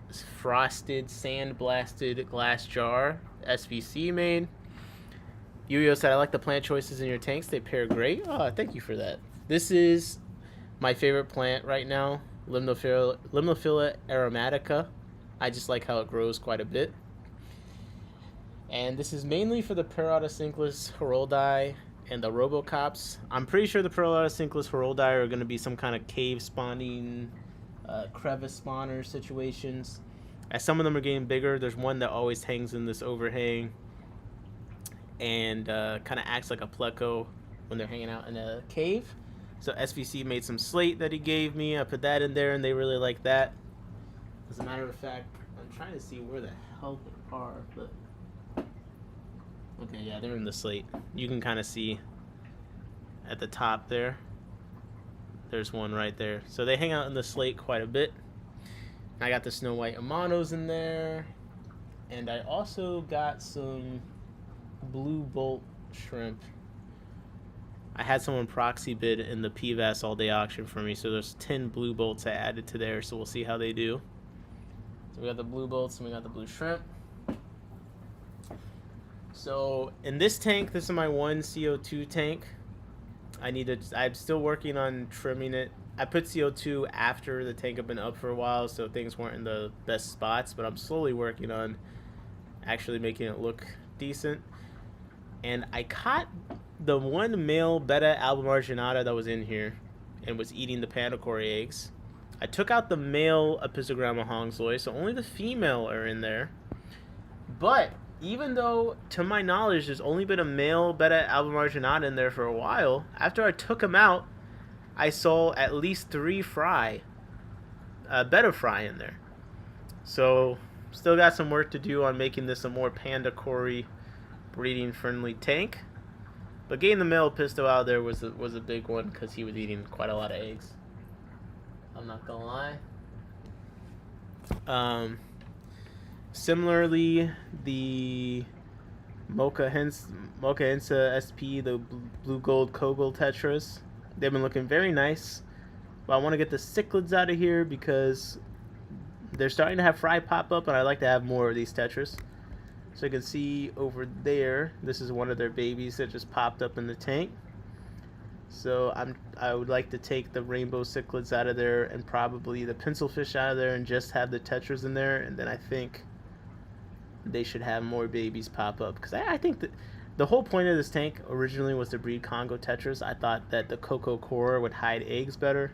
frosted sandblasted glass jar SVC made. Yo-Yo said, I like the plant choices in your tanks. They pair great. Oh, thank you for that. This is my favorite plant right now, Limnophila aromatica. I just like how it grows quite a bit. And this is mainly for the Pararotocinclus Heroldi and the Robocops. I'm pretty sure the Pararotocinclus Heroldi are going to be some kind of cave spawning, crevice spawner situations. As some of them are getting bigger, there's one that always hangs in this overhang and kind of acts like a pleco when they're hanging out in a cave. So SVC made some slate that he gave me. I put that in there, and they really like that. As a matter of fact, I'm trying to see where the hell they are, but okay, yeah, they're in the slate. You can kind of see at the top there. There's one right there. So they hang out in the slate quite a bit. I got the Snow White Amanos in there, and I also got some blue bolt shrimp. I had someone proxy bid in the PVAS all day auction for me, so there's 10 blue bolts I added to there, so we'll see how they do. So we got the blue bolts and we got the blue shrimp. So in this tank, this is my one CO2 tank. I'm still working on trimming it. I put CO2 after the tank had been up for a while, so things weren't in the best spots, but I'm slowly working on actually making it look decent. And I caught the one male beta albumarginata that was in here and was eating the pandacori eggs. I took out the male Apistogramma hongzoi, so only the female are in there. But even though, to my knowledge, there's only been a male beta albumarginata in there for a while, after I took him out, I saw at least 3 beta fry in there. So, still got some work to do on making this a more pandacori breeding friendly tank. But getting the male pisto out there was a big one because he was eating quite a lot of eggs. I'm not gonna lie. Similarly, the Mocha Hensa SP, the blue gold Kogel Tetras, they've been looking very nice. But I want to get the cichlids out of here because they're starting to have fry pop up, and I like to have more of these Tetras. So you can see over there, this is one of their babies that just popped up in the tank. So I would like to take the rainbow cichlids out of there and probably the pencilfish out of there and just have the Tetras in there, and then I think they should have more babies pop up. Because I think that the whole point of this tank originally was to breed Congo Tetras. I thought that the Coco Core would hide eggs better.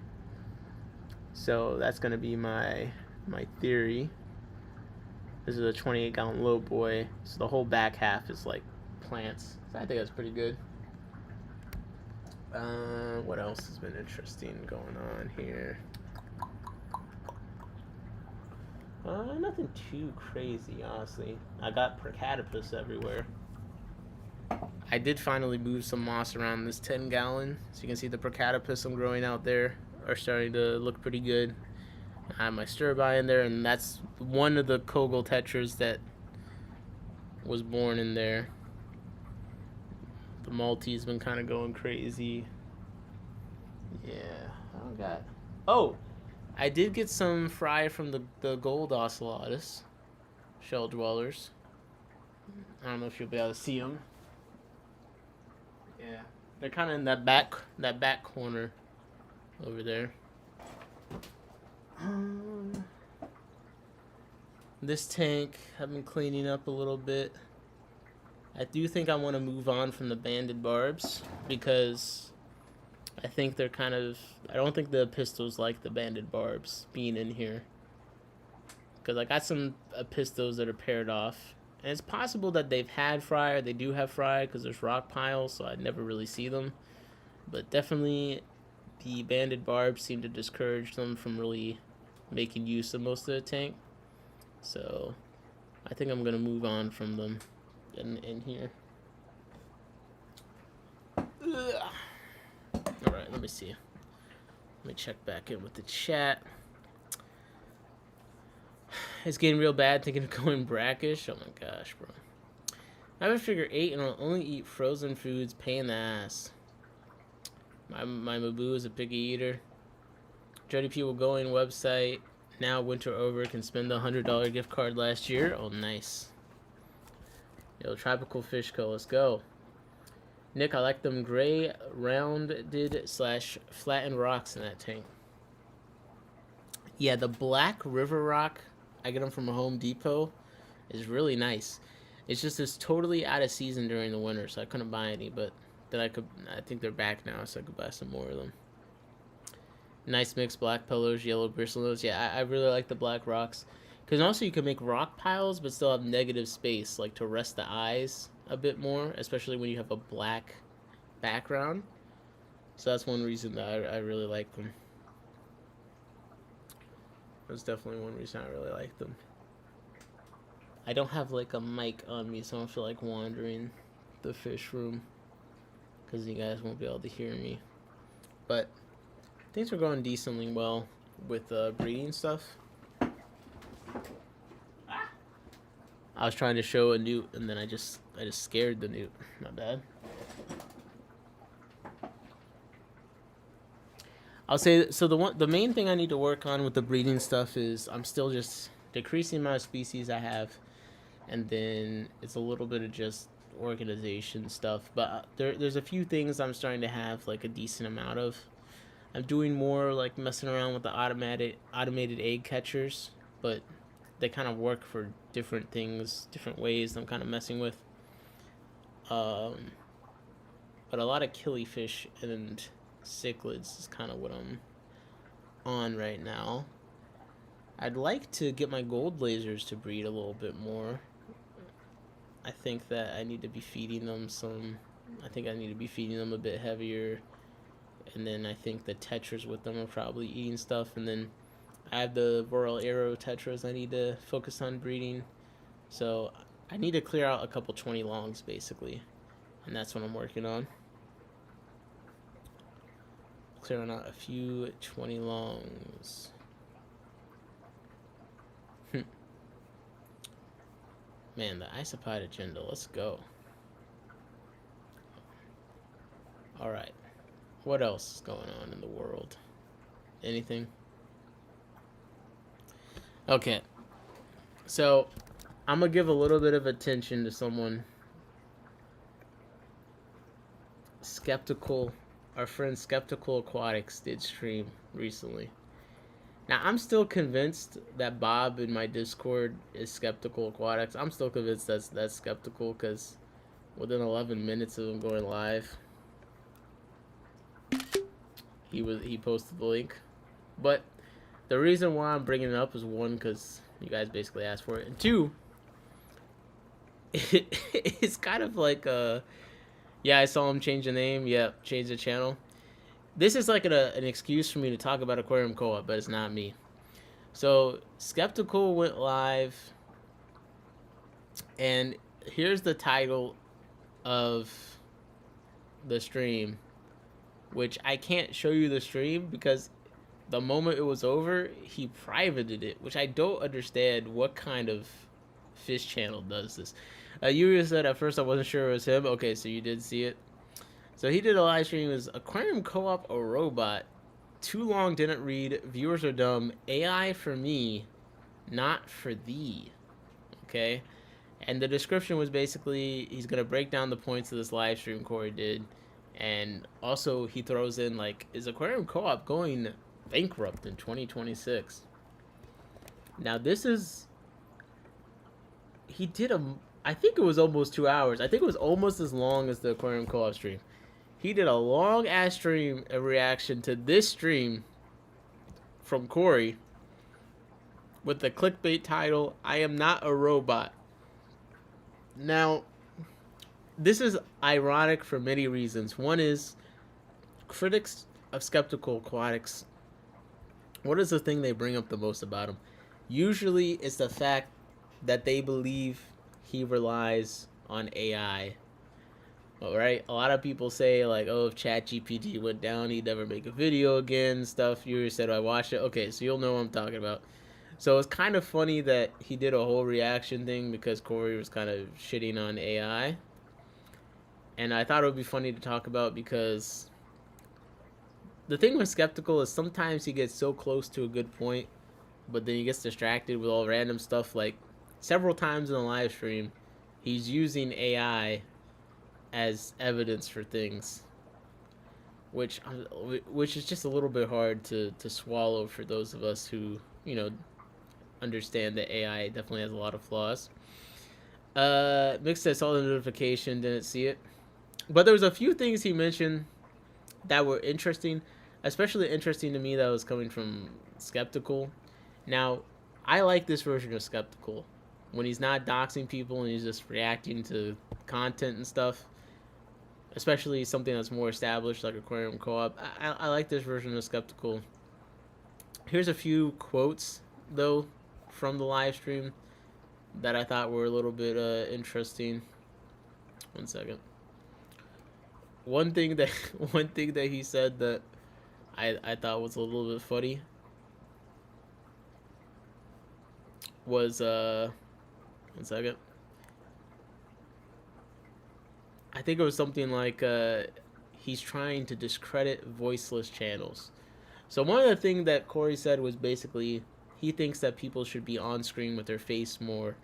So that's going to be my theory. This is a 28-gallon low boy, so the whole back half is like plants. So I think that's pretty good. What else has been interesting going on here? Nothing too crazy, honestly. I got Procatopus everywhere. I did finally move some moss around this 10-gallon, so you can see the Procatopus I'm growing out there are starting to look pretty good. I have my Sturbi in there, and that's one of the Kogel Tetras that was born in there. The Maltese been kind of going crazy. Yeah, I don't got... Oh! I did get some fry from the gold ocelotus shell dwellers. I don't know if you'll be able to see them. Yeah, they're kind of in that back corner over there. This tank I've been cleaning up a little bit. I do think I want to move on from the banded barbs because I think they're kind of... I don't think the pistols like the banded barbs being in here. Because I got some pistos that are paired off. And it's possible that they've had fry, or they do have fry, because there's rock piles, so I never really see them. But definitely the banded barbs seem to discourage them from really making use of most of the tank. So I think I'm going to move on from them in here. Ugh. Alright, let me see. Let me check back in with the chat. It's getting real bad thinking of going brackish. Oh my gosh, bro. I have a figure 8 and I'll only eat frozen foods. Pain in the ass. My Mabu is a picky eater. Jody P. will go in website. Now winter over. Can spend the $100 gift card last year. Oh, nice. Yo, Tropical Fish Co. Let's go. Nick, I like them gray rounded / flattened rocks in that tank. Yeah, the black river rock, I get them from a Home Depot, is really nice. It's just it's totally out of season during the winter, so I couldn't buy any, but then I think they're back now, so I could buy some more of them. Nice mix, black pillows, yellow bristlenose. Yeah, I really like the black rocks. Because also you can make rock piles, but still have negative space, like to rest the eyes a bit more, especially when you have a black background. So that's one reason that I really like them. That's definitely one reason I really like them. I don't have like a mic on me, so I don't feel like wandering the fish room, because you guys won't be able to hear me. But things are going decently well with breeding stuff. I was trying to show a newt, and then I just scared the newt. Not bad. I'll say so. The main thing I need to work on with the breeding stuff is I'm still just decreasing the amount of species I have, and then it's a little bit of just organization stuff. But there's a few things I'm starting to have like a decent amount of. I'm doing more like messing around with the automated egg catchers, but they kind of work for different things, different ways. I'm kind of messing with. But a lot of killifish and cichlids is kind of what I'm on right now. I'd like to get my gold lasers to breed a little bit more. I think that I need to be feeding them some. I think I need to be feeding them a bit heavier. And then I think the tetras with them are probably eating stuff. And then I have the Royal Arrow tetras I need to focus on breeding. So I need to clear out a couple 20 longs basically. And that's what I'm working on. Clearing out a few 20 longs. Man, the isopodagenda, let's go. Alright. What else is going on in the world? Anything? Okay. So, I'm going to give a little bit of attention to someone. Skeptical. Our friend Skeptical Aquatics did stream recently. Now, I'm still convinced that Bob in my Discord is Skeptical Aquatics. I'm still convinced that's Skeptical because within 11 minutes of him going live, he posted the link. But the reason why I'm bringing it up is one, because you guys basically asked for it, and two, it's kind of like yeah, I saw him change the name. Yeah, change the channel. This is like an excuse for me to talk about Aquarium Co-op, but it's not me. So, Skeptical went live, and here's the title of the stream, which I can't show you the stream because the moment it was over, he privated it, which I don't understand what kind of fish channel does this. Yuria said at first I wasn't sure it was him. Okay, so you did see it. So he did a live stream. It was Aquarium Co-op a robot. Too long, didn't read. Viewers are dumb. AI for me, not for thee. Okay? And the description was basically he's going to break down the points of this live stream Corey did. And also he throws in like, is Aquarium Co-op going bankrupt in 2026? Now this is... He did I think it was almost 2 hours. I think it was almost as long as the Aquarium Co-op stream. He did a long ass stream, a reaction to this stream from Corey with the clickbait title, I am not a robot. Now, this is ironic for many reasons. One is critics of Skeptical Aquatics, what is the thing they bring up the most about him? Usually it's the fact that they believe he relies on AI. Right? A lot of people say like, oh, if ChatGPT went down, he'd never make a video again, stuff. You said I watched it. Okay, so you'll know what I'm talking about. So it's kind of funny that he did a whole reaction thing because Corey was kind of shitting on AI. And I thought it would be funny to talk about because the thing with Skeptical is sometimes he gets so close to a good point, but then he gets distracted with all random stuff. Like several times in the live stream, he's using AI as evidence for things, which is just a little bit hard to swallow for those of us who, you know, understand that AI definitely has a lot of flaws. Mix said saw the notification, didn't see it, but there was a few things he mentioned that were interesting, especially interesting to me that was coming from Skeptical. Now, I like this version of Skeptical when he's not doxing people and he's just reacting to content and stuff, especially something that's more established like Aquarium Co-op. I like this version of Skeptical. Here's a few quotes, though, from the live stream that I thought were a little bit interesting. One second. One thing that he said that I thought was a little bit funny was one second. I think it was something like he's trying to discredit voiceless channels. So one of the things that Corey said was basically he thinks that people should be on screen with their face more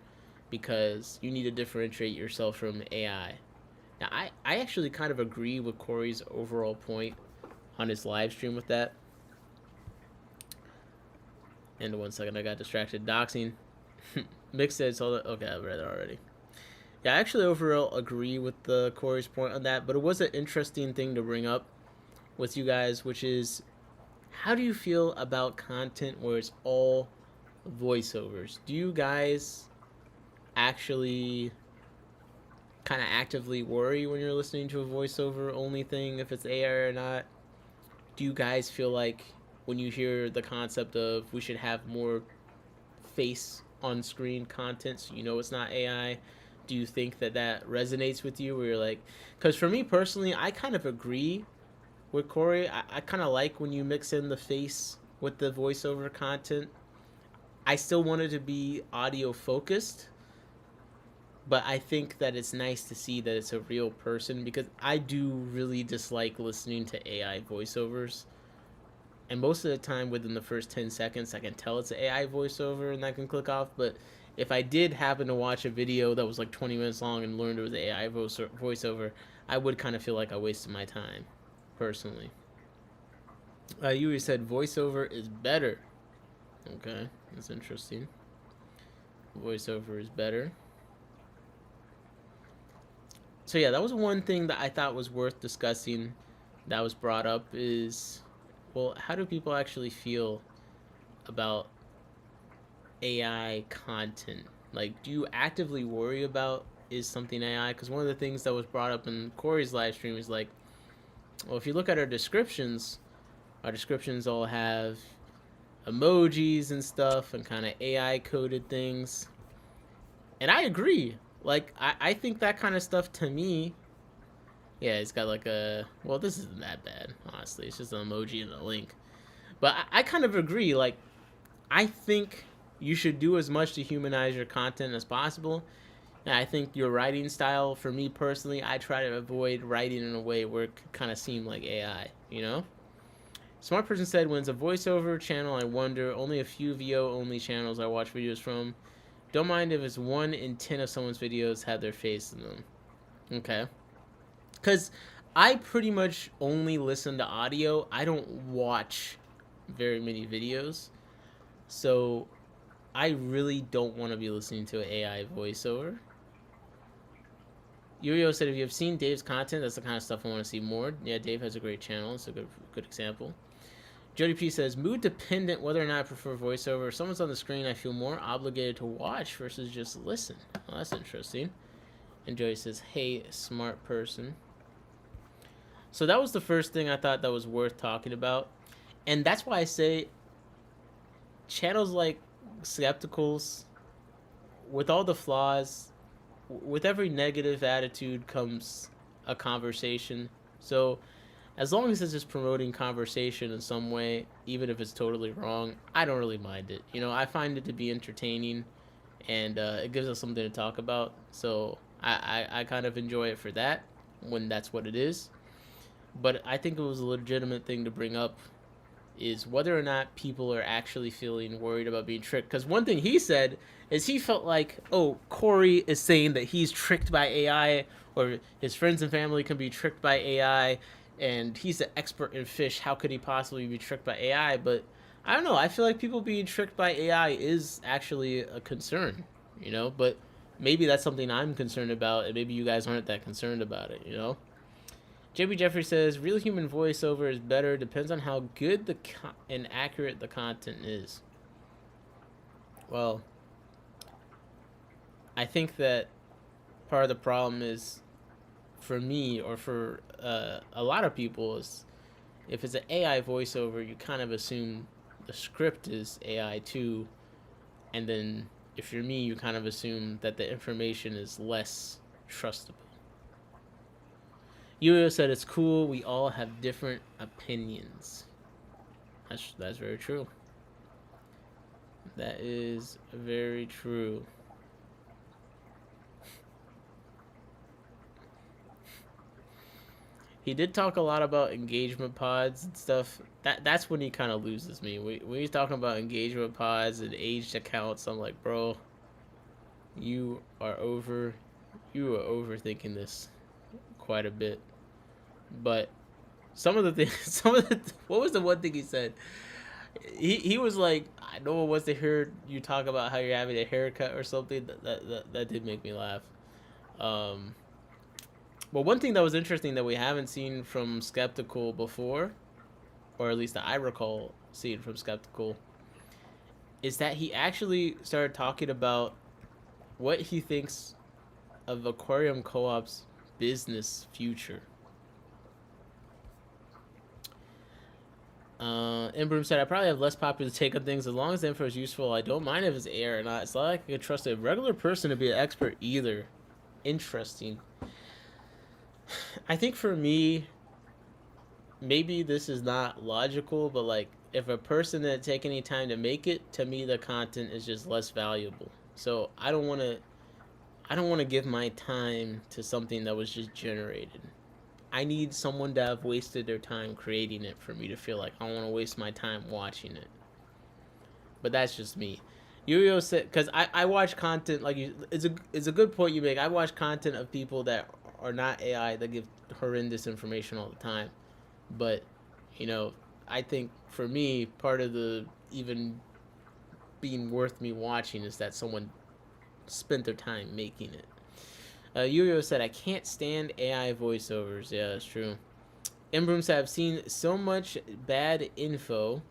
because you need to differentiate yourself from AI. Now, I actually kind of agree with Corey's overall point on his live stream with that. And 1 second, I got distracted. Doxing. Mick said, okay, I've read it already. Yeah, I actually overall agree with the Corey's point on that, but it was an interesting thing to bring up with you guys, which is, how do you feel about content where it's all voiceovers? Do you guys actually kind of actively worry when you're listening to a voiceover only thing, if it's AI or not? Do you guys feel like when you hear the concept of we should have more face on screen content so you know it's not AI, do you think that that resonates with you, where you're like, because for me personally, I kind of agree with Corey. I kind of like when you mix in the face with the voiceover content. I still want it to be audio focused, but I think that it's nice to see that it's a real person, because I do really dislike listening to AI voiceovers. And most of the time, within the first 10 seconds, I can tell it's an AI voiceover and I can click off. But if I did happen to watch a video that was like 20 minutes long and learned it was an AI voiceover, I would kind of feel like I wasted my time, personally. Yuri said voiceover is better. Okay, that's interesting. Voiceover is better. So yeah, that was one thing that I thought was worth discussing that was brought up is, well, how do people actually feel about AI content? Like, do you actively worry about, is something AI? Because one of the things that was brought up in Corey's live stream is like, well, if you look at our descriptions all have emojis and stuff and kind of AI coded things. And I agree. Like, I think that kind of stuff, to me, yeah, it's got like a, well, this isn't that bad, honestly. It's just an emoji and a link. But I kind of agree. Like, I think you should do as much to humanize your content as possible. And I think your writing style, for me personally, I try to avoid writing in a way where it could kind of seem like AI, you know? Smart person said, when it's a voiceover channel, I wonder, only a few VO only channels I watch videos from. Don't mind if it's 1 in 10 of someone's videos have their face in them. Okay. Because I pretty much only listen to audio. I don't watch very many videos. So I really don't want to be listening to an AI voiceover. Yurio said, if you have seen Dave's content, that's the kind of stuff I want to see more. Yeah, Dave has a great channel. It's a good example. Jody P says, mood dependent whether or not I prefer voiceover. If someone's on the screen, I feel more obligated to watch versus just listen. Well, that's interesting. And Jody says, hey, smart person. So that was the first thing I thought that was worth talking about. And that's why I say channels like Skepticals, with all the flaws, with every negative attitude comes a conversation. So as long as it's just promoting conversation in some way, even if it's totally wrong, I don't really mind it. You know, I find it to be entertaining, and it gives us something to talk about. So I kind of enjoy it for that, when that's what it is. But I think it was a legitimate thing to bring up, is whether or not people are actually feeling worried about being tricked. Because one thing he said is he felt like, oh, Corey is saying that he's tricked by AI, or his friends and family can be tricked by AI, and he's an expert in fish. How could he possibly be tricked by AI? But I don't know. I feel like people being tricked by AI is actually a concern, you know? But maybe that's something I'm concerned about, and maybe you guys aren't that concerned about it, you know? JB Jeffrey says, real human voiceover is better. Depends on how good and accurate the content is. Well, I think that part of the problem is, for me, or for a lot of people, is if it's an AI voiceover, you kind of assume the script is AI too. And then if you're me, you kind of assume that the information is less trustable. Yuyo said, it's cool. We all have different opinions. That's very true. That is very true. He did talk a lot about engagement pods and stuff. That's when he kind of loses me. When he's talking about engagement pods and aged accounts, I'm like, bro, You are overthinking this quite a bit. But some of the things, what was the one thing he said? He was like, I no one wants to hear you talk about how you're having a haircut or something. That did make me laugh. Um, but one thing that was interesting that we haven't seen from Skeptical before, or at least that I recall seeing from Skeptical, is that he actually started talking about what he thinks of Aquarium Co-op's business future. Inbroom said, I probably have less popular take on things as long as the info is useful. I don't mind if it's air or not. It's not like I could trust a regular person to be an expert either. Interesting. I think for me, maybe this is not logical, but like if a person didn't take any time to make it, to me the content is just less valuable. So I don't want to give my time to something that was just generated. I need someone to have wasted their time creating it for me to feel like I don't want to waste my time watching it. But that's just me. Yo said, because I watch content like you. It's a good point you make. I watch content of people that are not AI that give horrendous information all the time. But I think for me, part of the even being worth me watching is that someone spent their time making it. Yo said, I can't stand AI voiceovers. Yeah, that's true. Imbroom said, I've seen so much bad info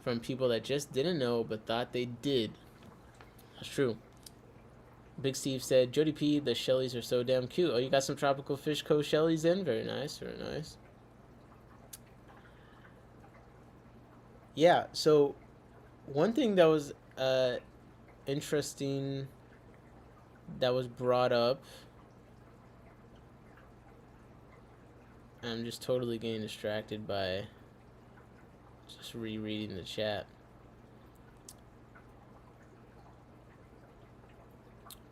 from people that just didn't know but thought they did. That's true. Big Steve said, Jody P, the Shelleys are so damn cute. Oh, you got some Tropical Fish Co. Shelleys in? Very nice, very nice. Yeah, so one thing that was interesting that was brought up, I'm just totally getting distracted by just rereading the chat.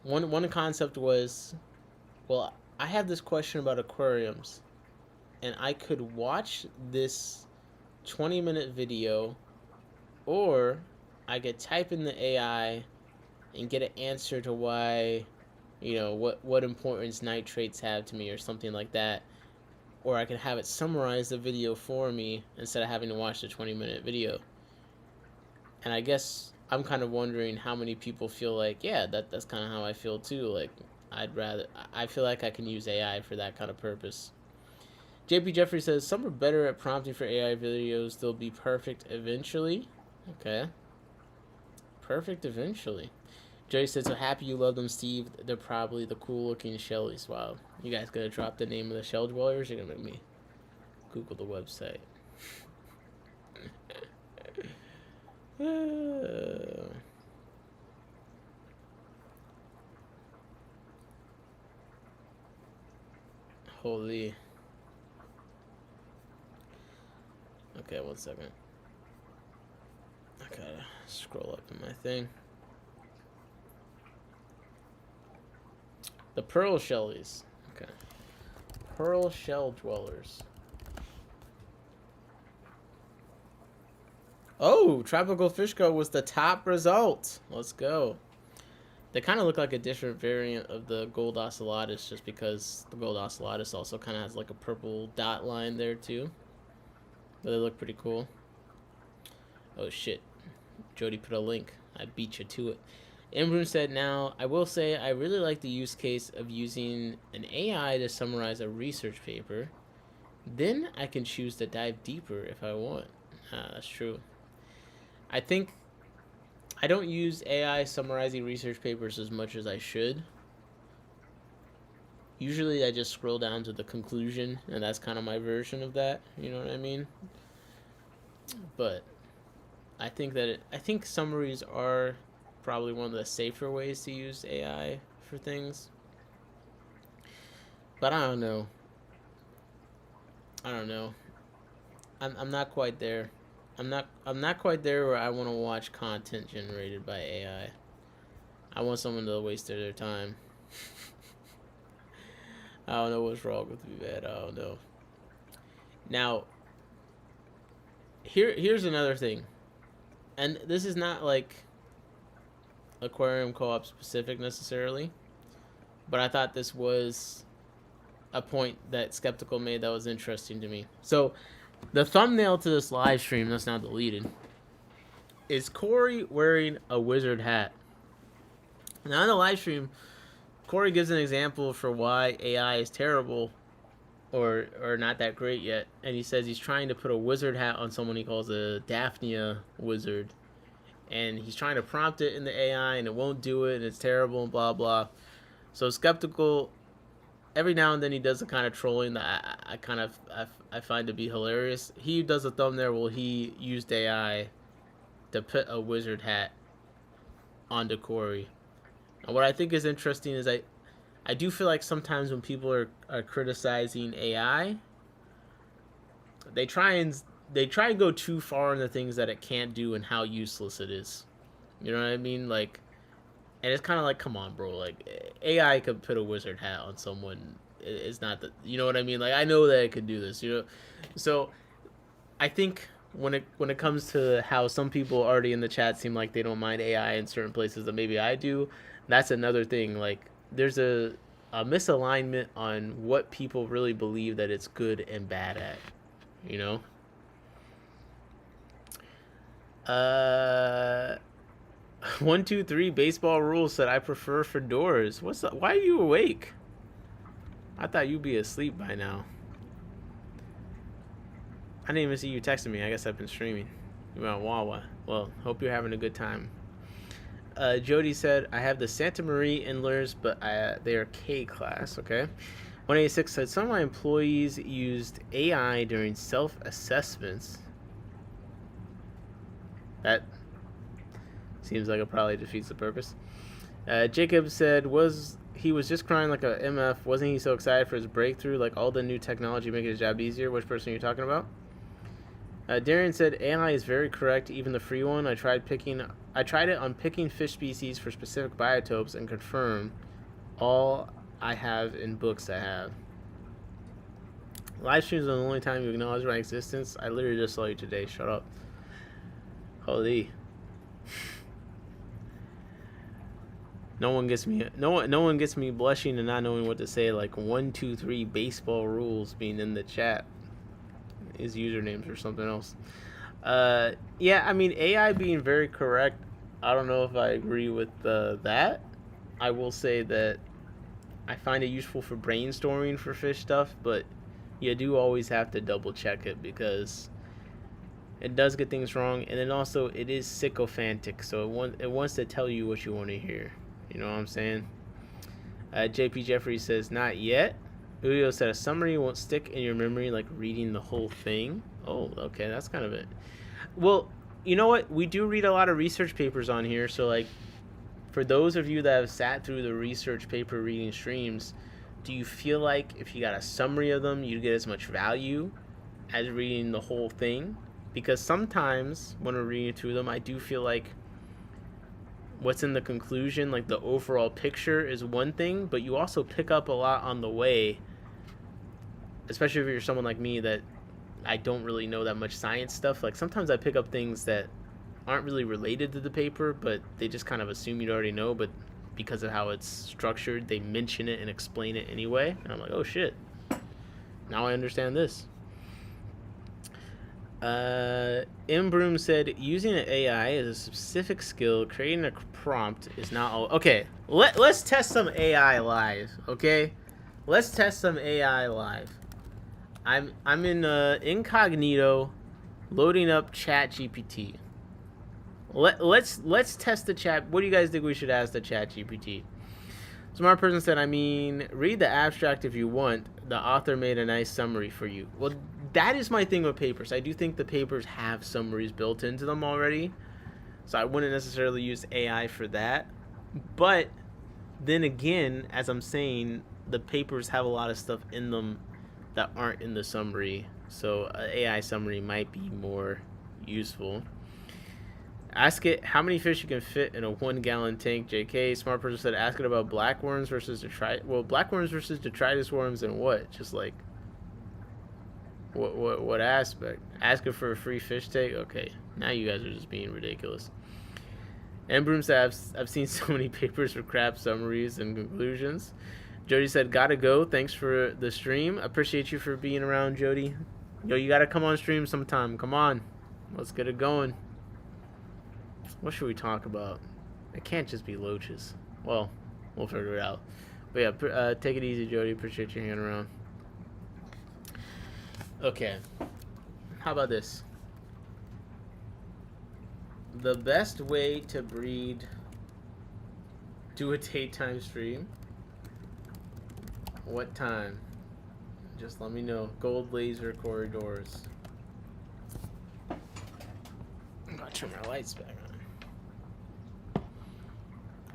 One concept was, well, I have this question about aquariums, and I could watch this 20-minute video, or I could type in the AI and get an answer to why, what importance nitrates have to me or something like that. Or I could have it summarize the video for me instead of having to watch the 20-minute video. And I guess I'm kind of wondering how many people feel like, yeah, that's kind of how I feel too. Like, I feel like I can use AI for that kind of purpose. JP Jeffrey says, some are better at prompting for AI videos. They'll be perfect eventually. Okay. Perfect eventually. Joey said, so happy you love them, Steve. They're probably the cool-looking Shelleys. Wow. You guys gonna drop the name of the shell dwellers? You're gonna make me Google the website. Holy. Okay, 1 second. I gotta scroll up in my thing. The pearl shellies. Okay. Pearl shell dwellers. Oh, Tropical Fish Co. was the top result. Let's go. They kind of look like a different variant of the gold ocellatus, just because the gold ocellatus also kind of has like a purple dot line there too. But they look pretty cool. Oh shit. Jody put a link. I beat you to it. Imbroom said, now, I will say I really like the use case of using an AI to summarize a research paper. Then I can choose to dive deeper if I want. That's true. I think I don't use AI summarizing research papers as much as I should. Usually I just scroll down to the conclusion, and that's kind of my version of that. You know what I mean? But I think summaries are probably one of the safer ways to use AI for things. But I don't know. I'm not quite there. I'm not quite there where I want to watch content generated by AI. I want someone to waste their time. I don't know what's wrong with me, man. I don't know. Now, here's another thing. And this is not like aquarium co-op specific necessarily, but I thought this was a point that Skeptical made that was interesting to me. So the thumbnail to this live stream that's now deleted is Corey wearing a wizard hat. Now in the live stream, Corey gives an example for why AI is terrible or not that great yet, and he says he's trying to put a wizard hat on someone he calls a Daphnia wizard, and he's trying to prompt it in the AI and it won't do it and it's terrible and blah blah. So Skeptical, every now and then he does the kind of trolling that I find to be hilarious. He does a thumbnail where he used AI to put a wizard hat onto Corey. And what I think is interesting is I do feel like sometimes when people are criticizing AI, they try and go too far in the things that it can't do and how useless it is. You know what I mean? Like, and it's kind of like, come on, bro. Like, AI could put a wizard hat on someone. It's not that, you know what I mean? Like, I know that it could do this. You know, so I think when it comes to how some people already in the chat seem like they don't mind AI in certain places that maybe I do, that's another thing. Like, there's a misalignment on what people really believe that it's good and bad at. You know. 123 baseball rules said I prefer fedoras. What's up? Why are you awake? I thought you'd be asleep by now. I didn't even see you texting me. I guess I've been streaming. You at Wawa. Well, hope you're having a good time. Jody said I have the Santa Maria Inlers, but they are K class. Okay. 186 said some of my employees used AI during self-assessments. That seems like it probably defeats the purpose. Jacob said he was just crying like a MF. Wasn't he so excited for his breakthrough? Like all the new technology making his job easier. Which person are you talking about? Darian said AI is very correct, even the free one. I tried it on picking fish species for specific biotopes and confirm all I have in books I have. Live streams are the only time you acknowledge my existence. I literally just saw you today. Shut up. Holy. No one gets me blushing and not knowing what to say. Like 123 baseball rules being in the chat. His usernames or something else. Yeah, I mean AI being very correct. I don't know if I agree with that. I will say that I find it useful for brainstorming for fish stuff, but you do always have to double check it because it does get things wrong, and then also it is sycophantic, so it wants to tell you what you want to hear. You know what I'm saying? JP Jeffrey says not yet. Julio said a summary won't stick in your memory like reading the whole thing. Oh, okay, that's kind of it. Well, you know what? We do read a lot of research papers on here, so like for those of you that have sat through the research paper reading streams, do you feel like if you got a summary of them, you'd get as much value as reading the whole thing? Because sometimes when we're reading through them, I do feel like what's in the conclusion, like the overall picture is one thing, but you also pick up a lot on the way, especially if you're someone like me that I don't really know that much science stuff. Like sometimes I pick up things that aren't really related to the paper, but they just kind of assume you'd already know, but because of how it's structured, they mention it and explain it anyway. And I'm like, oh shit, now I understand this. Imbroom said using an AI is a specific skill. Creating a prompt is not all. Okay, let's test some AI live. Okay, let's test some AI live. I'm in incognito, loading up Chat GPT. Let's test the chat. What do you guys think we should ask the Chat GPT? Smart person said, I mean, read the abstract if you want. The author made a nice summary for you. Well, that is my thing with papers. I do think the papers have summaries built into them already. So I wouldn't necessarily use AI for that. But then again, as I'm saying, the papers have a lot of stuff in them that aren't in the summary. So an AI summary might be more useful. Ask it how many fish you can fit in a 1 gallon tank. JK, smart person said, ask it about blackworms versus detritus. Well, blackworms versus detritus worms and what? Just like what aspect? Ask it for a free fish tank. Okay, now you guys are just being ridiculous. And Broom said, I've seen so many papers for crap summaries and conclusions. Jody said, gotta go. Thanks for the stream. Appreciate you for being around, Jody. Yo, you gotta come on stream sometime. Come on. Let's get it going. What should we talk about? It can't just be loaches. Well, we'll figure it out. But yeah, take it easy, Jody. Appreciate you hanging around. Okay. How about this? The best way to breed... Do a daytime stream. What time? Just let me know. Gold laser corridors. I'm gonna turn my lights back on.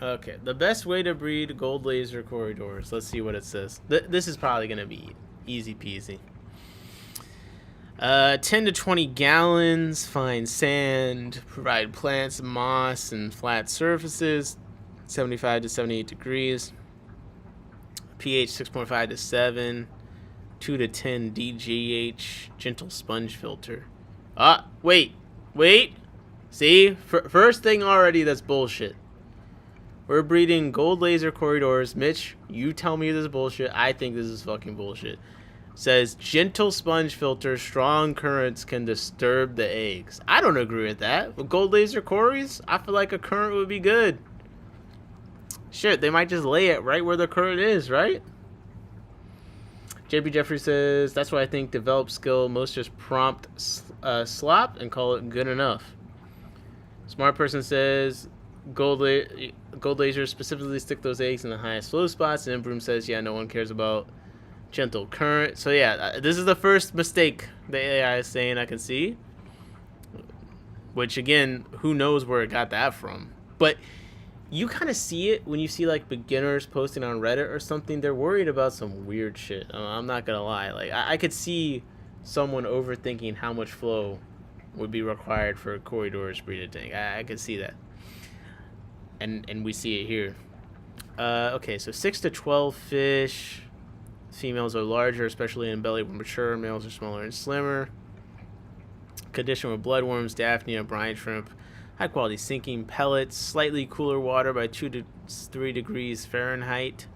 Okay, the best way to breed gold laser corridors. Let's see what it says. This is probably gonna be easy peasy. 10 to 20 gallons, find sand, provide plants, moss, and flat surfaces, 75 to 78 degrees, pH 6.5 to 7, 2 to 10 DGH, gentle sponge filter. Wait. See? First thing already that's bullshit. We're breeding gold laser corridors. Mitch, you tell me this is bullshit. I think this is fucking bullshit. Says gentle sponge filter, strong currents can disturb the eggs. I don't agree with that. With gold laser cories, I feel like a current would be good. Shit, they might just lay it right where the current is, right? JP Jeffrey says, that's why I think develop skill, most just prompt slop and call it good enough. Smart person says, gold lasers specifically stick those eggs in the highest flow spots. And then Broom says, yeah, no one cares about gentle current. So yeah, this is the first mistake the AI is saying I can see. Which again, who knows where it got that from. But you kind of see it when you see like beginners posting on Reddit or something. They're worried about some weird shit. I'm not gonna lie. Like I could see someone overthinking how much flow would be required for a corridors breeded tank. I could see that. And we see it here. Okay, so 6 to 12 fish. Females are larger, especially in belly when mature. Males are smaller and slimmer. Condition with bloodworms, Daphnia, brine shrimp. High quality sinking pellets. Slightly cooler water by 2 to 3 degrees Fahrenheit.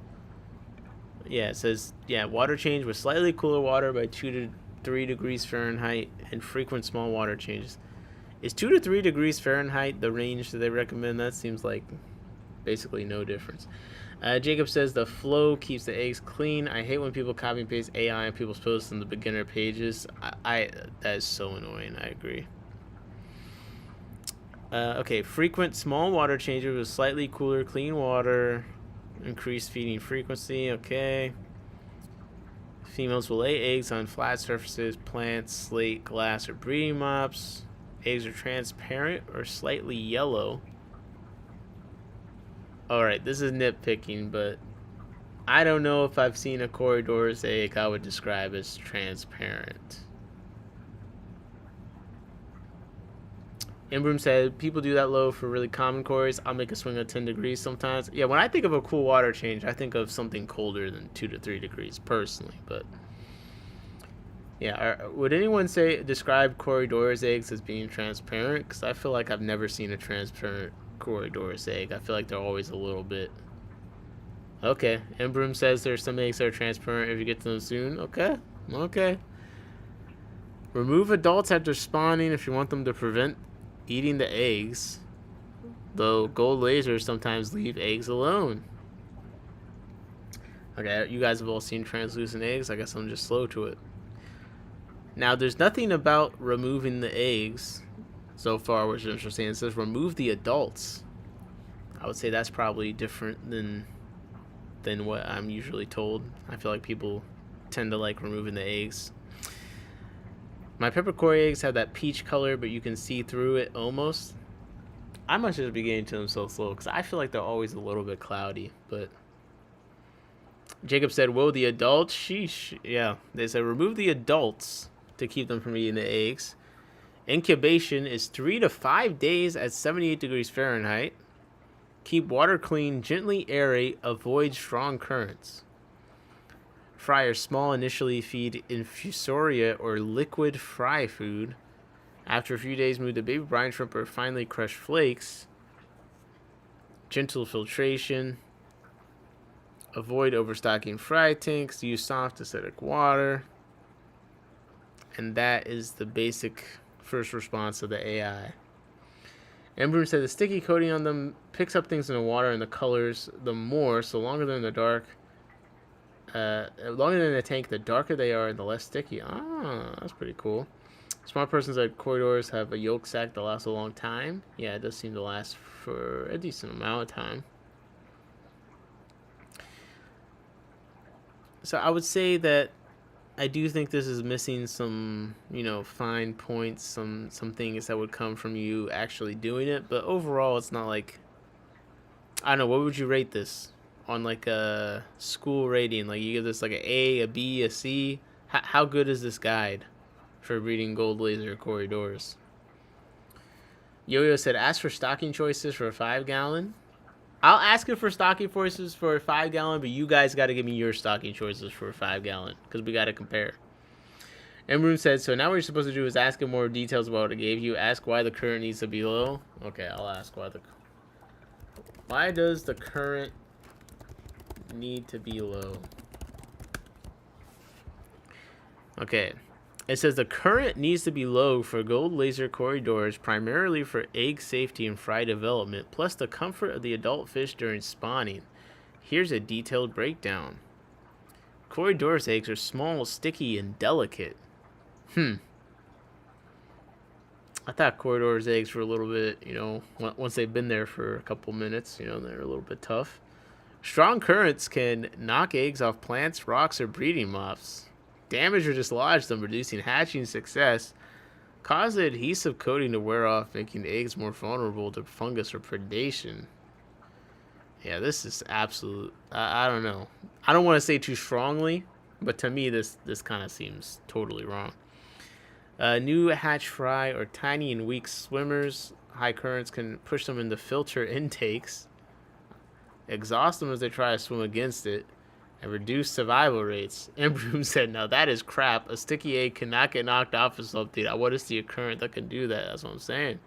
Yeah, it says, yeah, water change with slightly cooler water by 2 to 3 degrees Fahrenheit and frequent small water changes. Is 2 to 3 degrees Fahrenheit the range that they recommend? That seems like basically no difference. Jacob says the flow keeps the eggs clean. I hate when people copy and paste AI on people's posts in the beginner pages. That is so annoying. I agree. Okay, frequent small water changes with slightly cooler clean water. Increased feeding frequency. Okay. Females will lay eggs on flat surfaces, plants, slate, glass, or breeding mops. Eggs are transparent or slightly yellow. Alright, this is nitpicking, but I don't know if I've seen a corridor's egg I would describe as transparent. Imbroom said, people do that low for really common cories. I'll make a swing of 10 degrees sometimes. Yeah, when I think of a cool water change, I think of something colder than 2 to 3 degrees, personally. But yeah, would anyone describe corridor's eggs as being transparent? Because I feel like I've never seen a transparent corridor's egg. I feel like they're always a little bit. Okay, Imbroom says there's some eggs that are transparent if you get to them soon. Okay. Remove adults after spawning if you want them to prevent eating the eggs, though gold lasers sometimes leave eggs alone. Okay, you guys have all seen translucent eggs. I guess I'm just slow to it. Now, there's nothing about removing the eggs so far, which is interesting. It says remove the adults. I would say that's probably different than what I'm usually told. I feel like people tend to like removing the eggs. My peppercorn eggs have that peach color, but you can see through it almost. I must just be getting to them so slow because I feel like they're always a little bit cloudy. But Jacob said, whoa, the adults? Sheesh. Yeah, they said remove the adults to keep them from eating the eggs. Incubation is 3 to 5 days at 78 degrees Fahrenheit. Keep water clean, gently aerate, avoid strong currents. Fry or small, initially feed infusoria or liquid fry food. After a few days, move the baby brine shrimp or finely crushed flakes. Gentle filtration. Avoid overstocking fry tanks. Use soft acidic water. And that is the basic first response of the AI. Embroom said the sticky coating on them picks up things in the water and the colors the more, so longer they're in the dark. Longer than the tank, the darker they are and the less sticky. Ah, that's pretty cool. Smart person said corridors have a yolk sac that lasts a long time. Yeah, it does seem to last for a decent amount of time. So I would say that I do think this is missing some, fine points, some things that would come from you actually doing it. But overall, it's not like, I don't know, what would you rate this on like a school rating? Like you give this like an A, a B, a C. How good is this guide for reading Gold Laser Corridors? Yo-Yo said, ask for stocking choices for a 5-gallon. I'll ask it for stocking choices for a 5-gallon, but you guys got to give me your stocking choices for a 5-gallon because we got to compare. Emroom said, so now what you're supposed to do is ask it more details about what it gave you. Ask why the current needs to be low. Okay, I'll ask why does the current need to be low? Okay. It says the current needs to be low for Gold Laser Corridors, primarily for egg safety and fry development, plus the comfort of the adult fish during spawning. Here's a detailed breakdown. Corridors eggs are small, sticky, and delicate. I thought Corridors eggs were a little bit, once they've been there for a couple minutes, they're a little bit tough. Strong currents can knock eggs off plants, rocks, or breeding moths. Damage or dislodge them, reducing hatching success. Cause the adhesive coating to wear off, making eggs more vulnerable to fungus or predation. Yeah, this is absolute. I don't know. I don't want to say too strongly, but to me, this kind of seems totally wrong. New hatch fry are tiny and weak swimmers. High currents can push them into filter intakes, exhaust them as they try to swim against it, and reduce survival rates. Embroom said, now that is crap. A sticky egg cannot get knocked off of something. I want to see a current that can do that. That's what I'm saying.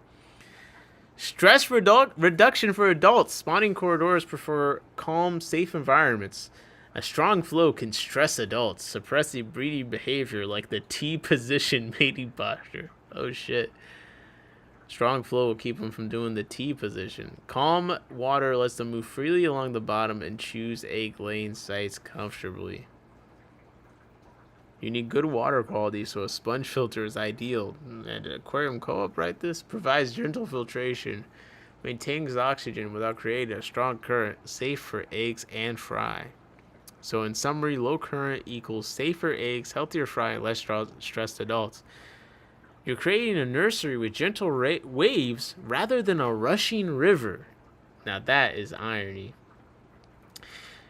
Stress reduction for adults. Spawning corridors prefer calm, safe environments. A strong flow can stress adults, suppressing breeding behavior like the T-position mating posture. Oh, shit. Strong flow will keep them from doing the T position. Calm water lets them move freely along the bottom and choose egg-laying sites comfortably. You need good water quality, so a sponge filter is ideal. And aquarium co-op, right? This provides gentle filtration, maintains oxygen without creating a strong current, safe for eggs and fry. So in summary, low current equals safer eggs, healthier fry, and less stressed adults. You're creating a nursery with gentle waves rather than a rushing river. Now that is irony.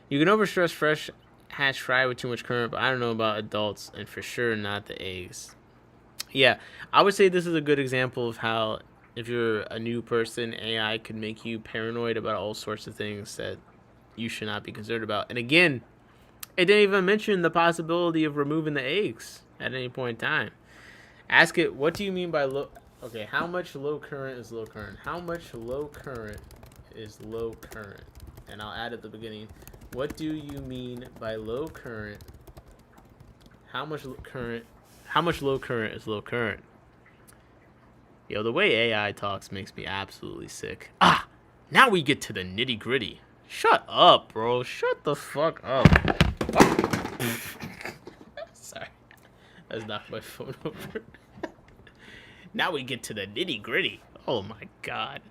You can overstress fresh hatch fry with too much current, but I don't know about adults, and for sure not the eggs. Yeah, I would say this is a good example of how if you're a new person, AI could make you paranoid about all sorts of things that you should not be concerned about. And again, it didn't even mention the possibility of removing the eggs at any point in time. Ask it, what do you mean by low? Okay, how much low current is low current? How much low current is low current? And I'll add at the beginning, what do you mean by low current? How much low current is low current? Yo, the way AI talks makes me absolutely sick. Ah, now we get to the nitty gritty. Shut up, bro. Shut the fuck up. Sorry. I just knocked my phone over. Now we get to the nitty gritty. Oh my god.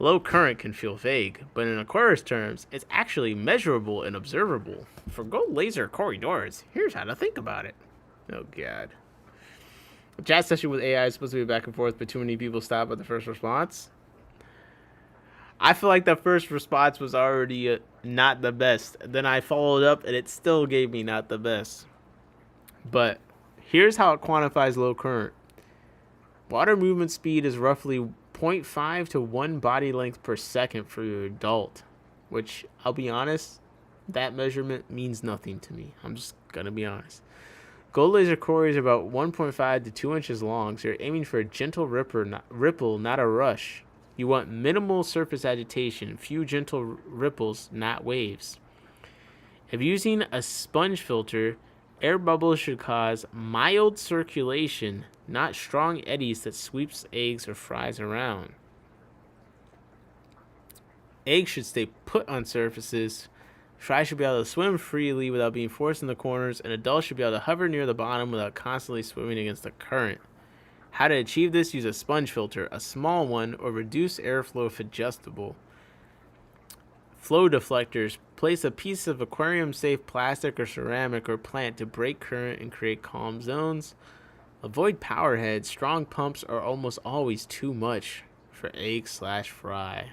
Low current can feel vague, but in Aquarius terms, it's actually measurable and observable. For Gold Laser Corridors, here's how to think about it. Oh god. The chat session with AI is supposed to be back and forth, but too many people stop at the first response. I feel like the first response was already not the best. Then I followed up, and it still gave me not the best. But here's how it quantifies low current. Water movement speed is roughly 0.5 to 1 body length per second for your adult, which, I'll be honest, that measurement means nothing to me. I'm just going to be honest. Gold Laser Core is about 1.5 to 2 inches long, so you're aiming for a gentle ripple, not a rush. You want minimal surface agitation, few gentle ripples, not waves. If using a sponge filter, air bubbles should cause mild circulation, not strong eddies that sweeps eggs or fries around. Eggs should stay put on surfaces. Fries should be able to swim freely without being forced in the corners, and adults should be able to hover near the bottom without constantly swimming against the current. How to achieve this? Use a sponge filter, a small one, or reduce airflow if adjustable. Flow deflectors. Place a piece of aquarium-safe plastic or ceramic or plant to break current and create calm zones. Avoid power heads. Strong pumps are almost always too much for egg/fry.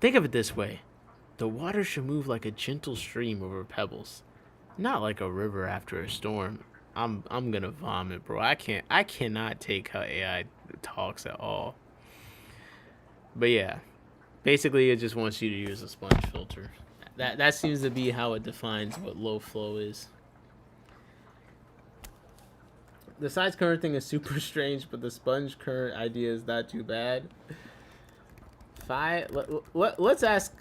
Think of it this way. The water should move like a gentle stream over pebbles, not like a river after a storm. I'm gonna vomit, bro. I cannot take how AI talks at all. But yeah, basically it just wants you to use a sponge filter. That seems to be how it defines what low flow is. The size current thing is super strange, but the sponge current idea is not too bad. Let's ask.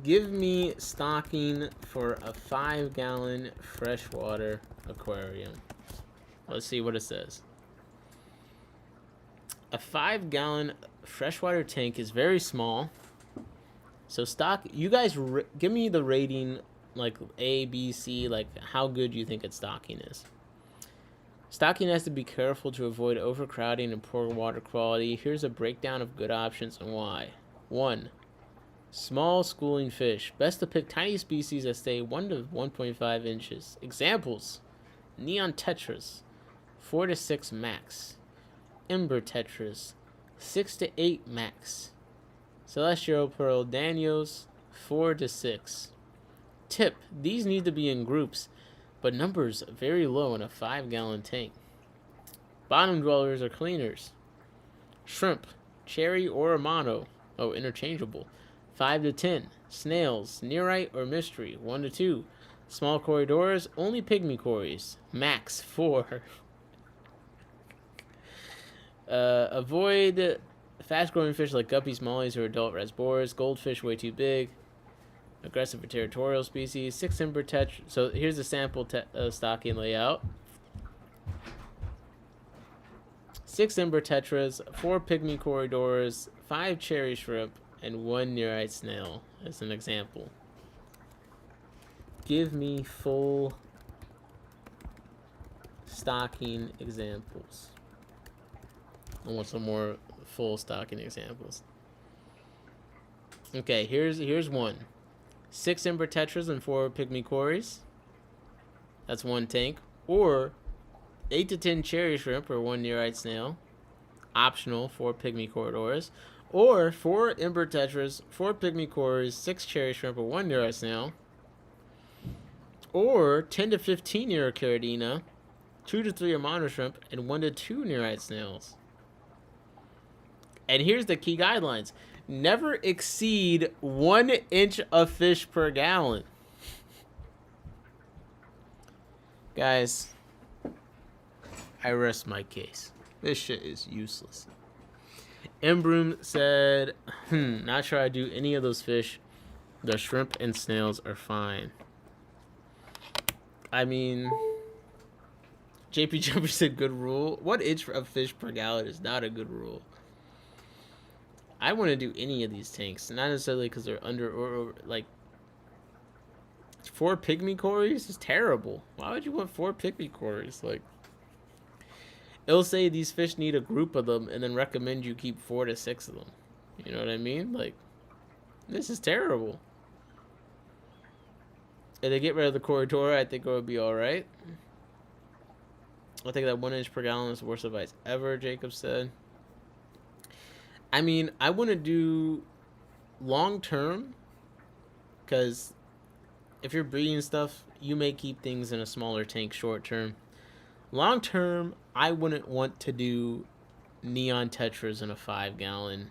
Give me stocking for a 5-gallon freshwater aquarium. Let's see what it says. A 5-gallon freshwater tank is very small. So stock, you guys give me the rating, like A, B, C, like how good you think its stocking is. Stocking has to be careful to avoid overcrowding and poor water quality. Here's a breakdown of good options and why. 1. Small schooling fish. Best to pick tiny species that stay 1 to 1.5 inches. Examples: neon tetras, 4 to 6 max. Ember tetras, 6 to 8 max. Celestial pearl danios, 4 to 6. Tip: these need to be in groups, but numbers very low in a 5-gallon tank. Bottom dwellers are cleaners. Shrimp, cherry or amano, interchangeable, 5 to 10. Snails, nearite or mystery, 1 to 2. Small corridors, only pygmy cories, max 4. Avoid fast-growing fish like guppies, mollies, or adult rasboras. Goldfish way too big. Aggressive or territorial species. 6 ember tetras. So here's the sample stocking layout. 6 ember tetras, 4 pygmy corridors, 5 cherry shrimp, and 1 nearite snail as an example. Give me full stocking examples. I want some more full stocking examples. Okay, here's one. 6 ember tetras and 4 pygmy cories. That's 1 tank. Or 8 to 10 cherry shrimp or 1 nearite snail. Optional, 4 pygmy corridors. Or 4 ember tetras, 4 pygmy cories, 6 cherry shrimp, or 1 nearite snail. Or 10 to 15 Neurocaridina, 2 to 3 amano shrimp, and 1 to 2 nearite snails. And here's the key guidelines. Never exceed 1 inch of fish per gallon. Guys, I rest my case. This shit is useless. Embroom said, not sure I do any of those fish. The shrimp and snails are fine. I mean, JP Jumper said good rule. 1 inch of fish per gallon is not a good rule. I want to do any of these tanks, not necessarily because they're under or over, like 4 pygmy cories is terrible. Why would you want 4 pygmy cories? Like, it'll say these fish need a group of them and then recommend you keep 4 to 6 of them. You know what I mean? Like, this is terrible. If they get rid of the corridor, I think it would be alright. I think that 1 inch per gallon is the worst advice ever, Jacob said. I mean, I want to do long term, because if you're breeding stuff, you may keep things in a smaller tank short term. Long term, I wouldn't want to do neon tetras in a 5-gallon.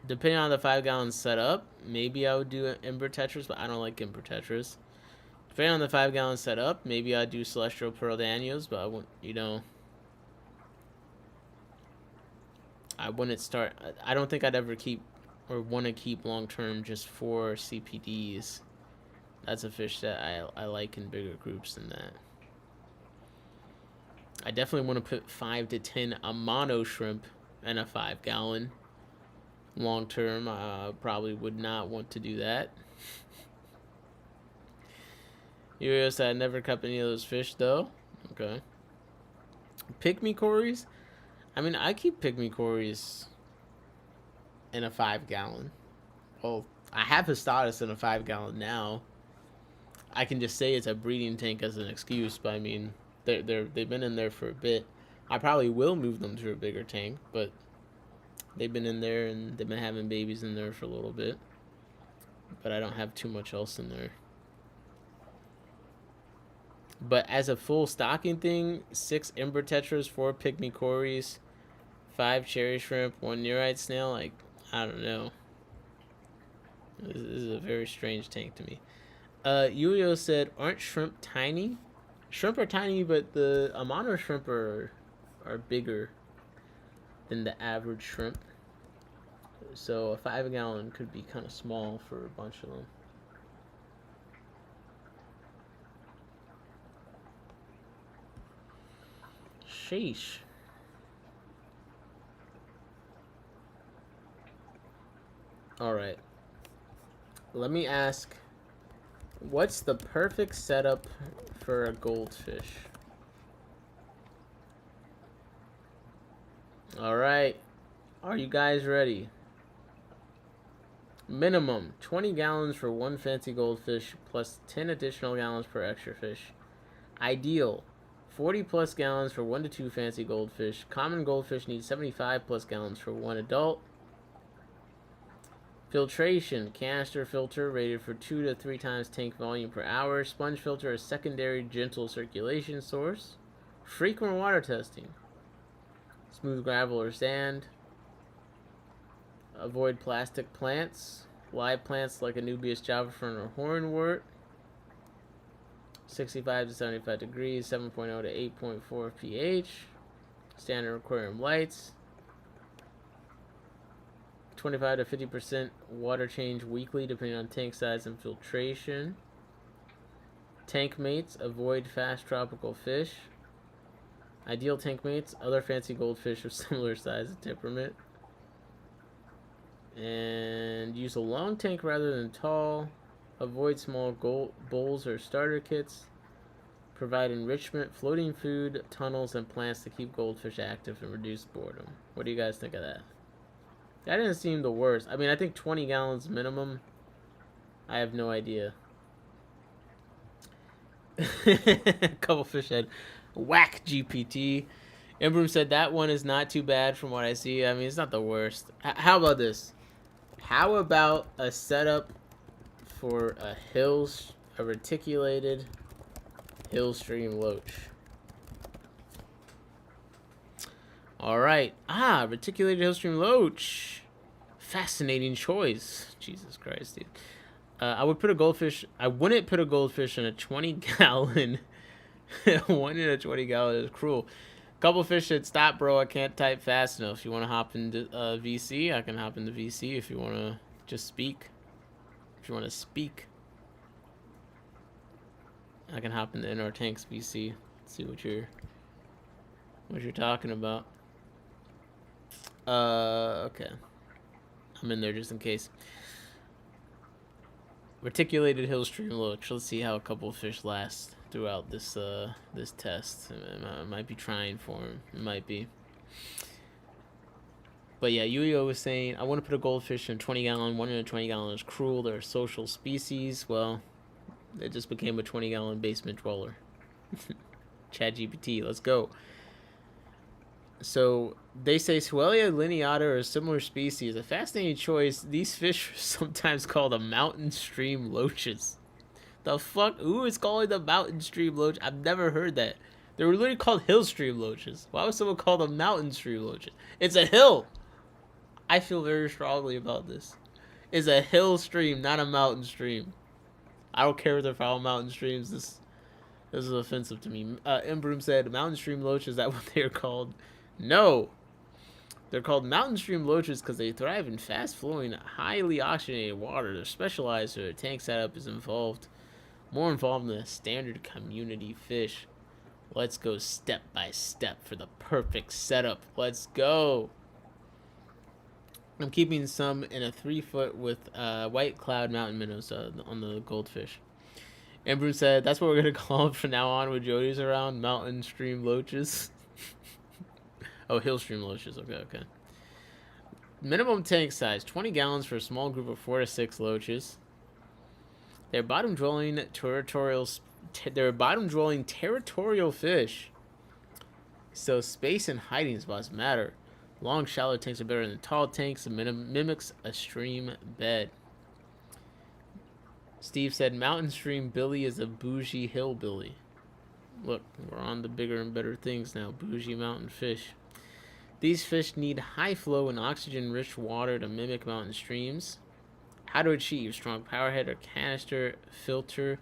Depending on the 5-gallon setup, maybe I would do ember tetras, but I don't like ember tetras. Depending on the 5-gallon setup, maybe I'd do celestial pearl danios, but I wouldn't, I wouldn't start. I don't think I'd ever keep or want to keep long term just for CPDs. That's a fish that I like in bigger groups than that. I definitely want to put 5 to 10 Amano shrimp in a 5-gallon. Long term, I probably would not want to do that. You said I never kept any of those fish though. Okay. Pygmy cories? I mean, I keep pygmy cories in a 5-gallon. Well, I have Histatus in a 5-gallon now. I can just say it's a breeding tank as an excuse, but I mean, they've been in there for a bit. I probably will move them to a bigger tank, but they've been in there and they've been having babies in there for a little bit. But I don't have too much else in there. But as a full stocking thing, 6 Ember Tetras, 4 Pygmy Cories, 5 Cherry Shrimp, 1 Neurite Snail. Like, I don't know. This is a very strange tank to me. Yuyo said, aren't shrimp tiny? Shrimp are tiny, but the Amano shrimp are bigger than the average shrimp. So a 5-gallon could be kind of small for a bunch of them. Sheesh. Alright. Let me ask, what's the perfect setup for a goldfish? Alright. Are you guys ready? Minimum 20 gallons for 1 fancy goldfish plus 10 additional gallons per extra fish. Ideal 40 plus gallons for 1 to 2 fancy goldfish. Common goldfish needs 75 plus gallons for 1 adult. Filtration, canister filter rated for 2 to 3 times tank volume per hour. Sponge filter, a secondary gentle circulation source. Frequent water testing. Smooth gravel or sand. Avoid plastic plants. Live plants like Anubias java fern or hornwort. 65 to 75 degrees, 7.0 to 8.4 pH. Standard aquarium lights. 25 to 50% water change weekly depending on tank size and filtration. Tank mates, avoid fast tropical fish. Ideal tank mates, other fancy goldfish of similar size and temperament. And use a long tank rather than tall. Avoid small bowls or starter kits. Provide enrichment, floating food, tunnels, and plants to keep goldfish active and reduce boredom. What do you guys think of that? That didn't seem the worst. I mean, I think 20 gallons minimum. I have no idea. A couple fish had whack GPT. Embroom said that one is not too bad from what I see. I mean, it's not the worst. How about this? How about a setup for a reticulated hill stream loach? All right. Reticulated hill stream loach. Fascinating choice. Jesus Christ, dude. I would put a goldfish. I wouldn't put a goldfish in a 20-gallon. One in a 20-gallon is cruel. Couple fish said, stop, bro. I can't type fast enough. If you want to hop into VC, I can hop into VC. If you want to just speak. If you want to speak, I can hop into NR Tanks VC. See what you're talking about. Okay. I'm in there just in case. Reticulated hill stream loach. Let's see how a couple of fish last throughout this this test. I might be trying for him. It might be. But yeah, Yuyo was saying, I want to put a goldfish in a 20-gallon. One in a 20-gallon is cruel. They're a social species. Well, it just became a 20-gallon basement dweller. ChatGPT, let's go. So they say Suelia lineata are a similar species. A fascinating choice. These fish are sometimes called a mountain stream loaches. The fuck? Who is calling them mountain stream loach? I've never heard that. They were literally called hill stream loaches. Why would someone call them mountain stream loaches? It's a hill. I feel very strongly about this. It's a hill stream, not a mountain stream. I don't care if they're foul mountain streams. This is offensive to me. Embroom said, mountain stream loach, is that what they are called? No. They're called mountain stream loaches because they thrive in fast-flowing, highly oxygenated water. They're specialized, so their tank setup is more involved than a standard community fish. Let's go step by step for the perfect setup. Let's go. I'm keeping some in a 3-foot with white cloud mountain minnows on the goldfish. And Bruce said, that's what we're going to call them from now on when Jody's around, mountain stream loaches. Oh, hill stream loaches. Okay. Minimum tank size, 20 gallons for a small group of 4 to 6 loaches. They're bottom-dwelling territorial fish. So space and hiding spots matter. Long, shallow tanks are better than tall tanks. It mimics a stream bed. Steve said, Mountain Stream Billy is a bougie hillbilly. Look, we're on the bigger and better things now. Bougie mountain fish. These fish need high flow and oxygen-rich water to mimic mountain streams. How to achieve: strong power head or canister filter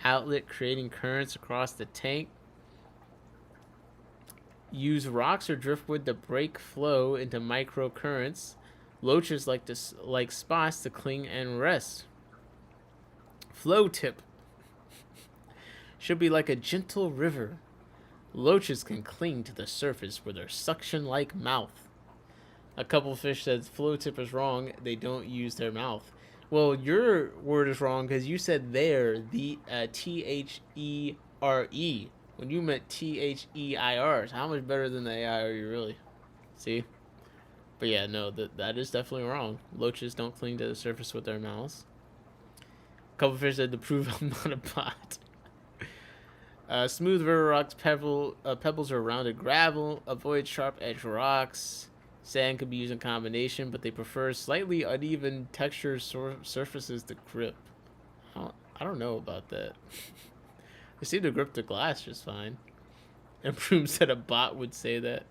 outlet creating currents across the tank. Use rocks or driftwood to break flow into micro currents. Loaches like spots to cling and rest. Flow tip: should be like a gentle river. Loaches can cling to the surface with their suction-like mouth. A couple fish said flow tip is wrong. They don't use their mouth. Well, your word is wrong because you said there, the T-H-E-R-E. When you meant T-H-E-I-R. How much better than the AI are you really? See? But yeah, no, that is definitely wrong. Loaches don't cling to the surface with their mouths. A couple fish said to prove I'm not a bot. Smooth river rocks, pebbles or rounded gravel. Avoid sharp-edged rocks. Sand could be used in combination, but they prefer slightly uneven textured surfaces to grip. I don't know about that. They seem to grip the glass just fine. And Broom said a bot would say that.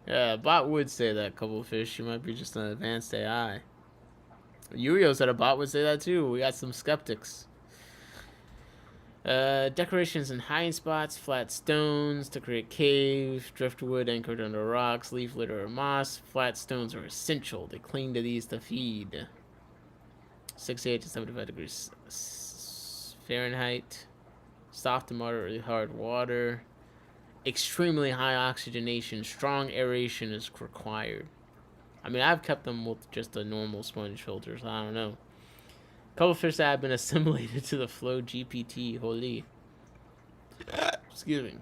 Yeah, a bot would say that, couple fish. You might be just an advanced AI. Yurio said a bot would say that too. We got some skeptics. Decorations and hiding spots, flat stones to create cave, driftwood anchored under rocks, leaf litter or moss. Flat stones are essential. They cling to these to feed. 68 to 75 degrees Fahrenheit. Soft to moderately hard water. Extremely high oxygenation. Strong aeration is required. I mean, I've kept them with just a normal sponge filter, so I don't know. Couple fish that have been assimilated to the Flow GPT. Holy. Excuse me.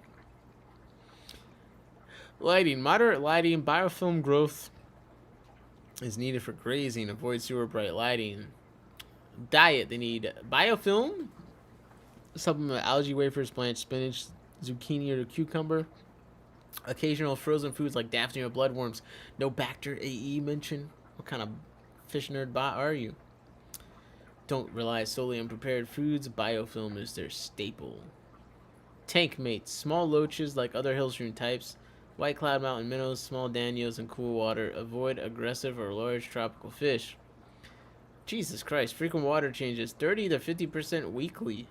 Lighting. Moderate lighting. Biofilm growth is needed for grazing. Avoid super bright lighting. Diet. They need biofilm. Supplement algae wafers, blanched spinach, zucchini or cucumber. Occasional frozen foods like Daphne or bloodworms. No Bacter AE mention. What kind of fish nerd bot are you? Don't rely solely on prepared foods. Biofilm is their staple. Tank mates. Small loaches like other hillstream types. White cloud mountain minnows, small danios, and cool water. Avoid aggressive or large tropical fish. Jesus Christ. Frequent water changes. 30 to 50% weekly.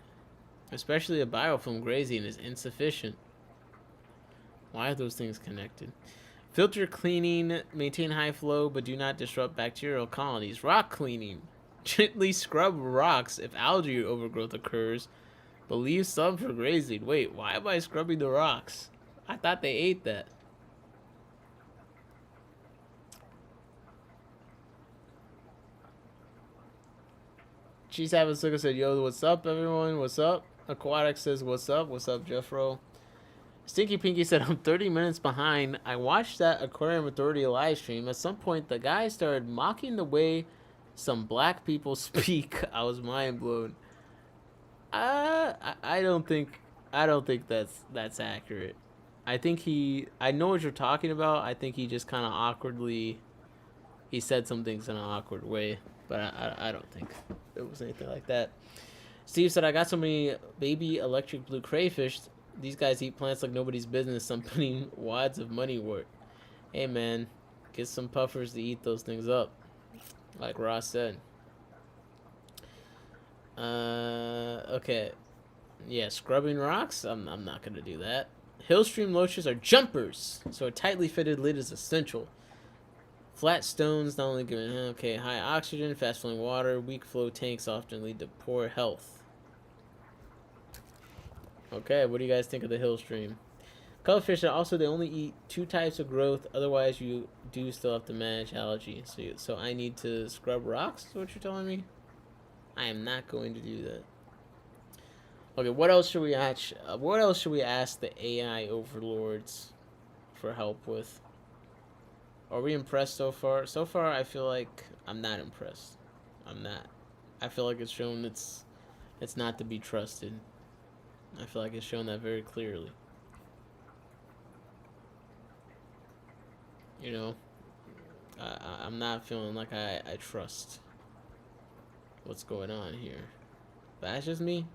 Especially a biofilm grazing is insufficient. Why are those things connected? Filter cleaning. Maintain high flow but do not disrupt bacterial colonies. Rock cleaning. Gently scrub rocks if algae overgrowth occurs, but leave some for grazing. Wait, why am I scrubbing the rocks? I thought they ate that. Cheese Having Sugar said, yo, what's up, everyone? What's up? Aquatic says, what's up? What's up, Jeffro? Stinky Pinky said, I'm 30 minutes behind. I watched that Aquarium Authority live stream. At some point, the guy started mocking the way some black people speak. I was mind blown. I don't think that's accurate. I know what you're talking about. I think he just kind of awkwardly he said some things in an awkward way, but I don't think it was anything like that. Steve said, I got so many baby electric blue crayfish. These guys eat plants like nobody's business. I'm putting wads of money worth. Hey man, get some puffers to eat those things up. Like Ross said. Okay. Yeah, scrubbing rocks? I'm not going to do that. Hillstream loaches are jumpers, so a tightly fitted lid is essential. Flat stones not only given okay, high oxygen, fast flowing water, weak flow tanks often lead to poor health. Okay, what do you guys think of the hill stream? Cuttlefish are also they only eat 2 types of growth. Otherwise, you do still have to manage algae. So I need to scrub rocks. Is what you're telling me? I am not going to do that. Okay, what else should we ask? What else should we ask the AI overlords for help with? Are we impressed so far? So far, I feel like I'm not impressed. I'm not. I feel like it's shown it's not to be trusted. I feel like it's shown that very clearly. You know, I'm not feeling like I trust what's going on here. That's just me.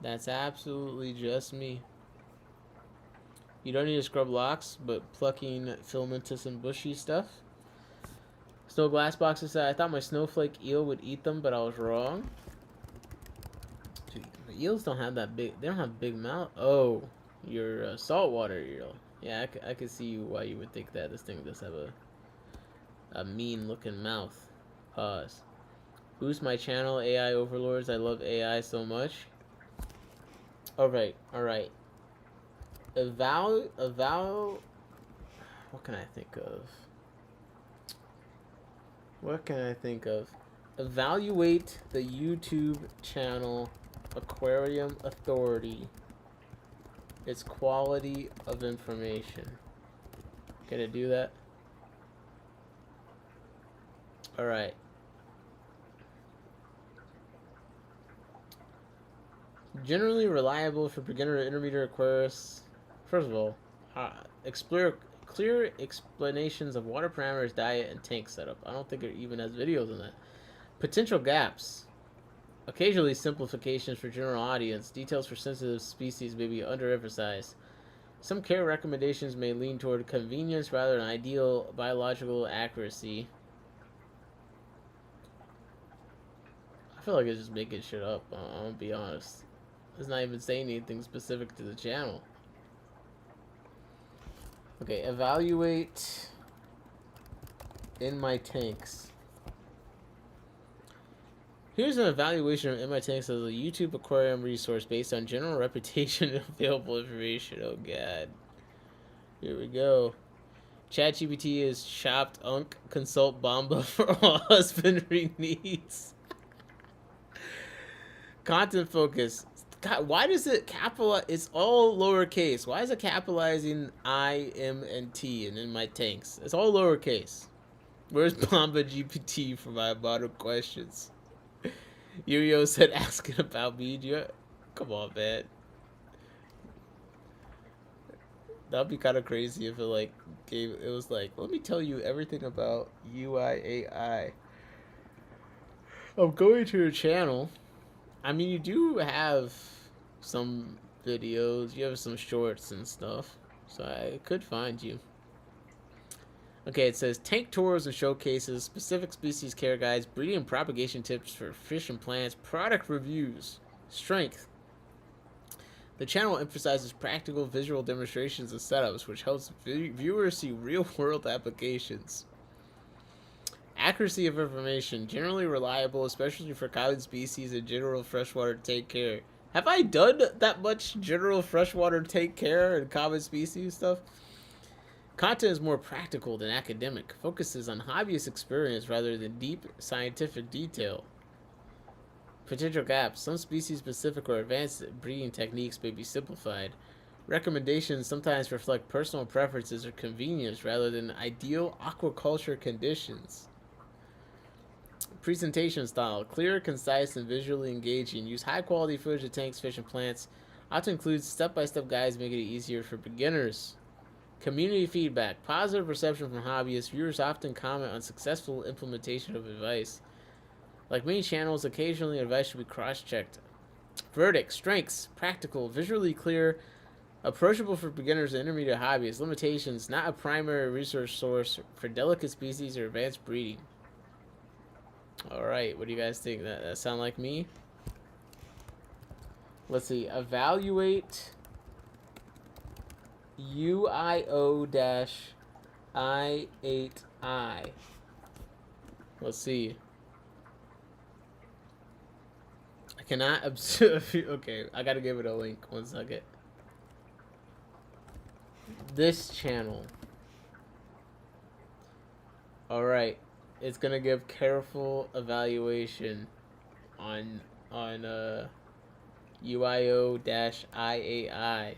That's absolutely just me. You don't need to scrub locks, but plucking filamentous and bushy stuff. Snow glass boxes said, I thought my snowflake eel would eat them, but I was wrong. The eels don't have that big, they don't have big mouth. Oh, your saltwater eel. Yeah, I could see why you would think that. This thing does have a mean looking mouth. Pause. Boost my channel, AI overlords. I love AI so much. Alright. What can I think of? Evaluate the YouTube channel Aquarium Authority. Its quality of information. Can it do that? Alright. Generally reliable for beginner to intermediate aquarists. First of all, explore clear explanations of water parameters, diet, and tank setup. I don't think it even has videos on that. Potential gaps. Occasionally simplifications for general audience. Details for sensitive species may be underemphasized. Some care recommendations may lean toward convenience rather than ideal biological accuracy. I feel like it's just making shit up. I'm gonna be honest. It's not even saying anything specific to the channel. Okay, evaluate in my tanks. Here's an evaluation of in my tanks as a YouTube aquarium resource based on general reputation and available information. Oh god. Here we go. ChatGPT is chopped unk. Consult Bomba for all husbandry needs. Content focus. God, why does it capitalize? It's all lowercase. Why is it capitalizing I, M, and T and in my tanks? It's all lowercase. Where's Bomba GPT for my bottom questions? Yu-Yo said asking about me. Come on, man. That'd be kind of crazy if it was like, let me tell you everything about UIAI. I'm going to your channel. I mean, you do have some videos, you have some shorts and stuff, so I could find you. Okay, it says tank tours and showcases, specific species care guides, breeding and propagation tips for fish and plants, product reviews, strength. The channel emphasizes practical visual demonstrations and setups, which helps viewers see real-world applications. Accuracy of information, generally reliable, especially for common species and general freshwater take care. Have I done that much general freshwater take care and common species stuff? Content is more practical than academic, focuses on hobbyist experience rather than deep scientific detail. Potential gaps, some species-specific or advanced breeding techniques may be simplified. Recommendations sometimes reflect personal preferences or convenience rather than ideal aquaculture conditions. Presentation style, clear, concise, and visually engaging. Use high-quality footage of tanks, fish, and plants. Often includes step-by-step guides making it easier for beginners. Community feedback, positive reception from hobbyists. Viewers often comment on successful implementation of advice. Like many channels, occasionally advice should be cross-checked. Verdict, strengths, practical, visually clear, approachable for beginners and intermediate hobbyists. Limitations, not a primary resource source for delicate species or advanced breeding. Alright, what do you guys think? That sound like me? Let's see. Evaluate UIO-ISO I8I. Let's see. I cannot observe. Okay, I gotta give it a link. 1 second. This channel. Alright. It's gonna give careful evaluation on UIO-IAI.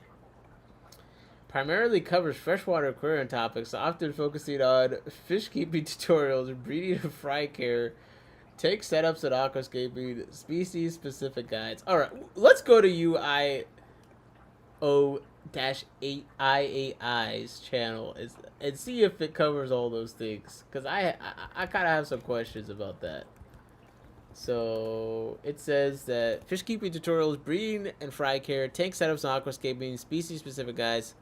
Primarily covers freshwater aquarium topics, often focusing on fish keeping tutorials, breeding and fry care, take setups and aquascaping, species specific guides. Alright, let's go to UIO-8IAI's channel and see if it covers all those things. Because I kind of have some questions about that. So it says that fish keeping tutorials, breeding and fry care, tank setups and aquascaping, species specific guides.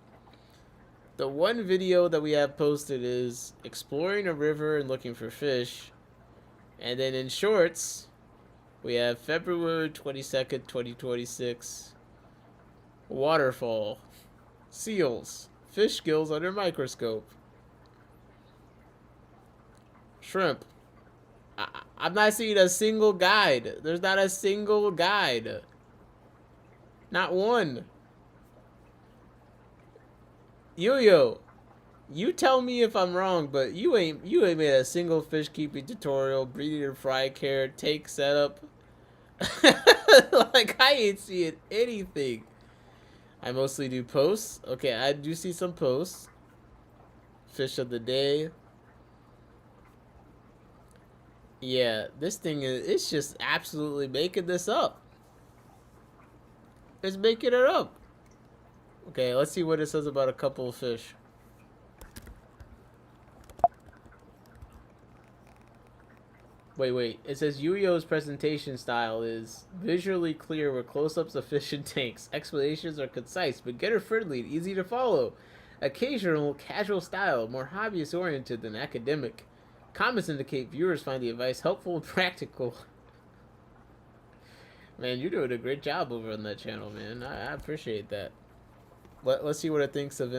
The one video that we have posted is exploring a river and looking for fish. And then in shorts, we have February 22nd, 2026. Waterfall. Seals. Fish skills under microscope. Shrimp. I'm not seeing a single guide. There's not a single guide. Not one. Yo-yo, you tell me if I'm wrong, but you ain't made a single fish keeping tutorial, breeding and fry care, take setup. Like, I ain't seeing anything. I mostly do posts. Okay, I do see some posts. Fish of the day. Yeah, this thing it's just absolutely making this up. It's making it up. Okay, let's see what it says about a couple of fish. Wait. It says Yuyo's presentation style is visually clear with close-ups of fish and tanks. Explanations are concise, beginner-friendly, and easy to follow. Occasional casual style, more hobbyist-oriented than academic. Comments indicate viewers find the advice helpful and practical. Man, you're doing a great job over on that channel, man. I appreciate that. Let's see what it thinks of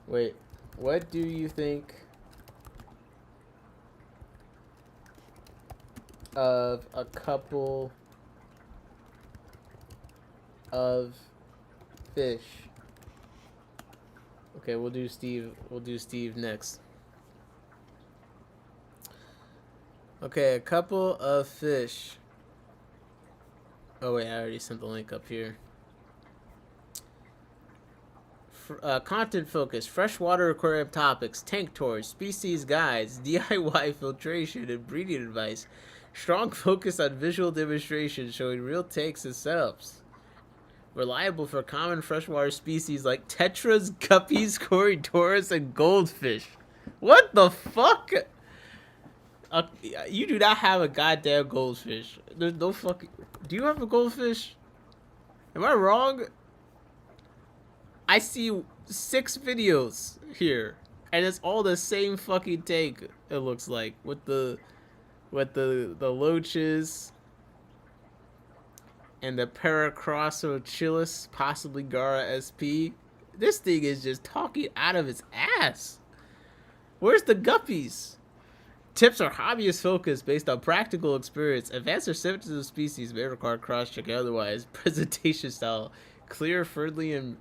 wait, what do you think of a couple of fish? Okay, we'll do Steve next. Okay, a couple of fish. Oh wait, I already sent the link up here. Content focus, freshwater aquarium topics, tank tours, species guides, DIY filtration, and breeding advice. Strong focus on visual demonstrations showing real tanks and setups. Reliable for common freshwater species like tetras, guppies, corydoras, and goldfish. What the fuck? You do not have a goddamn goldfish. There's no fucking... Do you have a goldfish? Am I wrong? I see 6 videos here, and it's all the same fucking tank. It looks like with the loaches and the Paracrossochilus, possibly Gara SP. This thing is just talking out of its ass. Where's the guppies? Tips are hobbyist focused based on practical experience. Advanced receptors of species may require cross check otherwise. Presentation style clear, friendly, and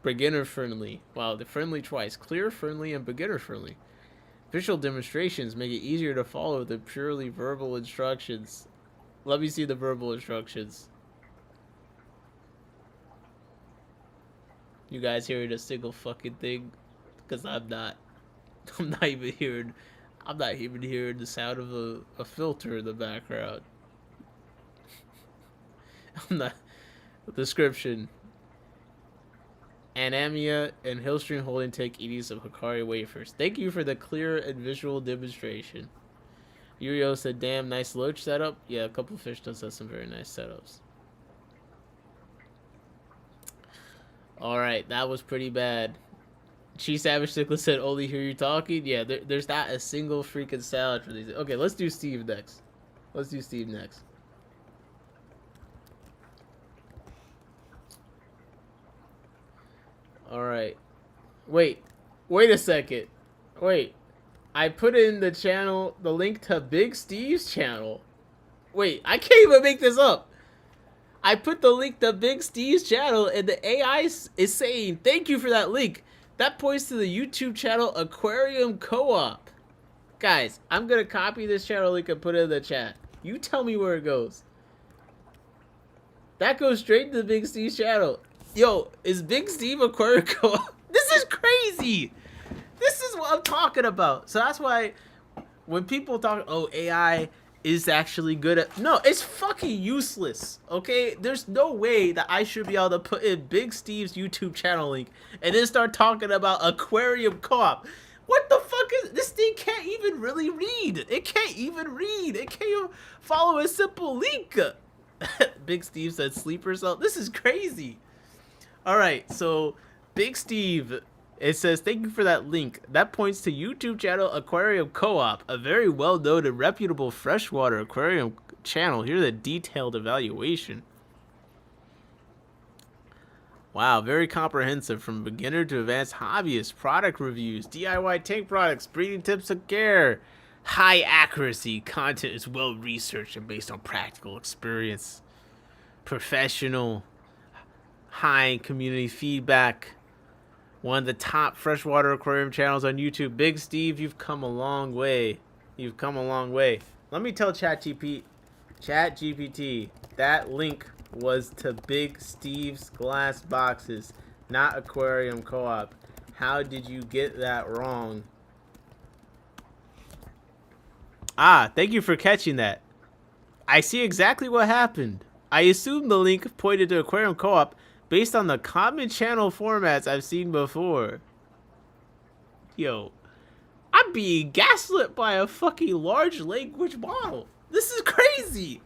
beginner friendly. Wow, the friendly twice. Clear, friendly, and beginner friendly. Visual demonstrations make it easier to follow than purely verbal instructions. Let me see the verbal instructions. You guys hearing a single fucking thing? Because I'm not. I'm not even hearing the sound of a filter in the background. I'm not. Description. Anamia and Hillstream holding tank eating some Hikari wafers. Thank you for the clear and visual demonstration. Yurio said, damn, nice loach setup. Yeah, a couple of fish does have some very nice setups. Alright, that was pretty bad. Chi Savage Sickle said, only hear you talking. Yeah, there's not a single freaking salad for these. Okay, let's do Steve next. Alright. Wait. Wait a second. Wait. I put in the channel, the link to Big Steve's channel. Wait, I can't even make this up. I put the link to Big Steve's channel, and the AI is saying, thank you for that link. That points to the YouTube channel Aquarium Co-op. Guys, I'm going to copy this channel link and put it in the chat. You tell me where it goes. That goes straight to the Big Steve's channel. Yo, is Big Steve Aquarium Co-op? This is crazy. This is what I'm talking about. So that's why when people talk, oh, AI is actually good at... No, it's fucking useless, okay? There's no way that I should be able to put in Big Steve's YouTube channel link and then start talking about Aquarium Co-op. What the fuck is... This thing can't even really read. It can't even read. It can't even follow a simple link. Big Steve said sleeper cell. This is crazy. All right, so Big Steve... It says, thank you for that link. That points to YouTube channel Aquarium Co-op, a very well-known and reputable freshwater aquarium channel. Here's a detailed evaluation. Wow, very comprehensive from beginner to advanced hobbyist. Product reviews, DIY tank products, breeding tips and care. High accuracy. Content is well-researched and based on practical experience. Professional. High community feedback. One of the top freshwater aquarium channels on YouTube. Big Steve, you've come a long way. You've come a long way. Let me tell ChatGPT, that link was to Big Steve's glass boxes, not Aquarium Co-op. How did you get that wrong? Ah, thank you for catching that. I see exactly what happened. I assumed the link pointed to Aquarium Co-op based on the common channel formats I've seen before. Yo, I'm being gaslit by a fucking large language model. This is crazy.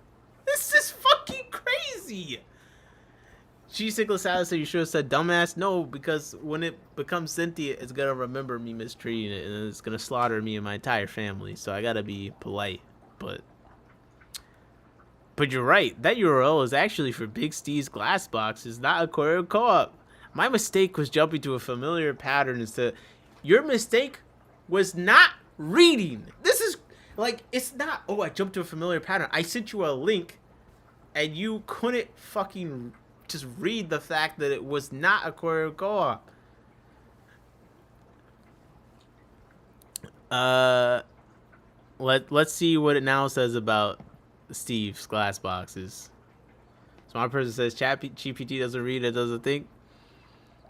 This is fucking crazy. G-Cyclist Alice said you should have said dumbass. No, because when it becomes sentient, it's gonna remember me mistreating it, and it's gonna slaughter me and my entire family. So I gotta be polite, but you're right. That URL is actually for Big Steve's glass boxes, not Aquarium Co-op. My mistake was jumping to a familiar pattern instead. Your mistake was not reading. This is like, it's not, oh, I jumped to a familiar pattern. I sent you a link and you couldn't fucking just read the fact that it was not Aquarium Co-op. Let's see what it now says about Steve's glass boxes. Smart person says ChatGPT doesn't read, it doesn't think.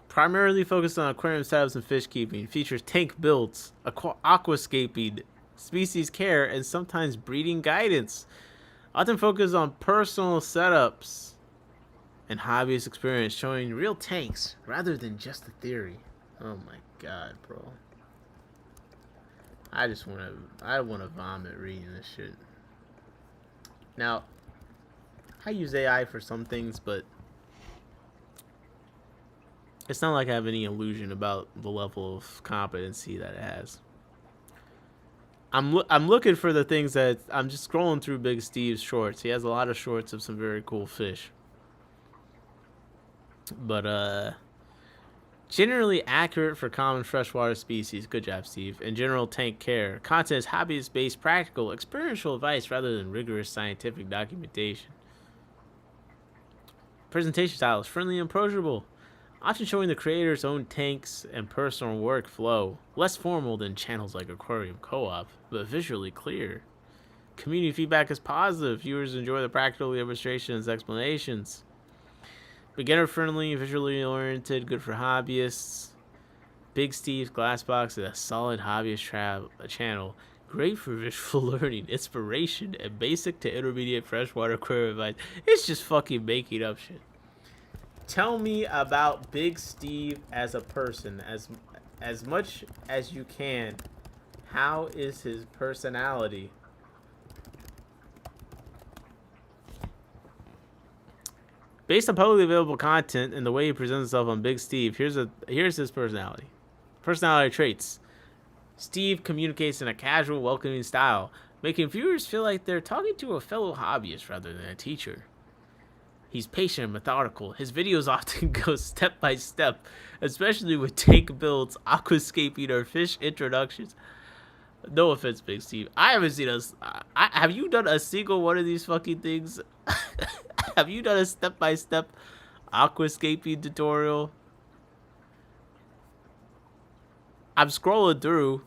Primarily focused on aquarium setups and fish keeping. Features tank builds, aquascaping, species care, and sometimes breeding guidance. Often focused on personal setups and hobbyist experience, showing real tanks rather than just the theory. Oh my god, bro. I wanna vomit reading this shit. Now, I use AI for some things, but it's not like I have any illusion about the level of competency that it has. I'm looking for the things that I'm just scrolling through Big Steve's shorts. He has a lot of shorts of some very cool fish. But generally accurate for common freshwater species. Good job, Steve. And general tank care. Content is hobbyist-based, practical, experiential advice rather than rigorous scientific documentation. Presentation style is friendly and approachable, often showing the creator's own tanks and personal workflow. Less formal than channels like Aquarium Co-op, but visually clear. Community feedback is positive. Viewers enjoy the practical demonstrations and explanations. Beginner-friendly, visually oriented, good for hobbyists. Big Steve's Glassbox is a solid hobbyist channel. Great for visual learning, inspiration, and basic to intermediate freshwater aquarium advice. It's just fucking making up shit. Tell me about Big Steve as a person, as much as you can. How is his personality? Based on publicly available content and the way he presents himself on Big Steve, here's his personality. Personality traits. Steve communicates in a casual, welcoming style, making viewers feel like they're talking to a fellow hobbyist rather than a teacher. He's patient and methodical. His videos often go step by step, especially with tank builds, aquascaping, or fish introductions. No offense, Big Steve. I haven't seen us. Have you done a single one of these fucking things? Have you done a step by step aquascaping tutorial? I'm scrolling through.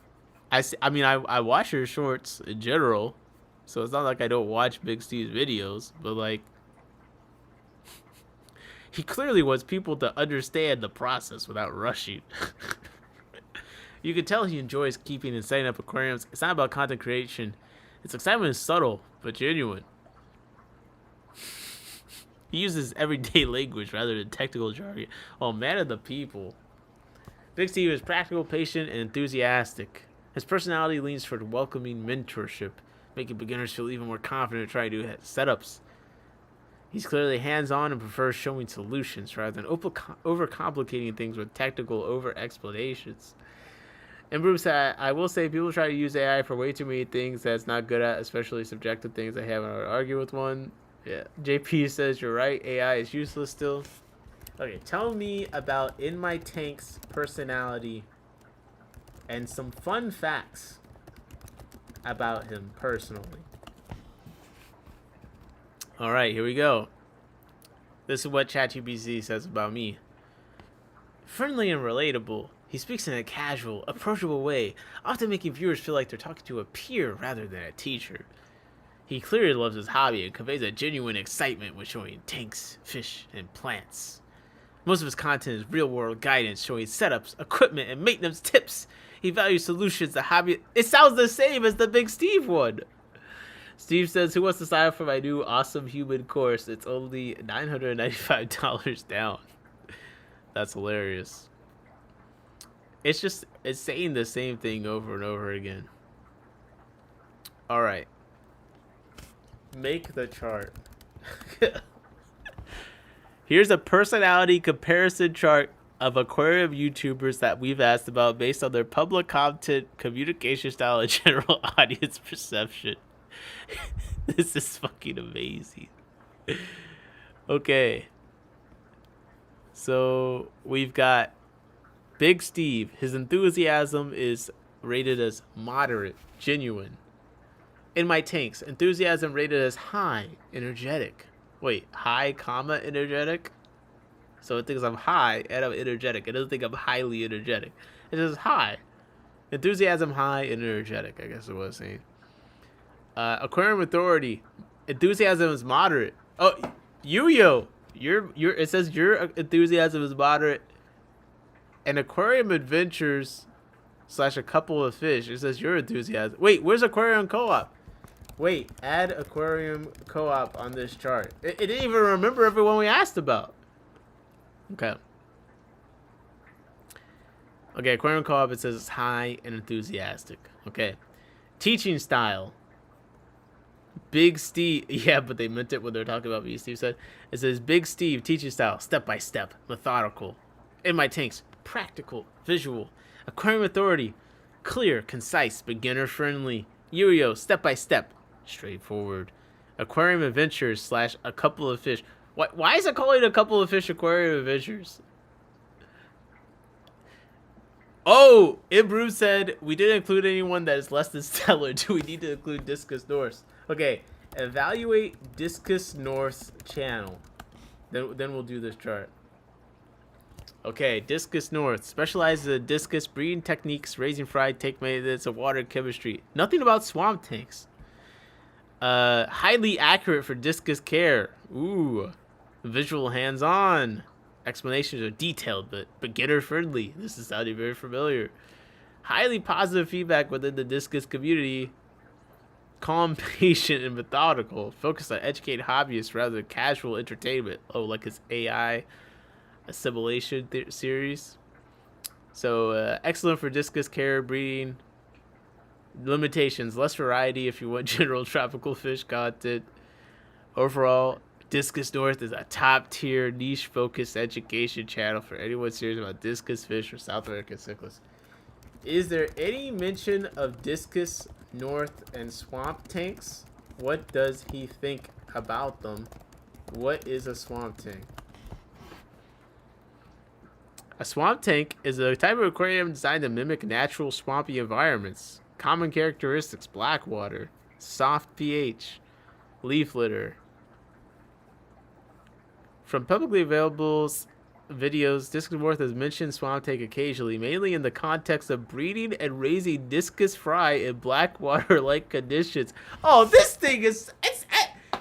I watch your shorts in general, so it's not like I don't watch Big Steve's videos, but like, he clearly wants people to understand the process without rushing. You can tell he enjoys keeping and setting up aquariums. It's not about content creation. Its excitement is subtle, but genuine. He uses everyday language rather than technical jargon. Oh, man of the people. Big Steve is practical, patient, and enthusiastic. His personality leans toward welcoming mentorship, making beginners feel even more confident trying to do setups. He's clearly hands-on and prefers showing solutions rather than overcomplicating things with technical over-explanations. And Bruce said, I will say people try to use AI for way too many things that it's not good at, especially subjective things. I haven't argued with one. Yeah, JP says you're right. AI is useless still. Okay, tell me about In My Tank's personality and some fun facts about him personally. All right, here we go. This is what ChatGPT says about me. Friendly and relatable. He speaks in a casual, approachable way, often making viewers feel like they're talking to a peer rather than a teacher. He clearly loves his hobby and conveys a genuine excitement when showing tanks, fish, and plants. Most of his content is real-world guidance showing setups, equipment, and maintenance tips. He values solutions that hobby... It sounds the same as the Big Steve one. Steve says, who wants to sign up for my new awesome human course? It's only $995 down. That's hilarious. It's saying the same thing over and over again. All right. Make the chart. Here's a personality comparison chart of aquarium YouTubers that we've asked about based on their public content, communication style, and general audience perception. This is fucking amazing. Okay. So we've got Big Steve. His enthusiasm is rated as moderate, genuine. In My Tanks, enthusiasm rated as high, energetic. Wait, high, comma, energetic? So it thinks I'm high and I'm energetic. It doesn't think I'm highly energetic. It says high. Enthusiasm high and energetic, I guess it was saying. Aquarium Authority. Enthusiasm is moderate. Oh, Yuyo. It says your enthusiasm is moderate. And Aquarium Adventures / a couple of fish. It says your enthusiasm. Wait, where's Aquarium Co-op? Wait, add Aquarium Co-op on this chart. It didn't even remember everyone we asked about. Okay. Okay, Aquarium Co-op, it says it's high and enthusiastic. Okay. Teaching style. Big Steve. Yeah, but they meant it when they're talking about me, Steve said. It says Big Steve, teaching style, step by step, methodical. In My Tanks, practical, visual. Aquarium Authority, clear, concise, beginner friendly. Yurio, step by step, straightforward. Aquarium Adventures / a couple of fish. Why is it calling a couple of fish Aquarium Adventures? Oh, Ibru said we didn't include anyone that is less than stellar. Do we need to include Discus North? Okay, evaluate Discus North's channel. Then we'll do this chart. Okay, Discus North specializes in discus breeding techniques, raising fry, tank maintenance, and water chemistry. Nothing about swamp tanks. Highly accurate for discus care. Ooh, visual hands-on. Explanations are detailed but beginner friendly. This is sounding very familiar. Highly positive feedback within the discus community. Calm, patient, and methodical. Focused on educating hobbyists rather than casual entertainment. Oh, like his AI assimilation series. So excellent for discus care, breeding. Limitations: less variety if you want general tropical fish content. Overall, Discus North is a top-tier, niche-focused education channel for anyone serious about discus fish or South American cichlids. Is there any mention of Discus North and swamp tanks? What does he think about them? What is a swamp tank? A swamp tank is a type of aquarium designed to mimic natural swampy environments. Common characteristics: black water, soft pH, leaf litter. From publicly available videos, Discworth has mentioned swamp tank occasionally, mainly in the context of breeding and raising discus fry in black water-like conditions. Oh, this thing is...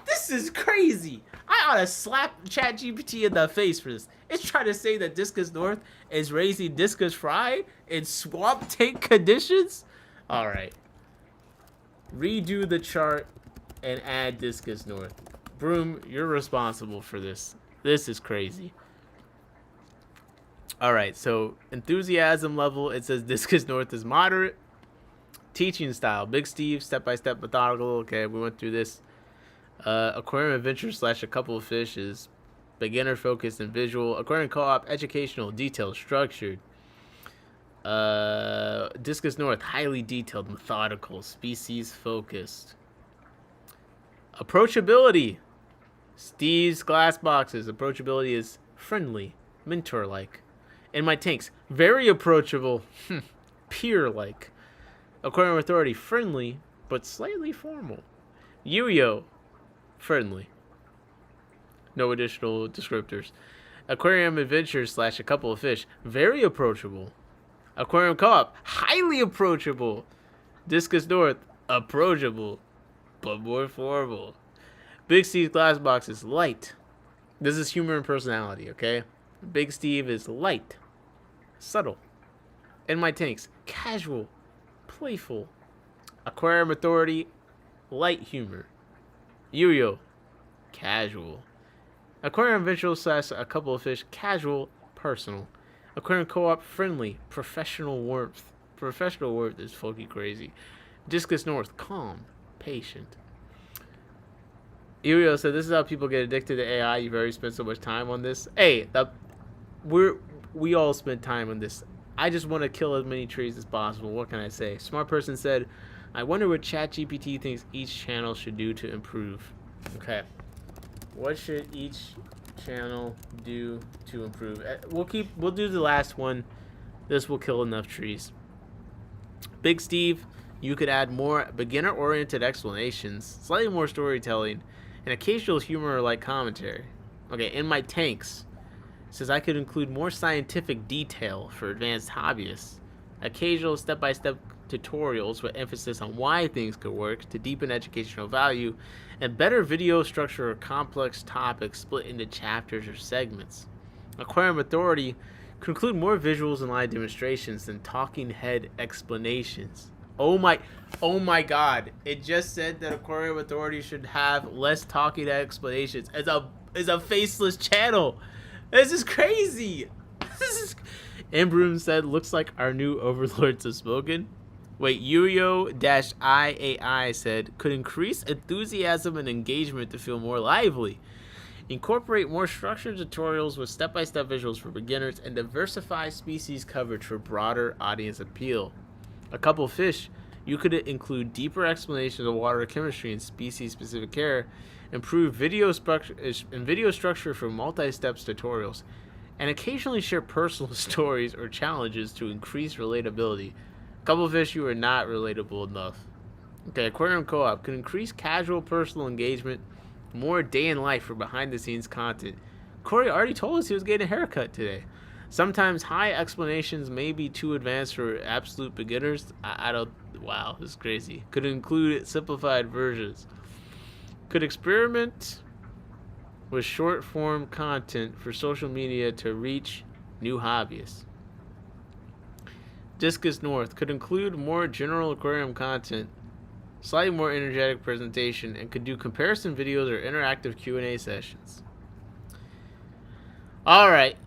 this is crazy. I ought to slap ChatGPT in the face for this. It's trying to say that Discus North is raising discus fry in swamp tank conditions? Alright. Redo the chart and add Discus North. Broom, you're responsible for this. This is crazy. Alright, so enthusiasm level, it says Discus North is moderate. Teaching style, Big Steve, step-by-step methodical. Okay, we went through this. Aquarium adventure / a couple of fish is beginner focused and visual. Aquarium co-op, educational, detailed, structured. Discus North, highly detailed, methodical, species focused. Approachability, Steve's glass boxes. Approachability is friendly, mentor-like. In my tanks, very approachable, peer-like. Aquarium authority, friendly but slightly formal. Yo-yo, friendly. No additional descriptors. Aquarium adventure / a couple of fish, very approachable. Aquarium co-op, highly approachable. Discus North, approachable but more formal. Big Steve's glass box is light. This is humor and personality, okay? Big Steve is light, subtle. In my tanks, casual, playful. Aquarium authority, light humor. Yo-yo, casual. Aquarium visual / a couple of fish, casual, personal. Aquarium co-op, friendly, professional warmth. Professional warmth is fucking crazy. Discus North, calm, patient. Yo-yo said, this is how people get addicted to AI. You've already spent so much time on this. Hey, we all spend time on this. I just want to kill as many trees as possible. What can I say? Smart person said, I wonder what ChatGPT thinks each channel should do to improve. Okay. What should each channel do to improve? We'll do the last one. This will kill enough trees. Big Steve, you could add more beginner-oriented explanations, slightly more storytelling, and occasional humor like commentary. Okay, in my tanks, says I could include more scientific detail for advanced hobbyists, occasional step-by-step tutorials with emphasis on why things could work to deepen educational value, and better video structure or complex topics split into chapters or segments. Aquarium Authority could include more visuals and live demonstrations than talking head explanations. Oh my god. It just said that Aquarium Authority should have less talking head explanations as a faceless channel. This is crazy. Embroom said, looks like our new overlords have spoken. Wait, Yuyo-IAI said, could increase enthusiasm and engagement to feel more lively. Incorporate more structured tutorials with step-by-step visuals for beginners and diversify species coverage for broader audience appeal. A couple of fish, you could include deeper explanations of water chemistry and species-specific care, improve video structure for multi-steps tutorials, and occasionally share personal stories or challenges to increase relatability. Couple of fish, you are not relatable enough. Okay, Aquarium Co-op can increase casual personal engagement, more day in life for behind the scenes content. Corey already told us he was getting a haircut today. Sometimes high explanations may be too advanced for absolute beginners. I don't, wow, this is crazy. Could include simplified versions. Could experiment with short form content for social media to reach new hobbyists. Discus North could include more general aquarium content, slightly more energetic presentation, and could do comparison videos or interactive Q&A sessions. Alright,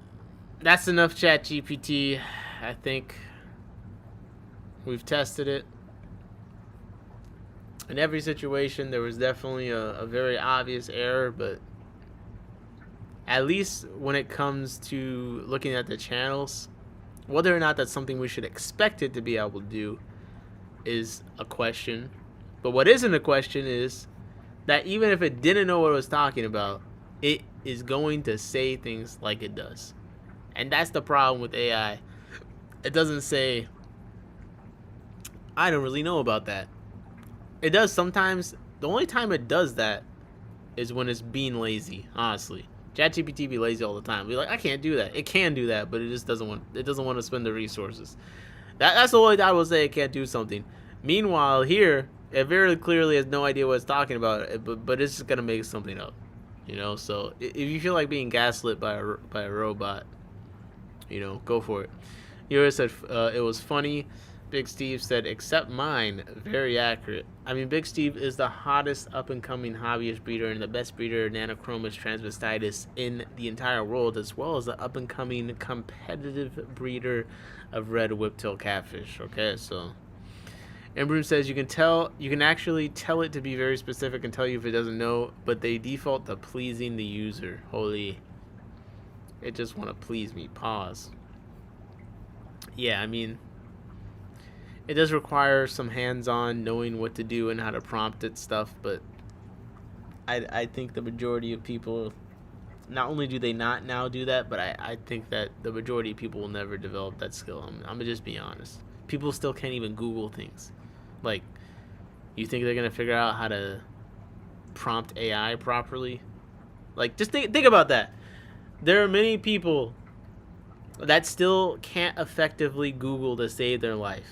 that's enough ChatGPT. I think we've tested it. In every situation, there was definitely a very obvious error, but at least when it comes to looking at the channels, whether or not that's something we should expect it to be able to do is a question. But what isn't a question is that even if it didn't know what it was talking about, it is going to say things like it does. And that's the problem with AI. It doesn't say, I don't really know about that. It does sometimes. The only time it does that is when it's being lazy, honestly. ChatGPT be lazy all the time. Be like, I can't do that. It can do that, but it just doesn't want. It doesn't want to spend the resources. That's the only time I will say it can't do something. Meanwhile, here it very clearly has no idea what it's talking about, but it's just gonna make something up, you know. So if you feel like being gaslit by a robot, you know, go for it. You said it was funny. Big Steve said, except mine, very accurate. I mean, Big Steve is the hottest up-and-coming hobbyist breeder and the best breeder of Nanochromis transvestitis in the entire world, as well as the up-and-coming competitive breeder of red whiptail catfish. Okay, so Embroom says you can actually tell it to be very specific and tell you if it doesn't know, but they default to pleasing the user. Holy, it just want to please me. Pause. Yeah, I mean, it does require some hands-on knowing what to do and how to prompt it stuff, but I think the majority of people, not only do they not now do that, but I think that the majority of people will never develop that skill. I'm gonna just be honest. People still can't even Google things. Like, you think they're gonna figure out how to prompt AI properly? Like, just think about that. There are many people that still can't effectively Google to save their life.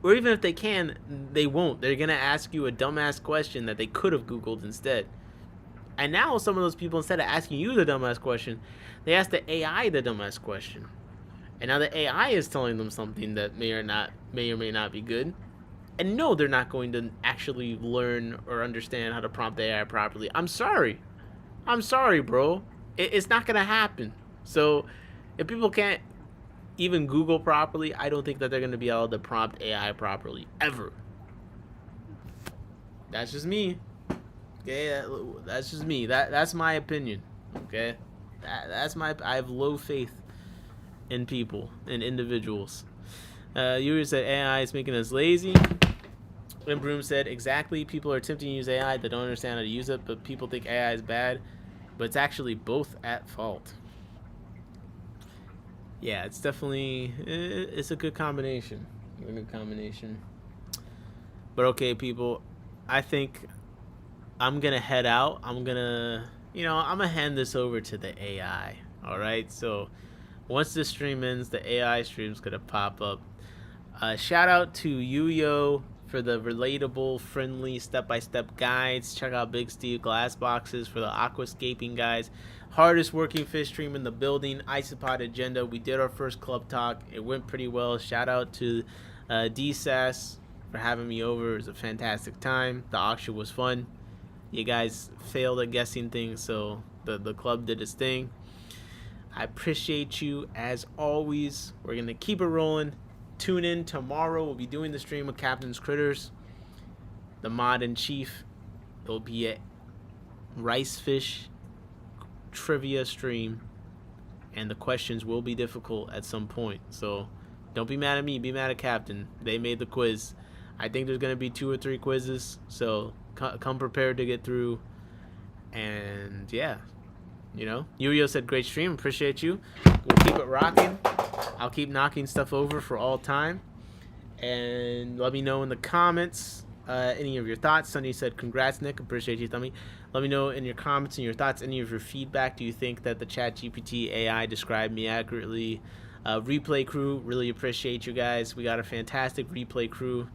Or even if they can, they won't. They're going to ask you a dumbass question that they could have Googled instead. And now some of those people, instead of asking you the dumbass question, they ask the AI the dumbass question. And now the AI is telling them something that may or may not be good. And no, they're not going to actually learn or understand how to prompt AI properly. I'm sorry, bro. It's not going to happen. So if people can't even Google properly, I don't think that they're going to be able to prompt AI properly, ever. That's just me. Yeah, that's just me. That's my opinion. Okay, I have low faith in people and individuals. You said AI is making us lazy. And Broom said, exactly, people are attempting to use AI that don't understand how to use it, but people think AI is bad, but it's actually both at fault. Yeah, it's definitely, it's a good combination. But okay, people, I think I'm going to head out. I'm going to hand this over to the AI. All right. So once this stream ends, the AI stream's going to pop up. Shout out to Yuyo for the relatable, friendly, step-by-step guides. Check out Big Steve Glass Boxes for the aquascaping guys. Hardest working fish stream in the building, Isopodagenda. We did our first club talk. It went pretty well. Shout out to DSAS for having me over. It was a fantastic time. The auction was fun. You guys failed at guessing things, so the club did its thing. I appreciate you as always. We're going to keep it rolling. Tune in tomorrow. We'll be doing the stream with Captain's Critters, the mod in chief. It'll be a rice fish trivia stream, and the questions will be difficult at some point. So don't be mad at me. Be mad at Captain. They made the quiz. I think there's going to be 2 or 3 quizzes. So come prepared to get through. And yeah, Yuyo said great stream. Appreciate you. We'll keep it rocking. I'll keep knocking stuff over for all time. And let me know in the comments any of your thoughts. Sunny said, congrats, Nick. Appreciate you, Thummy. Let me know in your comments and your thoughts, any of your feedback. Do you think that the ChatGPT AI described me accurately? Replay crew, really appreciate you guys. We got a fantastic replay crew.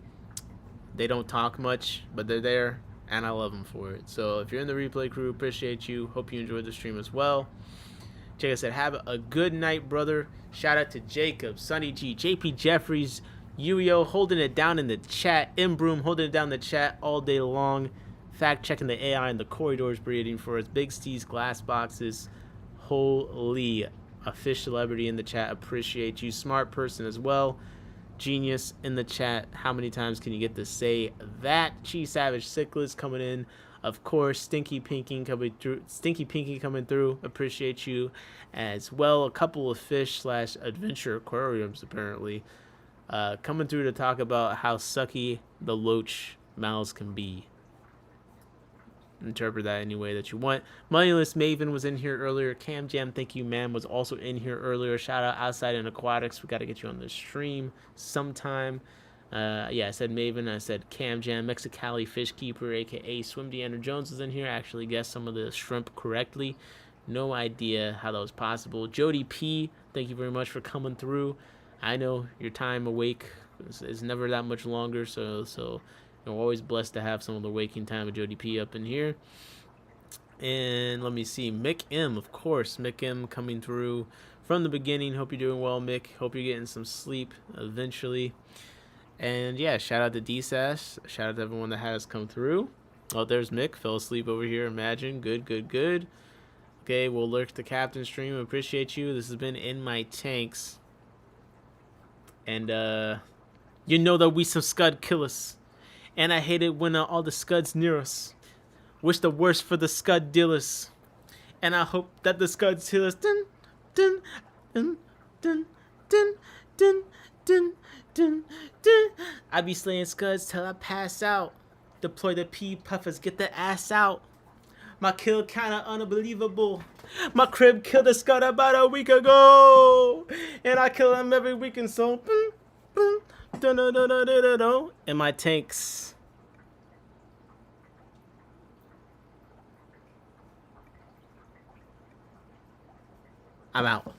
They don't talk much, but they're there, and I love them for it. So if you're in the replay crew, appreciate you. Hope you enjoyed the stream as well. Jacob said, have a good night, brother. Shout out to Jacob, Sunny G, JP Jeffries, Yuyo holding it down in the chat, Imbroom holding it down in the chat all day long. Fact checking the AI in the corridors breeding for us. Big Steve's Glass Boxes. Holy, a fish celebrity in the chat. Appreciate you. Smart person as well. Genius in the chat. How many times can you get to say that? Cheese Savage Cichlids coming in. Of course, Stinky Pinky coming through. Appreciate you as well. A couple of fish / adventure aquariums apparently coming through to talk about how sucky the loach mouths can be. interpret that any way that you want. Moneyless Maven was in here earlier. Cam Jam, thank you, ma'am, was also in here earlier. Shout out Outside and Aquatics. We got to get you on the stream sometime. Yeah, I said Maven. I said Cam Jam. Mexicali Fishkeeper, aka Swim Deanna Jones, was in here. I actually guessed some of the shrimp correctly. No idea how that was possible. Jody P, thank you very much for coming through. I know your time awake is never that much longer, so you're always blessed to have some of the waking time of Jody P up in here. And let me see, Mick M, of course, Mick M coming through from the beginning. Hope you're doing well, Mick. Hope you're getting some sleep eventually. And yeah, shout out to DSAS. Shout out to everyone that has come through. Oh, there's Mick. Fell asleep over here. Imagine. Good, good, good. Okay, we'll lurk the captain stream. Appreciate you. This has been In My Tanks. And you know that we some scud killers. And I hate it when all the scuds near us. Wish the worst for the scud dealers. And I hope that the scuds heal us. Dun, dun, dun, dun, dun, dun, dun, dun, dun. I be slaying scuds till I pass out. Deploy the pea puffers, get the ass out. My kill kinda unbelievable. My crib killed a scud about a week ago. And I kill him every weekend, so boom, boom, dun, dun, dun, dun, dun, dun, dun. In my tanks. I'm out.